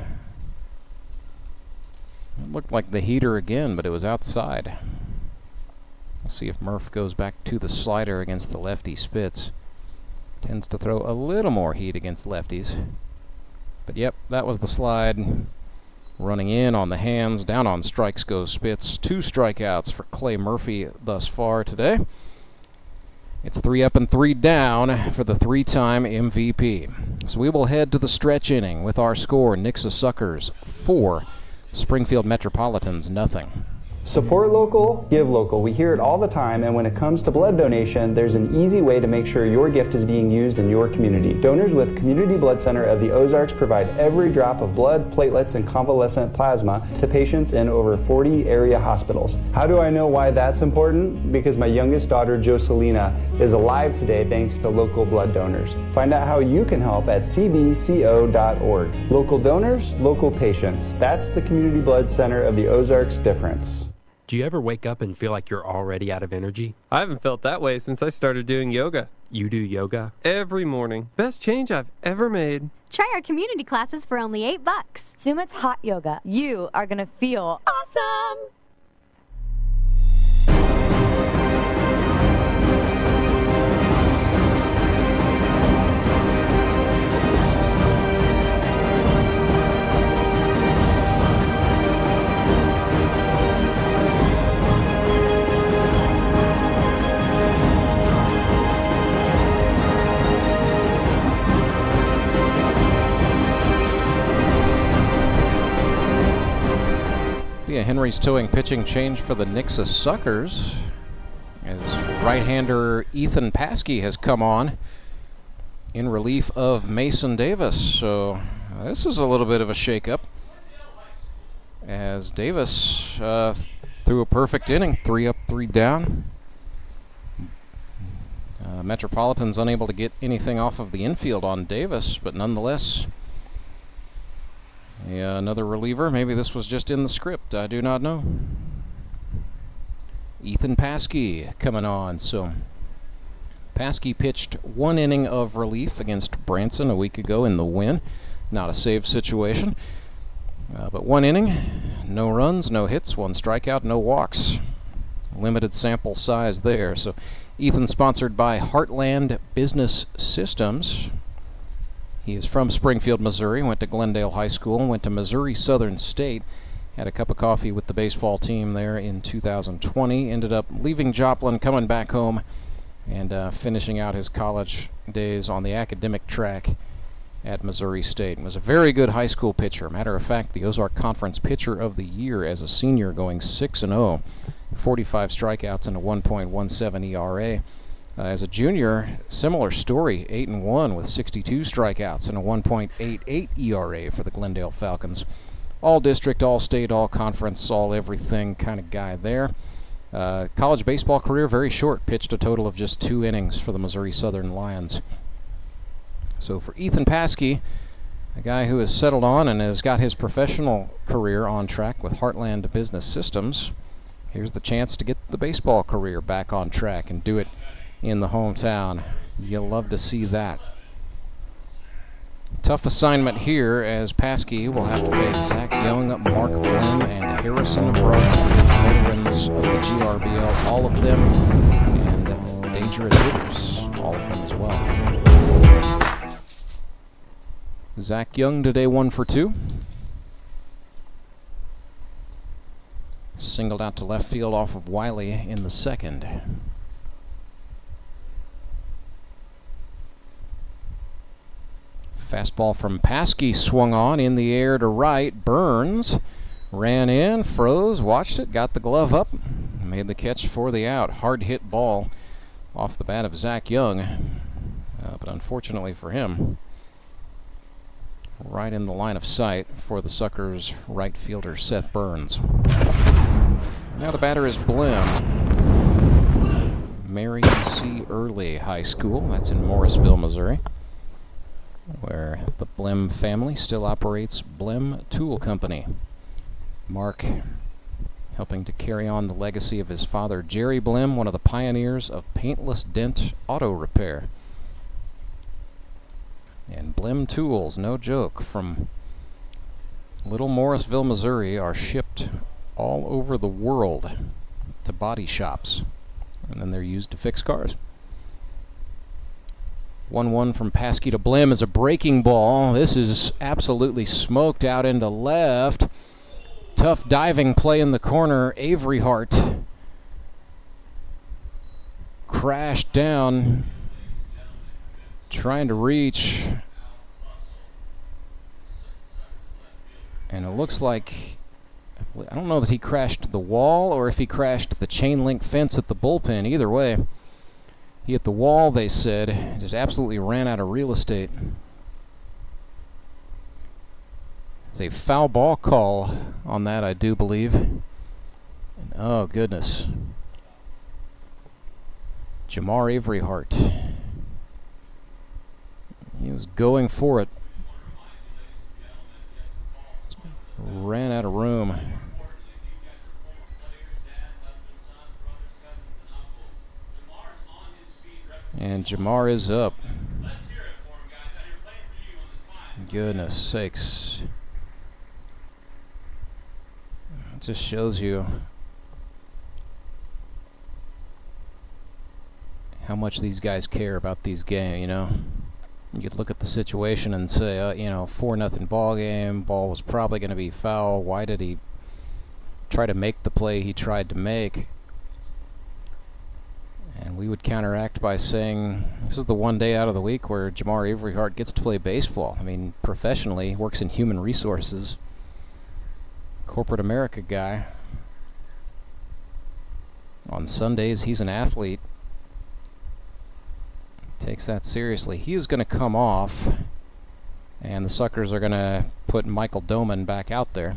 It looked like the heater again, but it was outside. We'll see if Murph goes back to the slider against the lefty Spitz. Tends to throw a little more heat against lefties. But yep, that was the slide. Running in on the hands, down on strikes goes Spitz. 2 strikeouts for Clay Murphy thus far today. It's 3 up and 3 down for the 3-time MVP. So we will head to the stretch inning with our score: Nixa Suckers 4, Springfield Metropolitans 0. Support local, give local. We hear it all the time, and when it comes to blood donation, there's an easy way to make sure your gift is being used in your community. Donors with Community Blood Center of the Ozarks provide every drop of blood, platelets, and convalescent plasma to patients in over 40 area hospitals. How do I know why that's important? Because my youngest daughter, Joselina, is alive today thanks to local blood donors. Find out how you can help at cbco.org. Local donors, local patients. That's the Community Blood Center of the Ozarks difference. Do you ever wake up and feel like you're already out of energy? I haven't felt that way since I started doing yoga. You do yoga? Every morning. Best change I've ever made. Try our community classes for only $8. Sumit's hot yoga. You are going to feel awesome. Henry's towing pitching change for the Nixa Suckers as right-hander Ethan Paskey has come on in relief of Mason Davis. So this is a little bit of a shakeup as Davis threw a perfect inning, 3 up, 3 down. Metropolitans unable to get anything off of the infield on Davis, but nonetheless, another reliever. Maybe this was just in the script. I do not know. Ethan Paskey coming on. So Paskey pitched 1 inning of relief against Branson a week ago in the win. Not a save situation. But 1 inning, no runs, no hits, 1 strikeout, no walks. Limited sample size there. So Ethan sponsored by Heartland Business Systems. He is from Springfield, Missouri, went to Glendale High School, went to Missouri Southern State, had a cup of coffee with the baseball team there in 2020, ended up leaving Joplin, coming back home, and finishing out his college days on the academic track at Missouri State. Was a very good high school pitcher. Matter of fact, the Ozark Conference Pitcher of the Year as a senior, going 6-0, 45 strikeouts and a 1.17 ERA. As a junior, similar story, 8-1 with 62 strikeouts and a 1.88 ERA for the Glendale Falcons. All district, all state, all conference, all everything kind of guy there. College baseball career, very short, pitched a total of just 2 innings for the Missouri Southern Lions. So for Ethan Paskey, a guy who has settled on and has got his professional career on track with Heartland Business Systems, here's the chance to get the baseball career back on track and do it in the hometown. You'll love to see that. Tough assignment here as Paskey will have to face Zach Young, Mark Blim, and Harrison Brodsky, veterans of the GRBL, all of them, and dangerous hitters, all of them as well. Zach Young today 1 for 2. Singled out to left field off of Wiley in the second. Fastball from Paskey swung on in the air to right. Burns ran in, froze, watched it, got the glove up, made the catch for the out. Hard hit ball off the bat of Zach Young, but unfortunately for him, right in the line of sight for the Suckers right fielder Seth Burns. Now the batter is Blim. Marion C. Early High School, that's in Morrisville, Missouri, where the Blim family still operates Blim Tool Company. Mark helping to carry on the legacy of his father, Jerry Blim, one of the pioneers of paintless dent auto repair. And Blim tools, no joke, from Little Morrisville, Missouri, are shipped all over the world to body shops, and then they're used to fix cars. 1-1 from Paskey to Blim is a breaking ball. This is absolutely smoked out into left. Tough diving play in the corner. Avery Hart crashed down, trying to reach, and it looks like, I don't know that he crashed the wall or if he crashed the chain link fence at the bullpen. Either way, he hit the wall, they said. Just absolutely ran out of real estate. It's a foul ball call on that, I do believe. And oh, goodness. Jamar Avery Hart. He was going for it. Ran out of room. And Jamar is up. Goodness sakes. It just shows you how much these guys care about these games, you know. You could look at the situation and say, 4-0 ball game, ball was probably going to be foul. Why did he try to make the play he tried to make? And we would counteract by saying, this is the one day out of the week where Jamar Avery Hart gets to play baseball. I mean, professionally, he works in human resources. Corporate America guy. On Sundays, he's an athlete. Takes that seriously. He is going to come off, and the Suckers are going to put Michael Doman back out there.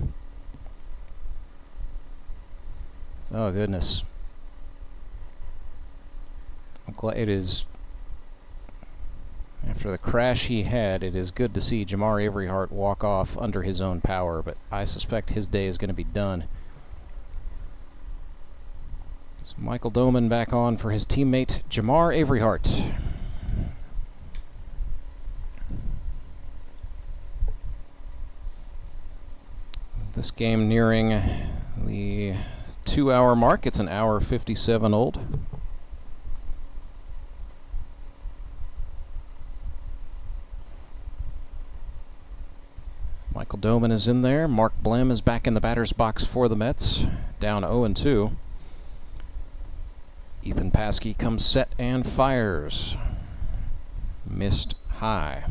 Oh, goodness. I'm glad it is, after the crash he had, it is good to see Jamar Avery Hart walk off under his own power, but I suspect his day is going to be done. So Michael Doman back on for his teammate Jamar Avery Hart. This game nearing the 2-hour mark. It's an hour 57 old. Michael Doman is in there. Mark Blim is back in the batter's box for the Mets. Down 0-2. Ethan Paskey comes set and fires. Missed high.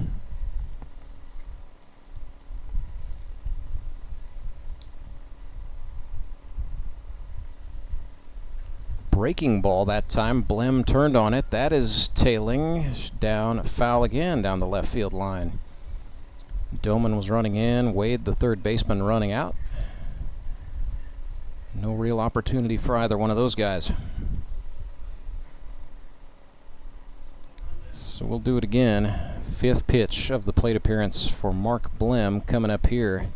Breaking ball that time. Blim turned on it. That is tailing down, foul again down the left field line. Doman was running in. Wade, the third baseman, running out. No real opportunity for either one of those guys. So we'll do it again. Fifth pitch of the plate appearance for Mark Blim coming up here.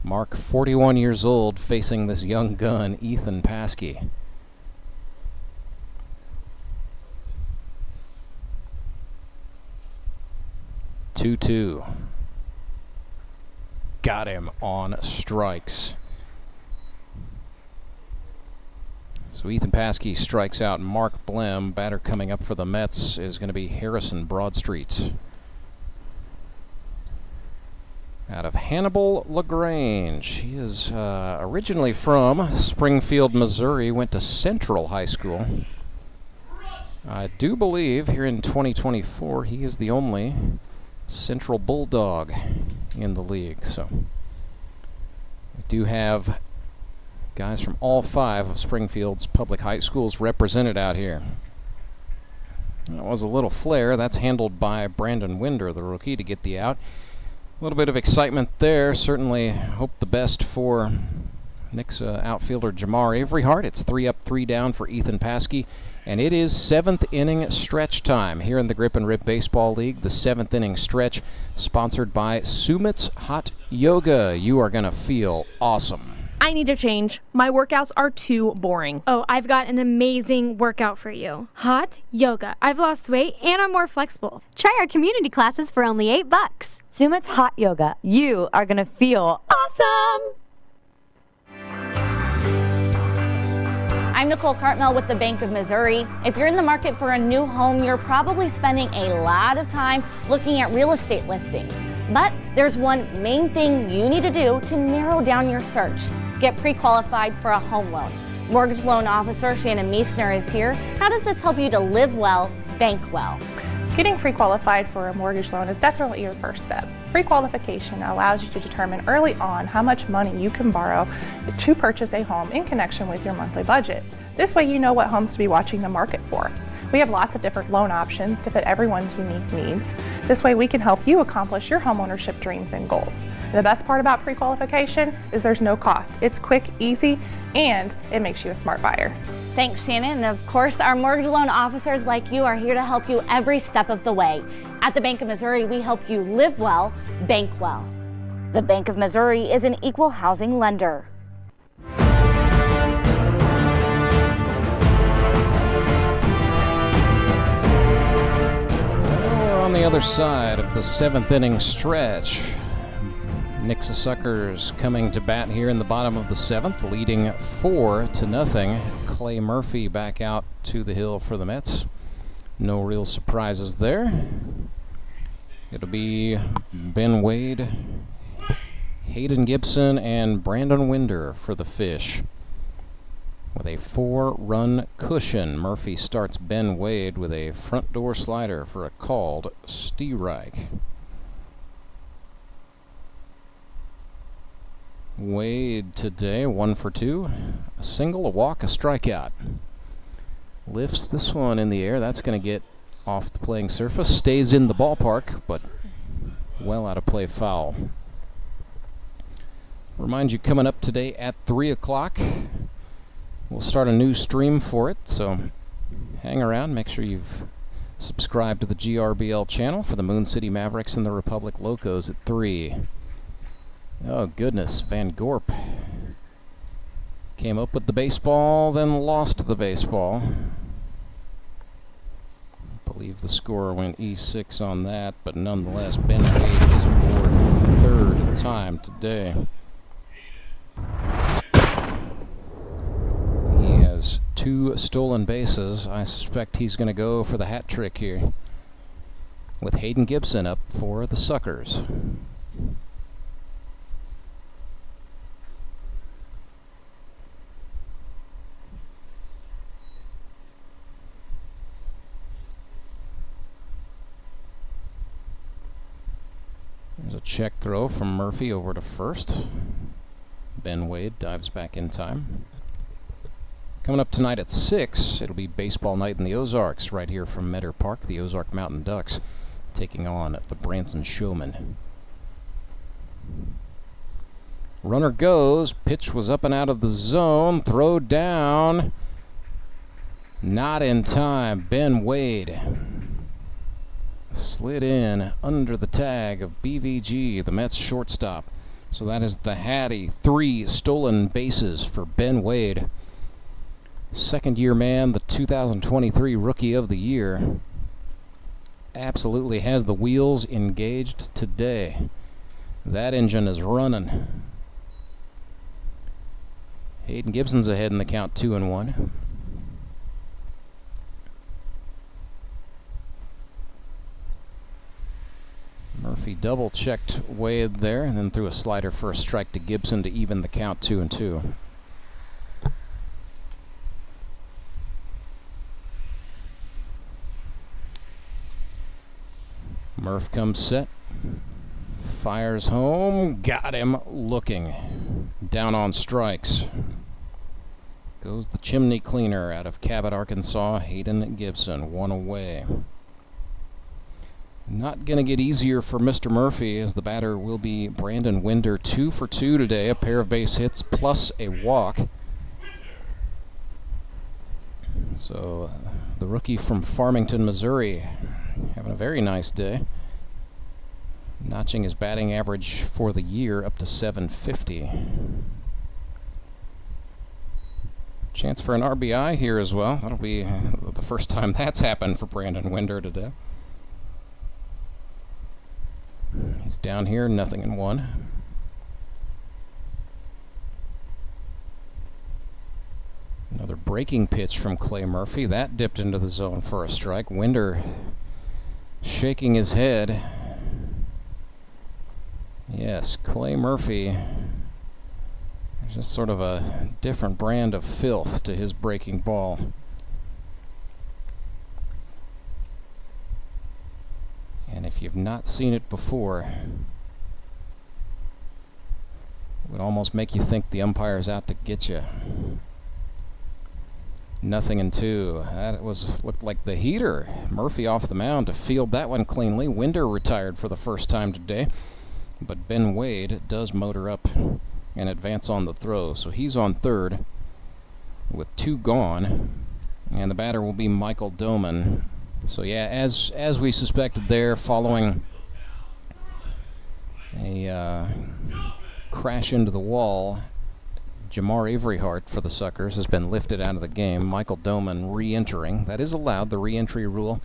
Mark, 41 years old, facing this young gun, Ethan Paskey. Two. Got him on strikes. So Ethan Paskey strikes out Mark Blim. Batter coming up for the Mets is going to be Harrison Broadstreet. out of Hannibal LaGrange. He is originally from Springfield, Missouri, went to Central High School. I do believe here in 2024 he is the only Central Bulldog in the league. So we do have guys from all 5 of Springfield's public high schools represented out here. That was a little flare. That's handled by Brandon Winder, the rookie, to get the out. A little bit of excitement there. Certainly hope the best for Nixa outfielder Jamar Avery Hart. It's 3 up, 3 down for Ethan Paskey. And it is 7th inning stretch time here in the Grip and Rip Baseball League. The 7th inning stretch sponsored by Sumit's Hot Yoga. You are going to feel awesome. I need a change. My workouts are too boring. Oh, I've got an amazing workout for you. Hot yoga. I've lost weight and I'm more flexible. Try our community classes for only $8. Sumit's Hot Yoga. You are going to feel awesome. I'm Nicole Cartmel with the Bank of Missouri. If you're in the market for a new home, you're probably spending a lot of time looking at real estate listings. But there's one main thing you need to do to narrow down your search. Get pre-qualified for a home loan. Mortgage loan officer Shannon Meissner is here. How does this help you to live well, bank well? Getting pre-qualified for a mortgage loan is definitely your first step. Pre-qualification allows you to determine early on how much money you can borrow to purchase a home in connection with your monthly budget. This way you know what homes to be watching the market for. We have lots of different loan options to fit everyone's unique needs. This way we can help you accomplish your homeownership dreams and goals. And the best part about pre-qualification is there's no cost. It's quick, easy, and it makes you a smart buyer. Thanks, Shannon. And of course, our mortgage loan officers like you are here to help you every step of the way. At the Bank of Missouri, we help you live well, bank well. The Bank of Missouri is an equal housing lender. On the other side of the 7th inning stretch, Nixa Suckers coming to bat here in the bottom of the 7th, leading 4-0. Clay Murphy back out to the hill for the Mets. No real surprises there. It'll be Ben Wade, Hayden Gibson, and Brandon Winder for the Fish. With a 4-run cushion, Murphy starts Ben Wade with a front door slider for a called strike. Wade today, 1 for 2. A single, a walk, a strikeout. Lifts this one in the air. That's going to get off the playing surface. Stays in the ballpark, but well out of play foul. Remind you, coming up today at 3 o'clock, we'll start a new stream for it, so hang around. Make sure you've subscribed to the GRBL channel for the Moon City Mavericks and the Republic Locos at 3. Oh goodness, Van Gorp came up with the baseball, then lost the baseball. I believe the score went E6 on that, but nonetheless, Ben Wade is aboard 3rd time today. He has 2 stolen bases. I suspect he's going to go for the hat trick here, with Hayden Gibson up for the Suckers. There's a check throw from Murphy over to first. Ben Wade dives back in time. Coming up tonight at 6, it'll be baseball night in the Ozarks, right here from Meadow Park. The Ozark Mountain Ducks taking on the Branson Showmen. Runner goes. Pitch was up and out of the zone. Throw down. Not in time. Ben Wade slid in under the tag of BVG, the Mets shortstop. So that is the Hattie. 3 stolen bases for Ben Wade. Second-year man, the 2023 Rookie of the Year. Absolutely has the wheels engaged today. That engine is running. Hayden Gibson's ahead in the count, 2-1. Murphy double-checked Wade there, and then threw a slider for a strike to Gibson to even the count 2-2. Murph comes set, fires home, got him looking. Down on strikes. Goes the chimney cleaner out of Cabot, Arkansas, Hayden Gibson, one away. Not going to get easier for Mr. Murphy, as the batter will be Brandon Winder, 2 for 2 today, a pair of base hits plus a walk. So the rookie from Farmington, Missouri, having a very nice day, notching his batting average for the year up to 750. Chance for an RBI here as well. That'll be the first time that's happened for Brandon Winder today. He's down here, 0-1. Another breaking pitch from Clay Murphy. That dipped into the zone for a strike. Winder shaking his head. Yes, Clay Murphy. There's just sort of a different brand of filth to his breaking ball. And if you've not seen it before, it would almost make you think the umpire's out to get you. 0-2. That looked like the heater. Murphy off the mound to field that one cleanly. Winder retired for the first time today, but Ben Wade does motor up and advance on the throw. So he's on third with 2 gone, and the batter will be Michael Doman. So yeah, as we suspected there, following a crash into the wall, Jamar Averyhart for the Suckers has been lifted out of the game. Michael Doman re-entering. That is allowed. The re-entry rule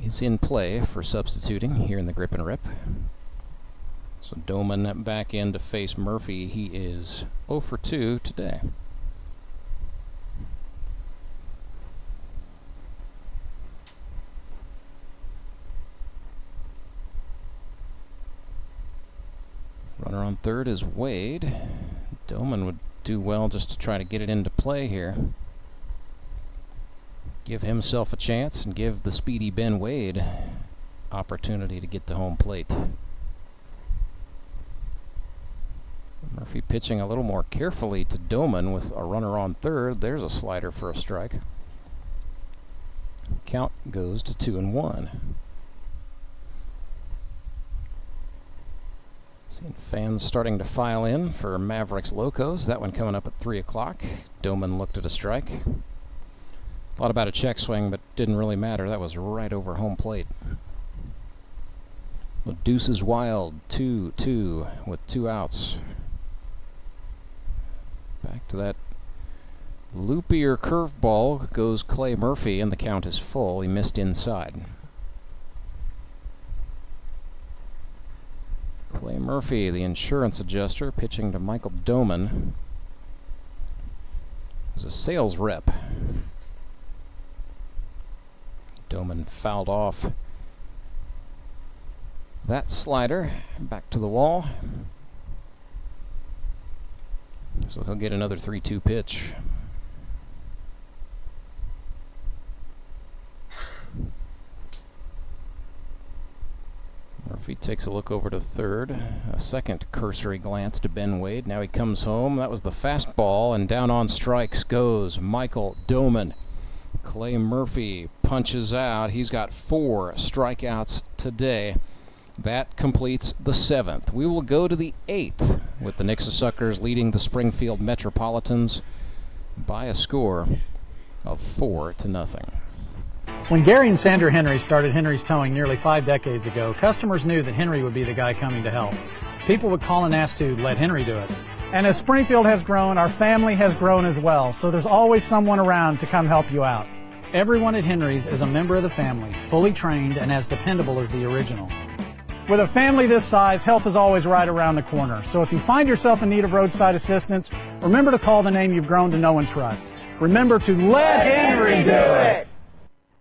is in play for substituting here in the Grip and Rip. So Doman back in to face Murphy. He is 0 for 2 today. Runner on third is Wade. Doman would do well just to try to get it into play here. Give himself a chance and give the speedy Ben Wade opportunity to get to home plate. Murphy pitching a little more carefully to Doman with a runner on third. There's a slider for a strike. Count goes to 2-1. Seeing fans starting to file in for Mavericks Locos. That one coming up at 3 o'clock. Doman looked at a strike. Thought about a check swing, but didn't really matter. That was right over home plate. Well, Deuce is wild. 2-2 with 2 outs. Back to that loopier curveball goes Clay Murphy, and the count is full. He missed inside. Clay Murphy, the insurance adjuster, pitching to Michael Doman. It was a sales rep. Doman fouled off that slider back to the wall. So he'll get another 3-2 pitch. Murphy takes a look over to third. A second cursory glance to Ben Wade. Now he comes home. That was the fastball, and down on strikes goes Michael Doman. Clay Murphy punches out. He's got 4 strikeouts today. That completes the 7th. We will go to the 8th with the Nixa Suckers leading the Springfield Metropolitans by a score of 4-0. When Gary and Sandra Henry started Henry's Towing nearly 5 decades ago, customers knew that Henry would be the guy coming to help. People would call and ask to let Henry do it. And as Springfield has grown, our family has grown as well, so there's always someone around to come help you out. Everyone at Henry's is a member of the family, fully trained and as dependable as the original. With a family this size, help is always right around the corner. So if you find yourself in need of roadside assistance, remember to call the name you've grown to know and trust. Remember to let Henry do it!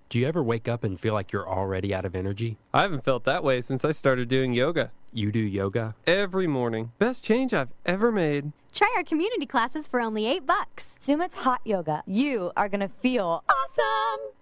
Do you ever wake up and feel like you're already out of energy? I haven't felt that way since I started doing yoga. You do yoga? Every morning. Best change I've ever made. Try our community classes for only $8. Sumit's hot yoga. You are going to feel awesome!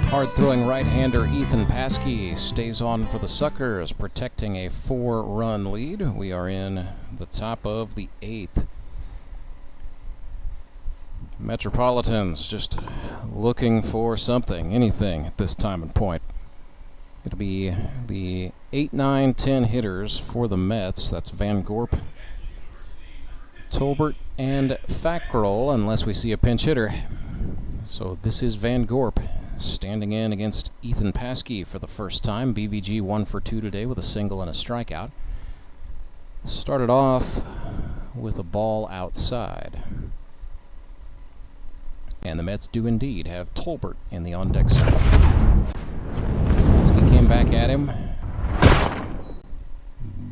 Hard-throwing right-hander Ethan Paskey stays on for the Suckers, protecting a 4-run lead. We are in the top of the 8th. Metropolitans just looking for something, anything at this time and point. It'll be the 8, 9, 10 hitters for the Mets. That's Van Gorp, Tolbert, and Fackrell, unless we see a pinch hitter. So this is Van Gorp standing in against Ethan Paskey for the first time. BVG 1 for 2 today with a single and a strikeout. Started off with a ball outside. And the Mets do indeed have Tolbert in the on-deck circle. Paskey came back at him.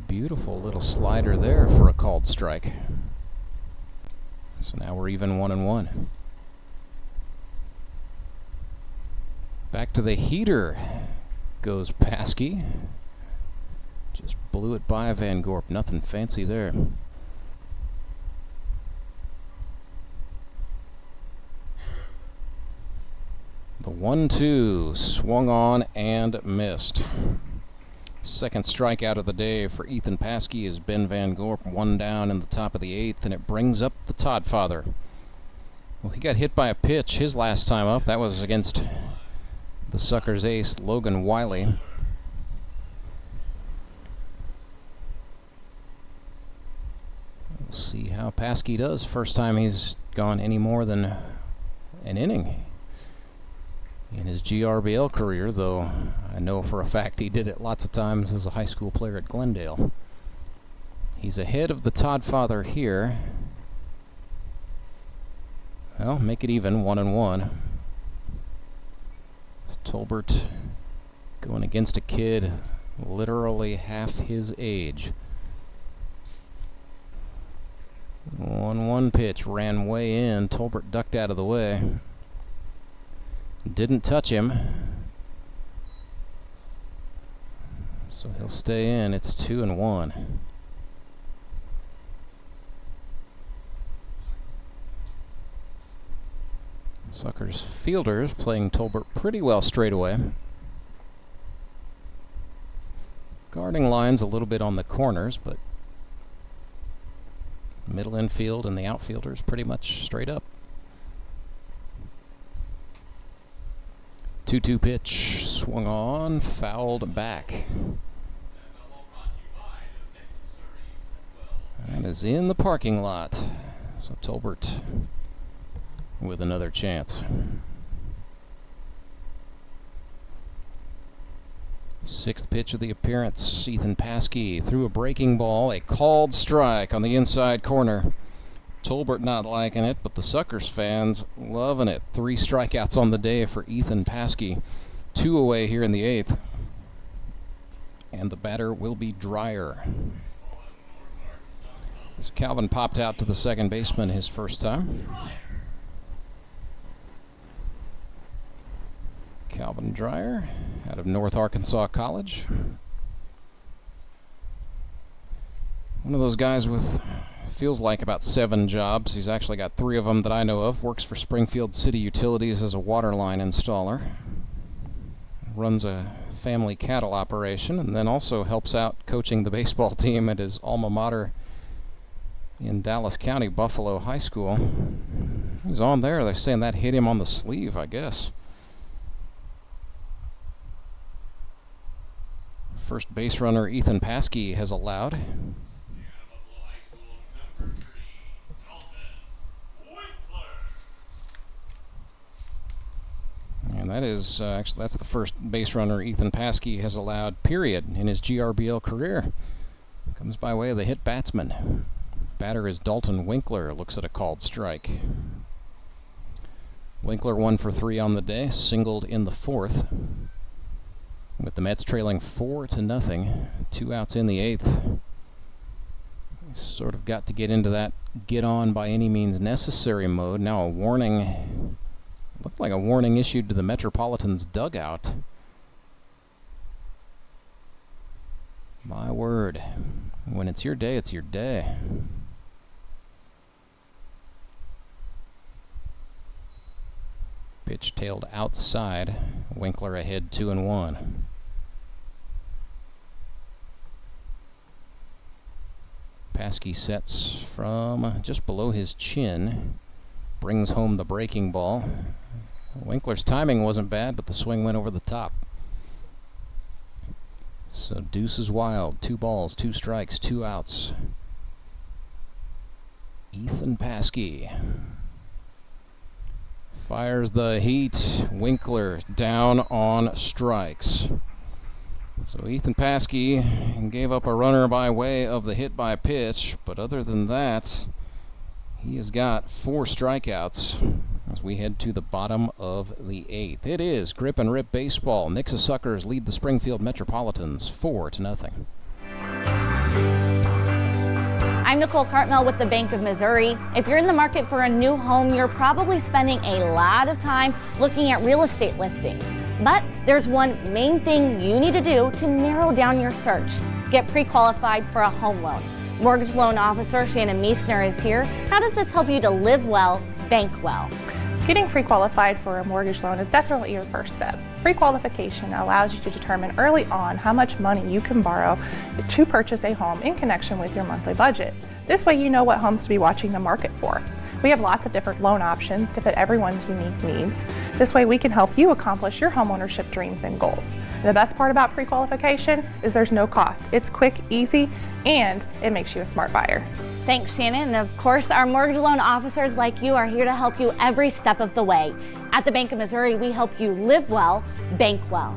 Beautiful little slider there for a called strike. So now we're even 1-1. Back to the heater goes Paskey. Just blew it by Van Gorp. Nothing fancy there. The 1-2 swung on and missed. Second strikeout of the day for Ethan Paskey is Ben Van Gorp. 1 down in the top of the 8th, and it brings up the Toddfather. Well, he got hit by a pitch his last time up. That was against the Suckers ace, Logan Wiley. We'll see how Paskey does. First time he's gone any more than an inning in his GRBL career, though I know for a fact he did it lots of times as a high school player at Glendale. He's ahead of the Toddfather here. Well, make it even, 1-1. It's Tolbert going against a kid literally half his age. 1-1 pitch, ran way in. Tolbert ducked out of the way. Didn't touch him. So he'll stay in. It's 2-1. Suckers fielders playing Tolbert pretty well straight away. Guarding lines a little bit on the corners, but middle infield and the outfielders pretty much straight up. 2-2 pitch, swung on, fouled back. That is in the parking lot. So Tolbert with another chance. Sixth pitch of the appearance. Ethan Paskey threw a breaking ball, a called strike on the inside corner. Tolbert not liking it, but the Suckers fans loving it. 3 strikeouts on the day for Ethan Paskey. 2 away here in the 8th. And the batter will be Dreyer. So Calvin popped out to the second baseman his first time. Calvin Dreyer out of North Arkansas College. One of those guys with, feels like, about 7 jobs. He's actually got 3 of them that I know of. Works for Springfield City Utilities as a water line installer. Runs a family cattle operation, and then also helps out coaching the baseball team at his alma mater in Dallas County, Buffalo High School. He's on there. They're saying that hit him on the sleeve, I guess. First base runner Ethan Paskey has allowed. And That is, actually, that's the first base runner Ethan Paskey has allowed, period, in his GRBL career. Comes by way of the hit batsman. Batter is Dalton Winkler, looks at a called strike. Winkler 1 for 3 on the day, singled in the 4th. With the Mets trailing 4-0, 2 outs in the 8th. Sort of got to get into that get on by any means necessary mode. Now a warning, looked like a warning issued to the Metropolitans dugout. My word, when it's your day, it's your day. Pitch tailed outside, Winkler ahead 2-1. Paskey sets from just below his chin, brings home the breaking ball. Winkler's timing wasn't bad, but the swing went over the top. So deuce is wild. 2 balls, 2 strikes, 2 outs. Ethan Paskey fires the heat. Winkler down on strikes. So Ethan Paskey gave up a runner by way of the hit by pitch, but other than that, he has got 4 strikeouts as we head to the bottom of the 8th. It is Grip and Rip baseball. Nixa Suckers lead the Springfield Metropolitans 4-0. I'm Nicole Cartmel with the Bank of Missouri. If you're in the market for a new home, you're probably spending a lot of time looking at real estate listings. But there's one main thing you need to do to narrow down your search. Get pre-qualified for a home loan. Mortgage loan officer Shannon Meissner is here. How does this help you to live well, bank well? Getting pre-qualified for a mortgage loan is definitely your first step. Pre-qualification allows you to determine early on how much money you can borrow to purchase a home in connection with your monthly budget. This way you know what homes to be watching the market for. We have lots of different loan options to fit everyone's unique needs. This way we can help you accomplish your homeownership dreams and goals. And the best part about pre-qualification is there's no cost. It's quick, easy, and it makes you a smart buyer. Thanks, Shannon. And of course, our mortgage loan officers like you are here to help you every step of the way. At the Bank of Missouri, we help you live well, bank well.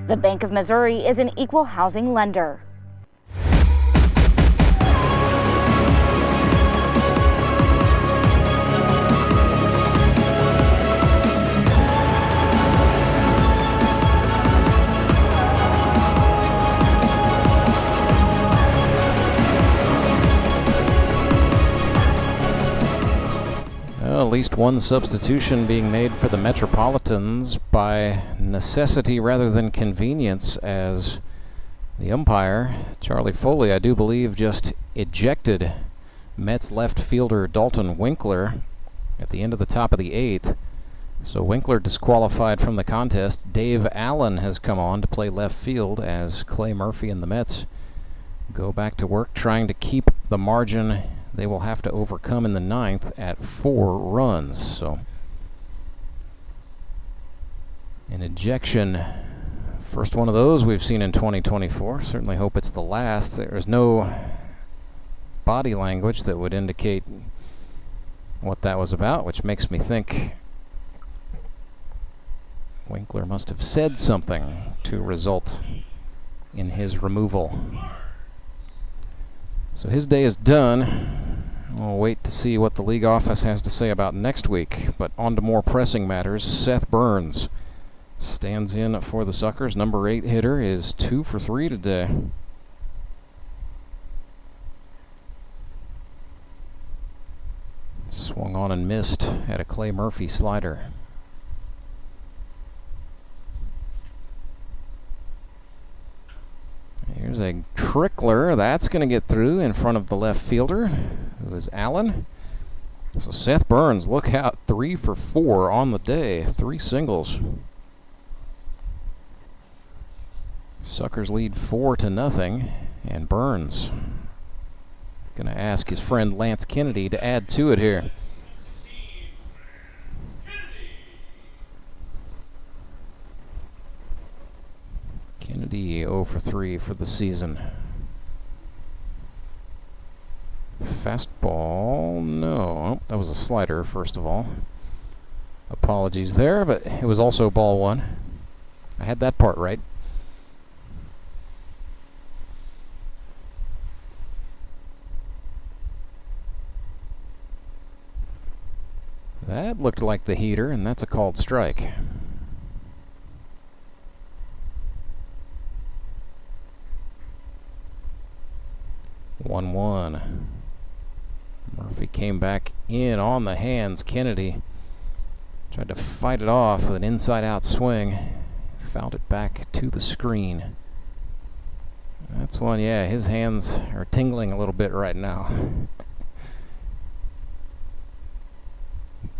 The Bank of Missouri is an equal housing lender. At least one substitution being made for the Metropolitans by necessity rather than convenience, as the umpire, Charlie Foley, I do believe, just ejected Mets left fielder Dalton Winkler at the end of the top of the 8th. So Winkler disqualified from the contest. Dave Allen has come on to play left field as Clay Murphy and the Mets go back to work trying to keep the margin they will have to overcome in the 9th at 4 runs. So an ejection, first one of those we've seen in 2024. Certainly hope it's the last. There's no body language that would indicate what that was about, which makes me think Winkler must have said something to result in his removal. So his day is done. We'll wait to see what the league office has to say about next week. But on to more pressing matters. Seth Burns stands in for the Suckers. Number 8 hitter is 2 for 3 today. Swung on and missed at a Clay Murphy slider. Here's a trickler. That's going to get through in front of the left fielder, who is Allen. So Seth Burns, look out, 3 for 4 on the day. 3 singles. Suckers lead 4-0, and Burns going to ask his friend Lance Kennedy to add to it here. Kennedy 0 for 3 for the season. Fastball, no. Oh, that was a slider, first of all. Apologies there, but it was also ball one. I had that part right. That looked like the heater, and that's a called strike. One. Murphy came back in on the hands. Kennedy tried to fight it off with an inside-out swing. Fouled it back to the screen. That's one, yeah, his hands are tingling a little bit right now.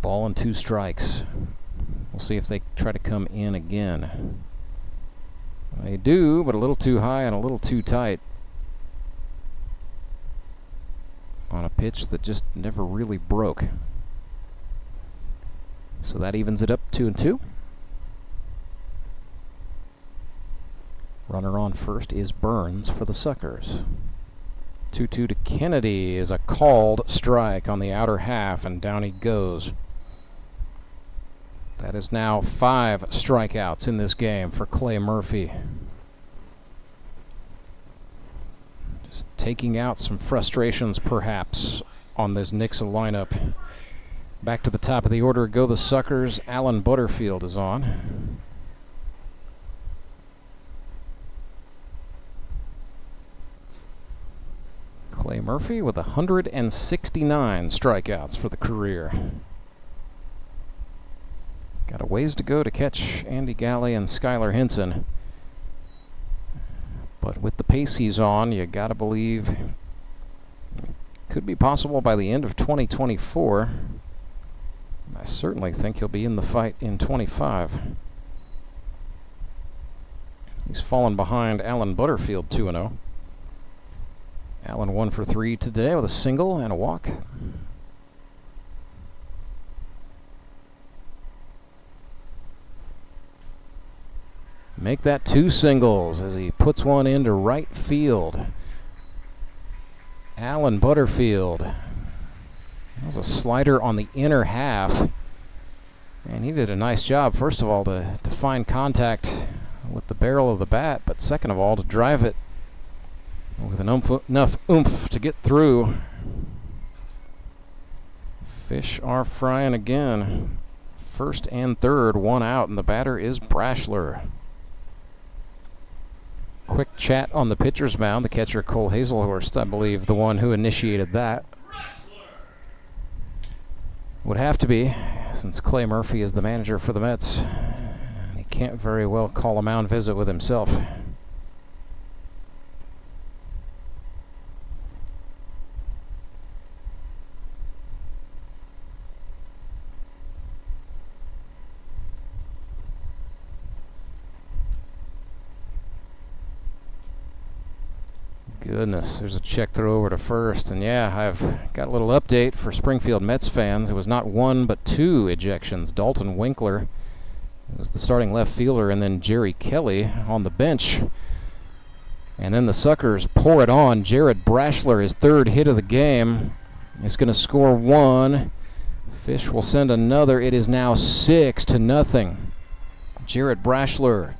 Ball and 2 strikes. We'll see if they try to come in again. They do, but a little too high and a little too tight. On a pitch that just never really broke. So that evens it up 2-2. Runner on first is Burns for the Suckers. 2-2 to Kennedy is a called strike on the outer half, and down he goes. That is now 5 strikeouts in this game for Clay Murphy. Just taking out some frustrations perhaps on this Nixa lineup. Back to the top of the order go the Suckers. Alan Butterfield is on. Clay Murphy with 169 strikeouts for the career. Got a ways to go to catch Andy Galley and Skylar Henson. But with the pace he's on, you gotta believe it could be possible by the end of 2024. I certainly think he'll be in the fight in 25. He's fallen behind Alan Butterfield 2-0. Allen 1 for 3 today with a single and a walk. Make that 2 singles as he puts one into right field. Alan Butterfield. That was a slider on the inner half. And he did a nice job, first of all, to find contact with the barrel of the bat, but second of all, to drive it with enough oomph to get through. Fish are frying again. First and third, 1 out, and the batter is Brashler. Quick chat on the pitcher's mound. The catcher, Cole Haselhorst, I believe, the one who initiated that. Would have to be, since Clay Murphy is the manager for the Mets. He can't very well call a mound visit with himself. Goodness, there's a check throw over to first, and yeah, I've got a little update for Springfield Mets fans. It was not 1 but 2 ejections. Dalton Winkler was the starting left fielder, and then Jerry Kelly on the bench. And then the Suckers pour it on. Jared Brashler, his 3rd hit of the game, is going to score 1. Fish will send another. It is now 6-0. Jared Brashler,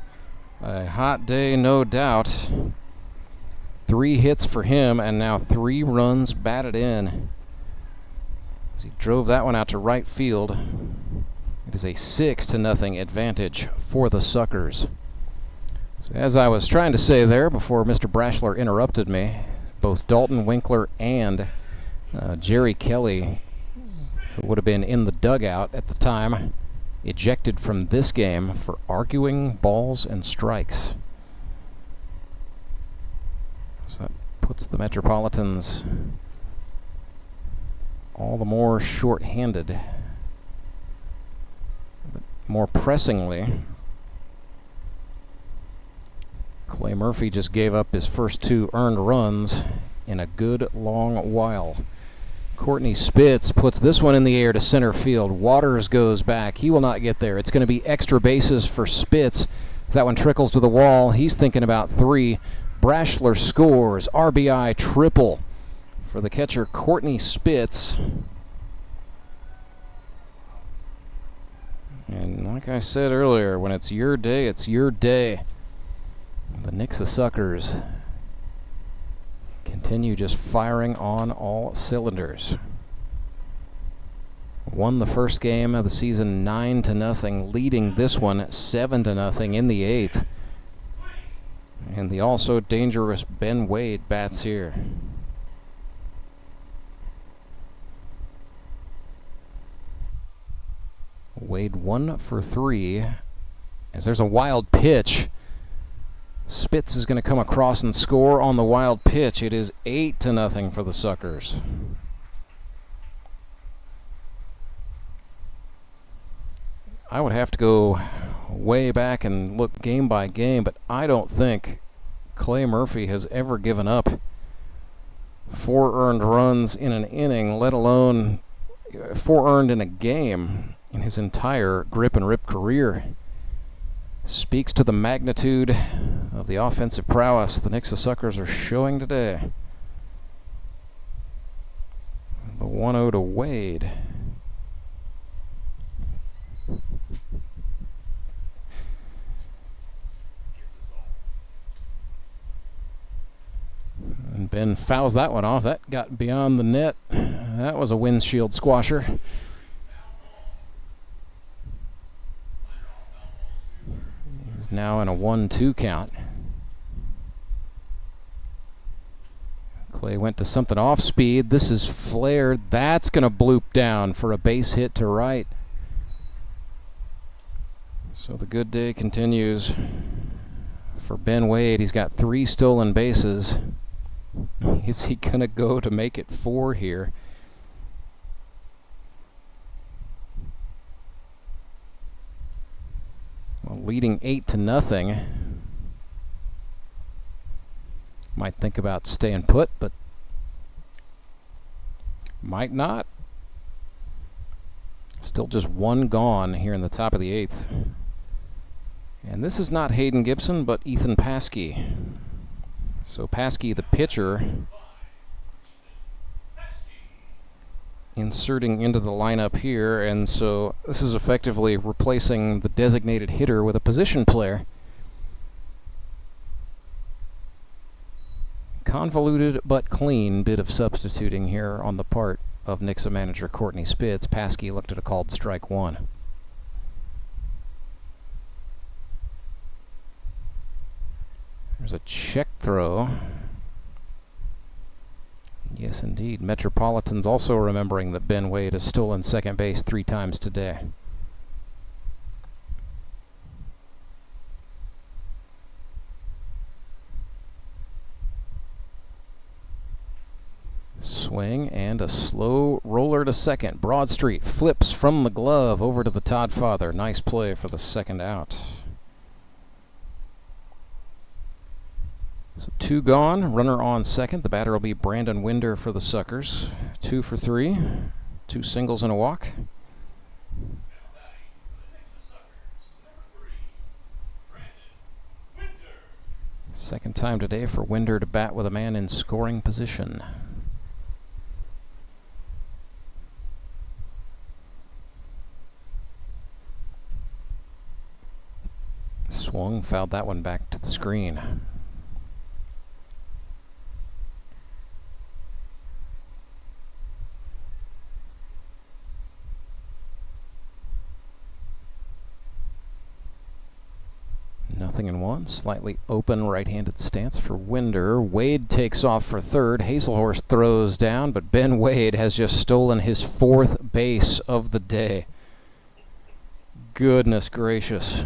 a hot day, no doubt. 3 hits for him, and now 3 runs batted in. As he drove that one out to right field. It is a 6-0 advantage for the Suckers. So as I was trying to say there before Mr. Brashler interrupted me, both Dalton Winkler and Jerry Kelly, who would have been in the dugout at the time, ejected from this game for arguing balls and strikes. So that puts the Metropolitans all the more short-handed. But more pressingly, Clay Murphy just gave up his first 2 earned runs in a good long while. Courtney Spitz puts this one in the air to center field. Waters goes back. He will not get there. It's going to be extra bases for Spitz. If that one trickles to the wall, he's thinking about 3. Brashler scores. RBI triple for the catcher, Courtney Spitz. And like I said earlier, when it's your day, it's your day. The Nixa Suckers continue just firing on all cylinders. Won the first game of the season 9-0, leading this one 7-0 in the 8th. And the also dangerous Ben Wade bats here. Wade 1 for 3, as there's a wild pitch. Spitz is going to come across and score on the wild pitch. It is 8-0 for the Suckers. I would have to go way back and look game by game, but I don't think Clay Murphy has ever given up 4 earned runs in an inning, let alone 4 earned in a game in his entire grip and rip career. Speaks to the magnitude of the offensive prowess the Nixa Suckers are showing today. The 1-0 to Wade. And Ben fouls that one off. That got beyond the net. That was a windshield squasher. He's now in a 1-2 count. Clay went to something off speed. This is flared. That's going to bloop down for a base hit to right. So the good day continues for Ben Wade. He's got 3 stolen bases. Is he going to go to make it 4 here? Well, leading 8-0. Might think about staying put, but might not. Still just 1 gone here in the top of the 8th. And this is not Hayden Gibson, but Ethan Paskey. So Paskey, the pitcher, inserting into the lineup here, and so this is effectively replacing the designated hitter with a position player. Convoluted but clean bit of substituting here on the part of Nixa manager Courtney Spitz. Paskey looked at a called strike 1. There's a check throw. Yes, indeed. Metropolitans also remembering that Ben Wade has stolen second base 3 times today. Swing and a slow roller to second. Broadstreet flips from the glove over to the Todd Father. Nice play for the second out. So 2 gone, runner on second. The batter will be Brandon Winder for the Suckers. 2 for 3, 2 singles and a walk. Second time today for Winder to bat with a man in scoring position. Swung, fouled that one back to the screen. Nothing in 1. Slightly open right-handed stance for Winder. Wade takes off for third. Haselhorst throws down, but Ben Wade has just stolen his 4th base of the day. Goodness gracious.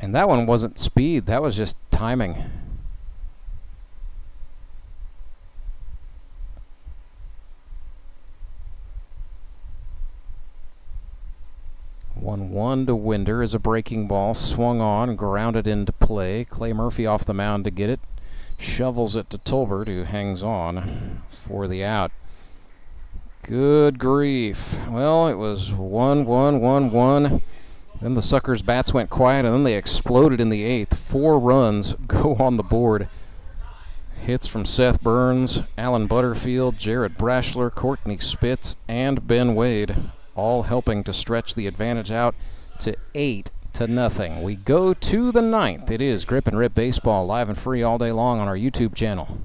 And that one wasn't speed, that was just timing. One to Winder is a breaking ball, swung on, grounded into play. Clay Murphy off the mound to get it. Shovels it to Tolbert, who hangs on for the out. Good grief. Well, it was 1-1-1-1. Then the Suckers' bats went quiet, and then they exploded in the 8th. 4 runs go on the board. Hits from Seth Burns, Alan Butterfield, Jared Brashler, Courtney Spitz, and Ben Wade, all helping to stretch the advantage out to 8-0. We go to the 9th. It is Grip and Rip Baseball, live and free all day long on our YouTube channel.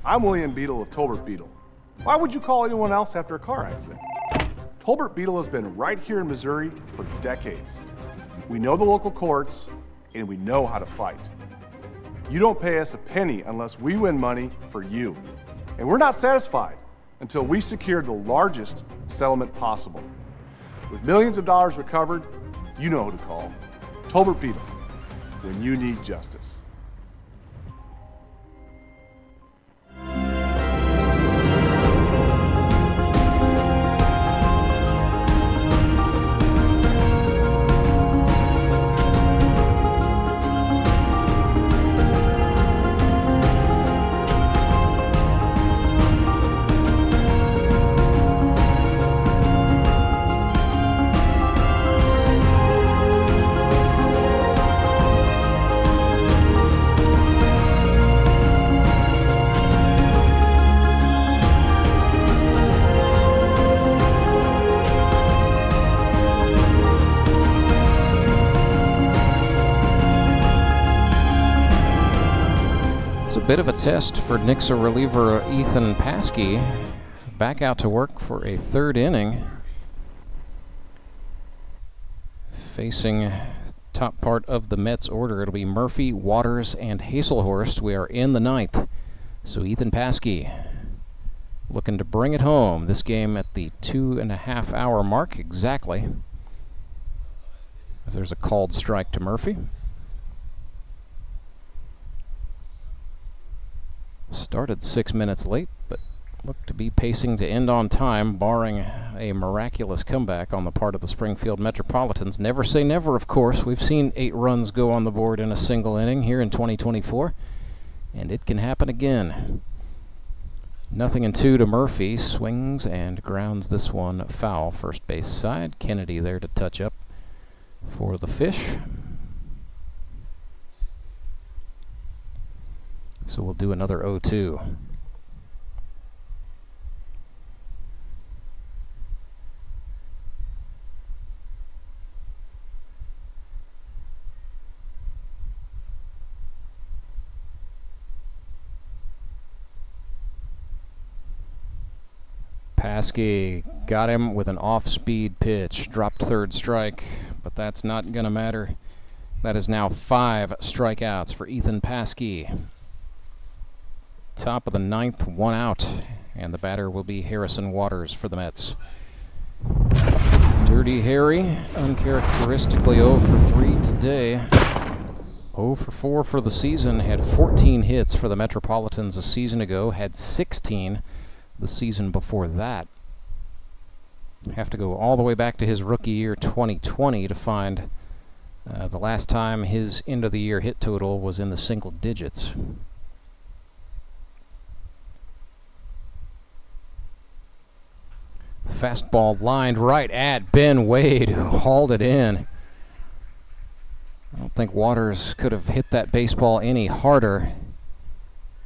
I'm William Beadle of Tolbert Beadle. Why would you call anyone else after a car accident? Tolbert Beadle has been right here in Missouri for decades. We know the local courts, and we know how to fight. You don't pay us a penny unless we win money for you. And we're not satisfied until we secure the largest settlement possible. With millions of dollars recovered, you know who to call. Tolbert Beadle, when you need justice. Bit of a test for Nixa reliever Ethan Paskey, back out to work for a 3rd inning, facing top part of the Mets order. It'll be Murphy, Waters, and Haselhorst. We are in the 9th, so Ethan Paskey looking to bring it home. This game at the 2.5-hour mark exactly, as there's a called strike to Murphy. Started 6 minutes late, but looked to be pacing to end on time, barring a miraculous comeback on the part of the Springfield Metropolitans. Never say never, of course. We've seen 8 runs go on the board in a single inning here in 2024, and it can happen again. 0-2 to Murphy. Swings and grounds this one foul. First base side. Kennedy there to touch up for the Fish. So we'll do another 0-2. Paskey got him with an off-speed pitch. Dropped 3rd strike, but that's not going to matter. That is now 5 strikeouts for Ethan Paskey. Top of the 9th, 1 out, and the batter will be Harrison Waters for the Mets. Dirty Harry, uncharacteristically 0 for 3 today. 0 for 4 for the season, had 14 hits for the Metropolitans a season ago, had 16 the season before that. Have to go all the way back to his rookie year 2020 to find the last time his end-of-the-year hit total was in the single digits. Fastball lined right at Ben Wade, who hauled it in. I don't think Waters could have hit that baseball any harder,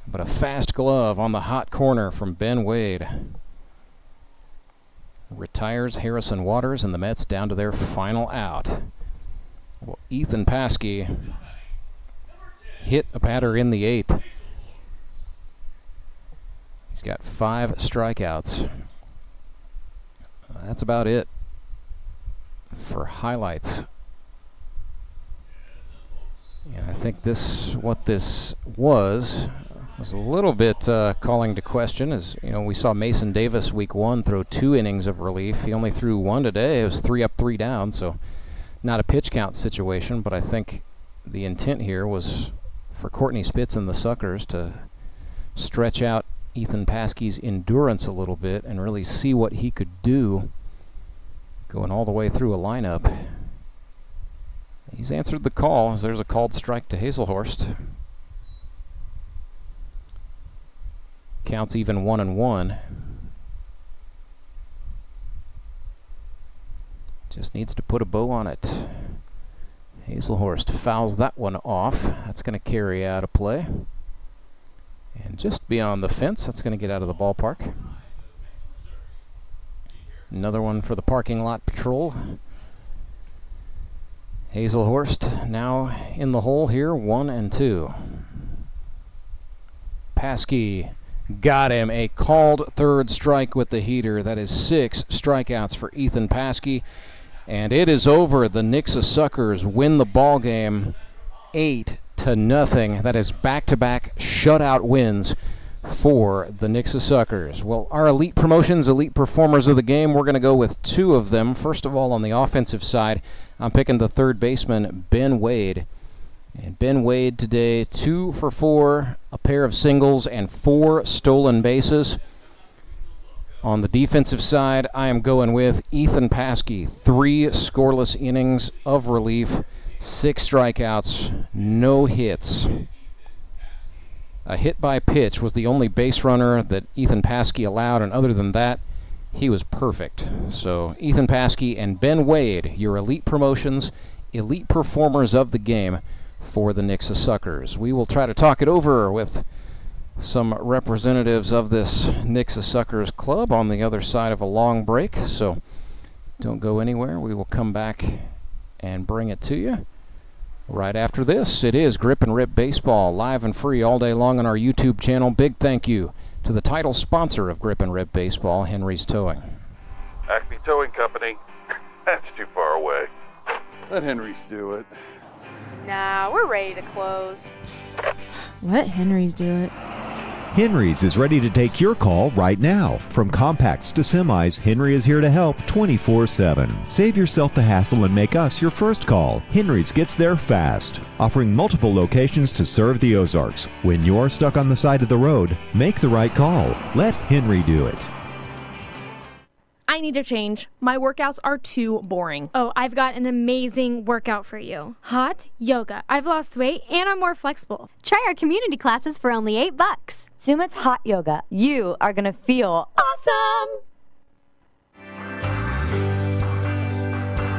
but a fast glove on the hot corner from Ben Wade retires Harrison Waters, and the Mets down to their final out. Well, Ethan Paskey hit a batter in the 8th. He's got 5 strikeouts. That's about it for highlights. And I think what this was a little bit calling to question. As you know, we saw Mason Davis week 1 throw 2 innings of relief. He only threw 1 today. It was 3 up, 3 down, so not a pitch count situation. But I think the intent here was for Courtney Spitz and the Suckers to stretch out Ethan Paskey's endurance a little bit and really see what he could do going all the way through a lineup. He's answered the call as there's a called strike to Haselhorst. Counts even 1-1. Just needs to put a bow on it. Haselhorst fouls that one off. That's going to carry out of play. And just beyond the fence, that's going to get out of the ballpark. Another one for the parking lot patrol. Haselhorst now in the hole here, 1-2. Paskey got him. A called third strike with the heater. That is 6 strikeouts for Ethan Paskey. And it is over. The Nixa Suckers win the ball game 8-0. That is back-to-back shutout wins for the Nixa Suckers. Well, our elite promotions, elite performers of the game, we're going to go with 2 of them. First of all, on the offensive side, I'm picking the third baseman, Ben Wade. And Ben Wade today, 2 for 4, a pair of singles and 4 stolen bases. On the defensive side, I am going with Ethan Paskey. 3 scoreless innings of relief, 6 strikeouts, no hits. A hit by pitch was the only base runner that Ethan Paskey allowed, and other than that, he was perfect. So Ethan Paskey and Ben Wade, your elite promotions, elite performers of the game for the Nixa Suckers. We will try to talk it over with some representatives of this Nixa Suckers club on the other side of a long break, so don't go anywhere. We will come back and bring it to you right after this. It is Grip and Rip Baseball, live and free all day long on our YouTube channel. Big thank you to the title sponsor of Grip and Rip Baseball, Henry's Towing. Acme Towing Company. That's too far away. Let Henry's do it. Nah, we're ready to close. Let Henry's do it. Henry's is ready to take your call right now. From compacts to semis, Henry is here to help 24/7. Save yourself the hassle and make us your first call. Henry's gets there fast, offering multiple locations to serve the Ozarks. When you're stuck on the side of the road, make the right call. Let Henry do it. I need a change. My workouts are too boring. Oh, I've got an amazing workout for you. Hot yoga. I've lost weight and I'm more flexible. Try our community classes for only $8. Sumit's hot yoga. You are going to feel awesome.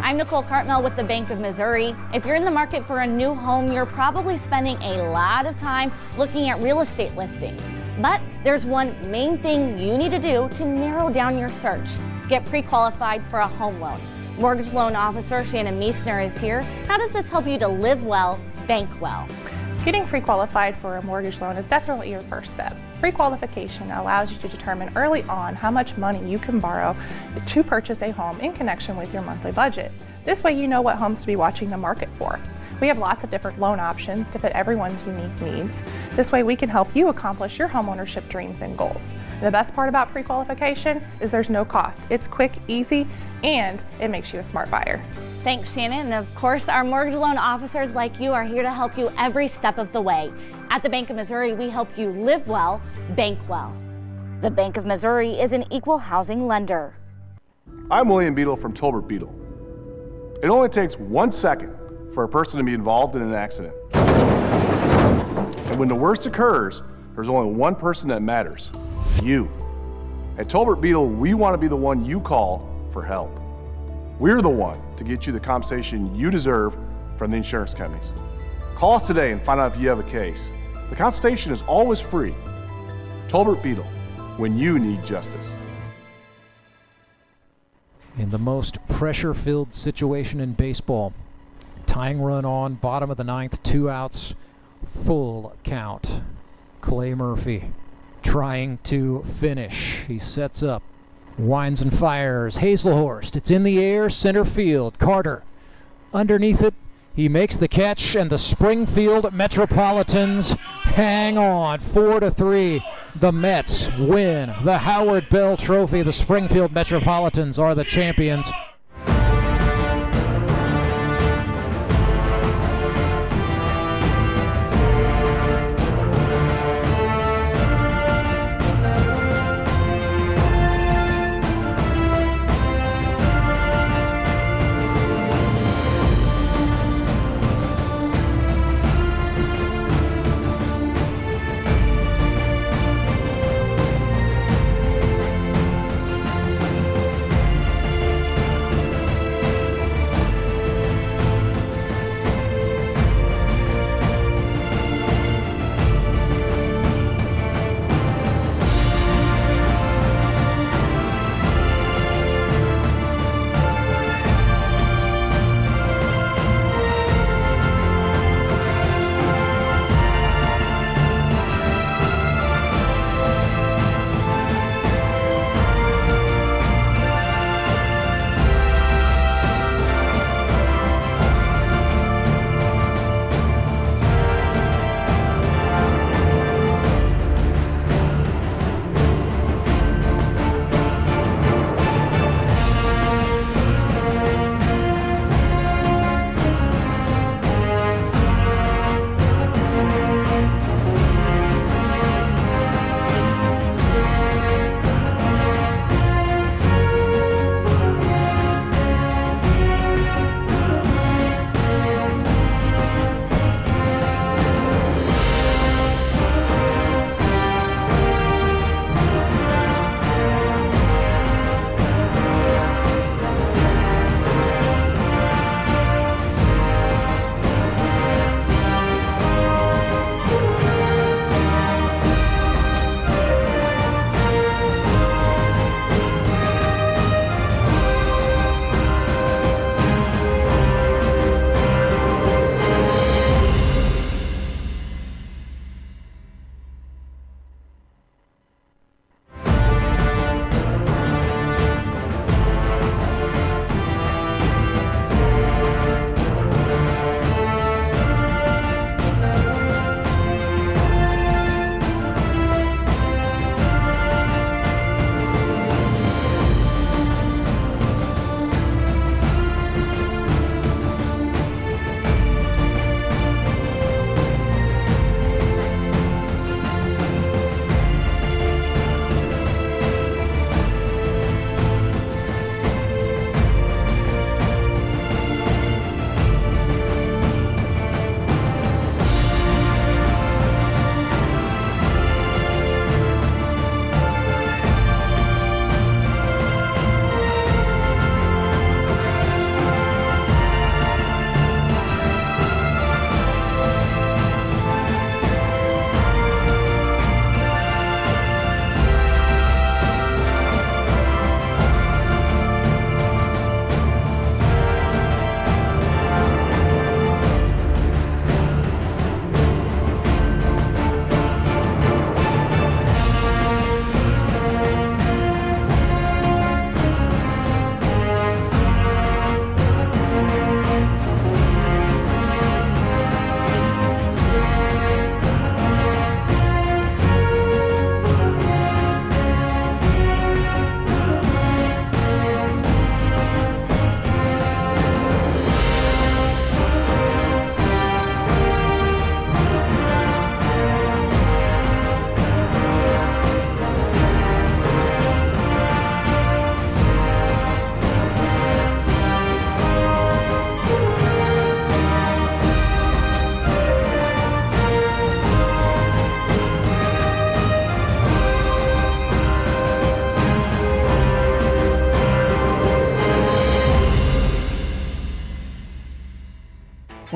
I'm Nicole Cartmel with the Bank of Missouri. If you're in the market for a new home, you're probably spending a lot of time looking at real estate listings. But there's one main thing you need to do to narrow down your search. Get pre-qualified for a home loan. Mortgage loan officer Shannon Meissner is here. How does this help you to live well, bank well? Getting pre-qualified for a mortgage loan is definitely your first step. Pre-qualification allows you to determine early on how much money you can borrow to purchase a home in connection with your monthly budget. This way you know what homes to be watching the market for. We have lots of different loan options to fit everyone's unique needs. This way we can help you accomplish your homeownership dreams and goals. The best part about pre-qualification is there's no cost. It's quick, easy, and it makes you a smart buyer. Thanks, Shannon. And of course, our mortgage loan officers like you are here to help you every step of the way. At the Bank of Missouri, we help you live well, bank well. The Bank of Missouri is an equal housing lender. I'm William Beadle from Tolbert Beadle. It only takes 1 second for a person to be involved in an accident. And when the worst occurs, there's only one person that matters, you. At Tolbert Beadle, we want to be the one you call for help. We're the one to get you the compensation you deserve from the insurance companies. Call us today and find out if you have a case. The consultation is always free. Tolbert Beadle, when you need justice. In the most pressure-filled situation in baseball, tying run on, bottom of the ninth, 2 outs, full count. Clay Murphy trying to finish. He sets up, winds and fires. Haselhorst, it's in the air, center field. Carter underneath it. He makes the catch, and the Springfield Metropolitans hang on 4-3. The Mets win the Howard Bell Trophy. The Springfield Metropolitans are the champions.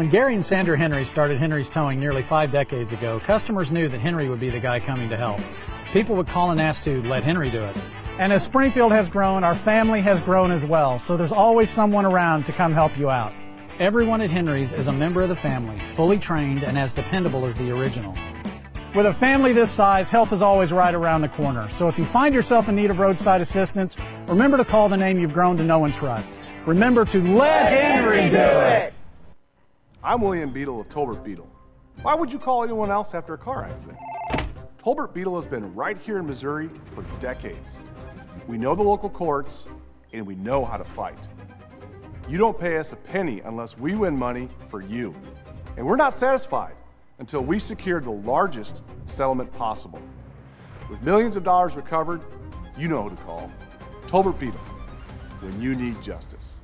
When Gary and Sandra Henry started Henry's Towing nearly 5 decades ago, customers knew that Henry would be the guy coming to help. People would call and ask to let Henry do it. And as Springfield has grown, our family has grown as well, so there's always someone around to come help you out. Everyone at Henry's is a member of the family, fully trained and as dependable as the original. With a family this size, help is always right around the corner. So if you find yourself in need of roadside assistance, remember to call the name you've grown to know and trust. Remember to let Henry do it! I'm William Beadle of Tolbert Beadle. Why would you call anyone else after a car accident? Tolbert Beadle has been right here in Missouri for decades. We know the local courts, and we know how to fight. You don't pay us a penny unless we win money for you. And we're not satisfied until we secure the largest settlement possible. With millions of dollars recovered, you know who to call. Tolbert Beadle, when you need justice.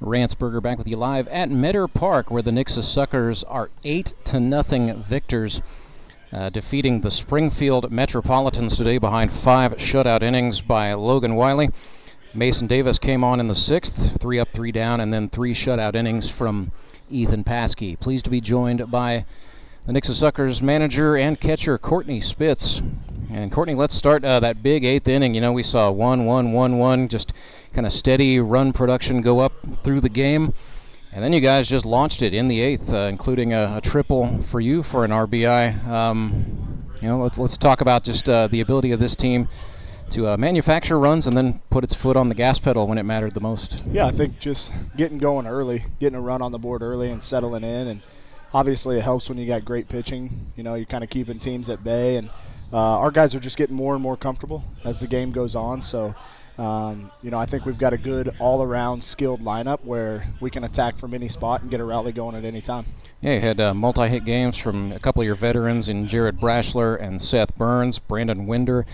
Rance Berger back with you live at Metter Park, where the Nixa Suckers are 8-0 victors, defeating the Springfield Metropolitans today behind 5 shutout innings by Logan Wiley. Mason Davis came on in the 6th, 3 up, 3 down, and then 3 shutout innings from Ethan Paskey. Pleased to be joined by the Nixa Suckers manager and catcher Courtney Spitz. And Courtney, let's start that big 8th inning. You know, we saw 1-1-1-1, just kind of steady run production go up through the game. And then you guys just launched it in the 8th, including a triple for you for an RBI. You know, let's talk about just the ability of this team to manufacture runs and then put its foot on the gas pedal when it mattered the most. Yeah, I think just getting going early, getting a run on the board early and settling in. And obviously it helps when you got great pitching. You know, you're kind of keeping teams at bay. And our guys are just getting more and more comfortable as the game goes on. So, you know, I think we've got a good all-around skilled lineup where we can attack from any spot and get a rally going at any time. Yeah, you had multi-hit games from a couple of your veterans in Jared Brashler and Seth Burns. Brandon Winder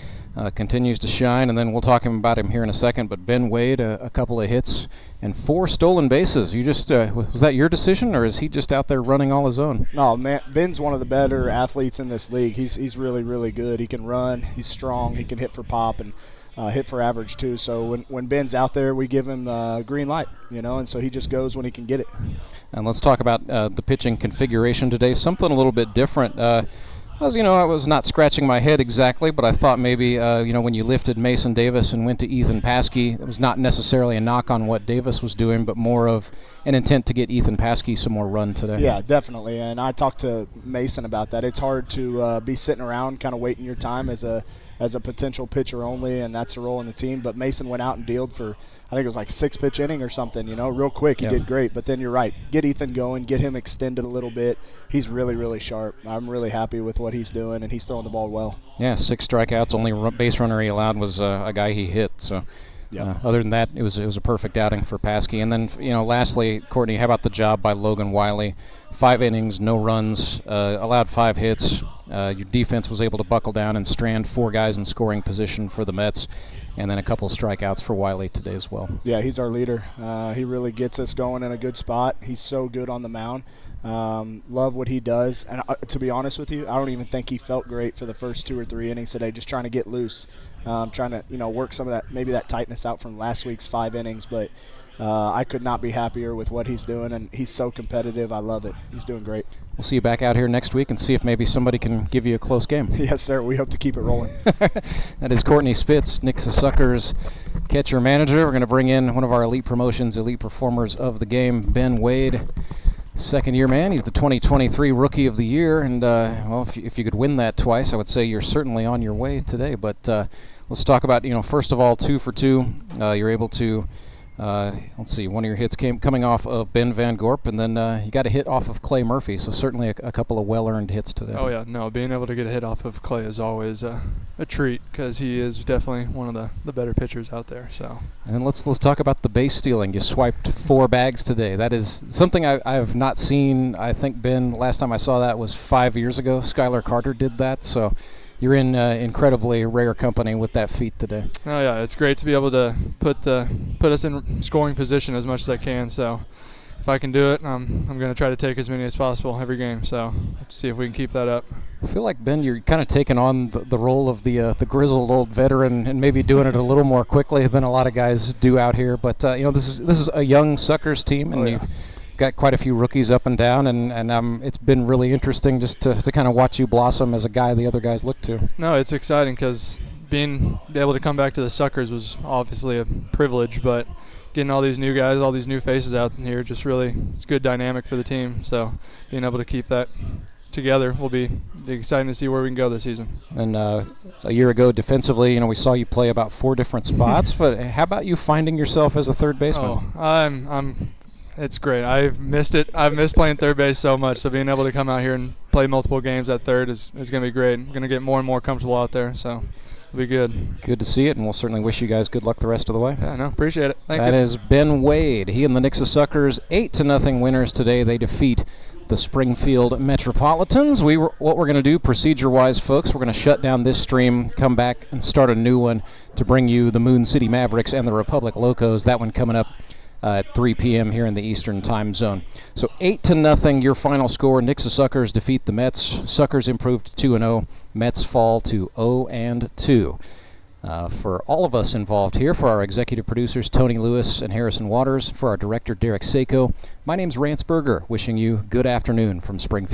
continues to shine, and then we'll talk about him here in a second. But Ben Wade, a couple of hits and 4 stolen bases. You just was that your decision, or is he just out there running all his own? No, man, Ben's one of the better athletes in this league. He's really, really good. He can run. He's strong. He can hit for pop and hit for average too. So when Ben's out there, we give him green light, you know, and so he just goes when he can get it. And let's talk about the pitching configuration today. Something a little bit different. I was not scratching my head exactly, but I thought maybe, when you lifted Mason Davis and went to Ethan Paskey, it was not necessarily a knock on what Davis was doing, but more of an intent to get Ethan Paskey some more run today. Yeah, definitely. And I talked to Mason about that. It's hard to be sitting around kind of waiting your time as a as a potential pitcher only, and that's the role in the team. But Mason went out and dealed for, I think it was like 6-pitch inning or something, real quick. He did great. But then you're right. Get Ethan going, get him extended a little bit. He's really, really sharp. I'm really happy with what he's doing, and he's throwing the ball well. Yeah, 6 strikeouts. Only base runner he allowed was a guy he hit. So other than that, it was a perfect outing for Paskey. And then, lastly, Courtney, how about the job by Logan Wiley? 5 innings, no runs, allowed 5 hits. Your defense was able to buckle down and strand 4 guys in scoring position for the Mets. And then a couple of strikeouts for Wiley today as well. Yeah, he's our leader. He really gets us going in a good spot. He's so good on the mound. Love what he does. And to be honest with you, I don't even think he felt great for the first 2 or 3 innings today, just trying to get loose, trying to work some of that, maybe that tightness out from last week's 5 innings. But I could not be happier with what he's doing, and he's so competitive. I love it. He's doing great. We'll see you back out here next week and see if maybe somebody can give you a close game. Yes, sir. We hope to keep it rolling. That is Courtney Spitz, Nixa Suckers catcher manager. We're going to bring in one of our elite promotions, elite performers of the game, Ben Wade. Second-year man. He's the 2023 Rookie of the Year, and if you could win that twice, I would say you're certainly on your way today. But let's talk about, first of all, 2 for 2. You're able to, let's see, one of your hits coming off of Ben Van Gorp, and then you got a hit off of Clay Murphy, so certainly a couple of well-earned hits today. Oh, yeah, no, being able to get a hit off of Clay is always a treat, because he is definitely one of the better pitchers out there. So. And let's talk about the base stealing. You swiped 4 bags today. That is something I have not seen. I think, Ben, last time I saw that was 5 years ago. Skylar Carter did that, so you're in incredibly rare company with that feat today. Oh yeah, it's great to be able to put us in scoring position as much as I can. So if I can do it, I'm going to try to take as many as possible every game. So let's see if we can keep that up. I feel like, Ben, you're kind of taking on the role of the grizzled old veteran and maybe doing it a little more quickly than a lot of guys do out here. But this is a young Suckers team, and you've got quite a few rookies up and down, and it's been really interesting just to kind of watch you blossom as a guy the other guys look to. No, it's exciting, because being able to come back to the Suckers was obviously a privilege, but getting all these new guys, all these new faces out here, just really, it's good dynamic for the team. So being able to keep that together will be exciting to see where we can go this season. And a year ago defensively, we saw you play about 4 different spots, but how about you finding yourself as a third baseman? Oh, it's great. I've missed it. I've missed playing third base so much, so being able to come out here and play multiple games at third is going to be great. I'm going to get more and more comfortable out there, so it'll be good. Good to see it, and we'll certainly wish you guys good luck the rest of the way. Yeah, no, appreciate it. Thank you. That is Ben Wade. He and the Nixa Suckers, 8-0 winners today. They defeat the Springfield Metropolitans. What we're going to do, procedure-wise, folks, we're going to shut down this stream, come back and start a new one to bring you the Moon City Mavericks and the Republic Locos. That one coming up at 3 p.m. here in the Eastern Time Zone. So 8-0, your final score. Nixa Suckers defeat the Mets. Suckers improved to 2-0. Mets fall to 0-2. For all of us involved here, for our executive producers Tony Lewis and Harrison Waters, for our director Derek Saiko, my name's Rance Berger, wishing you good afternoon from Springfield.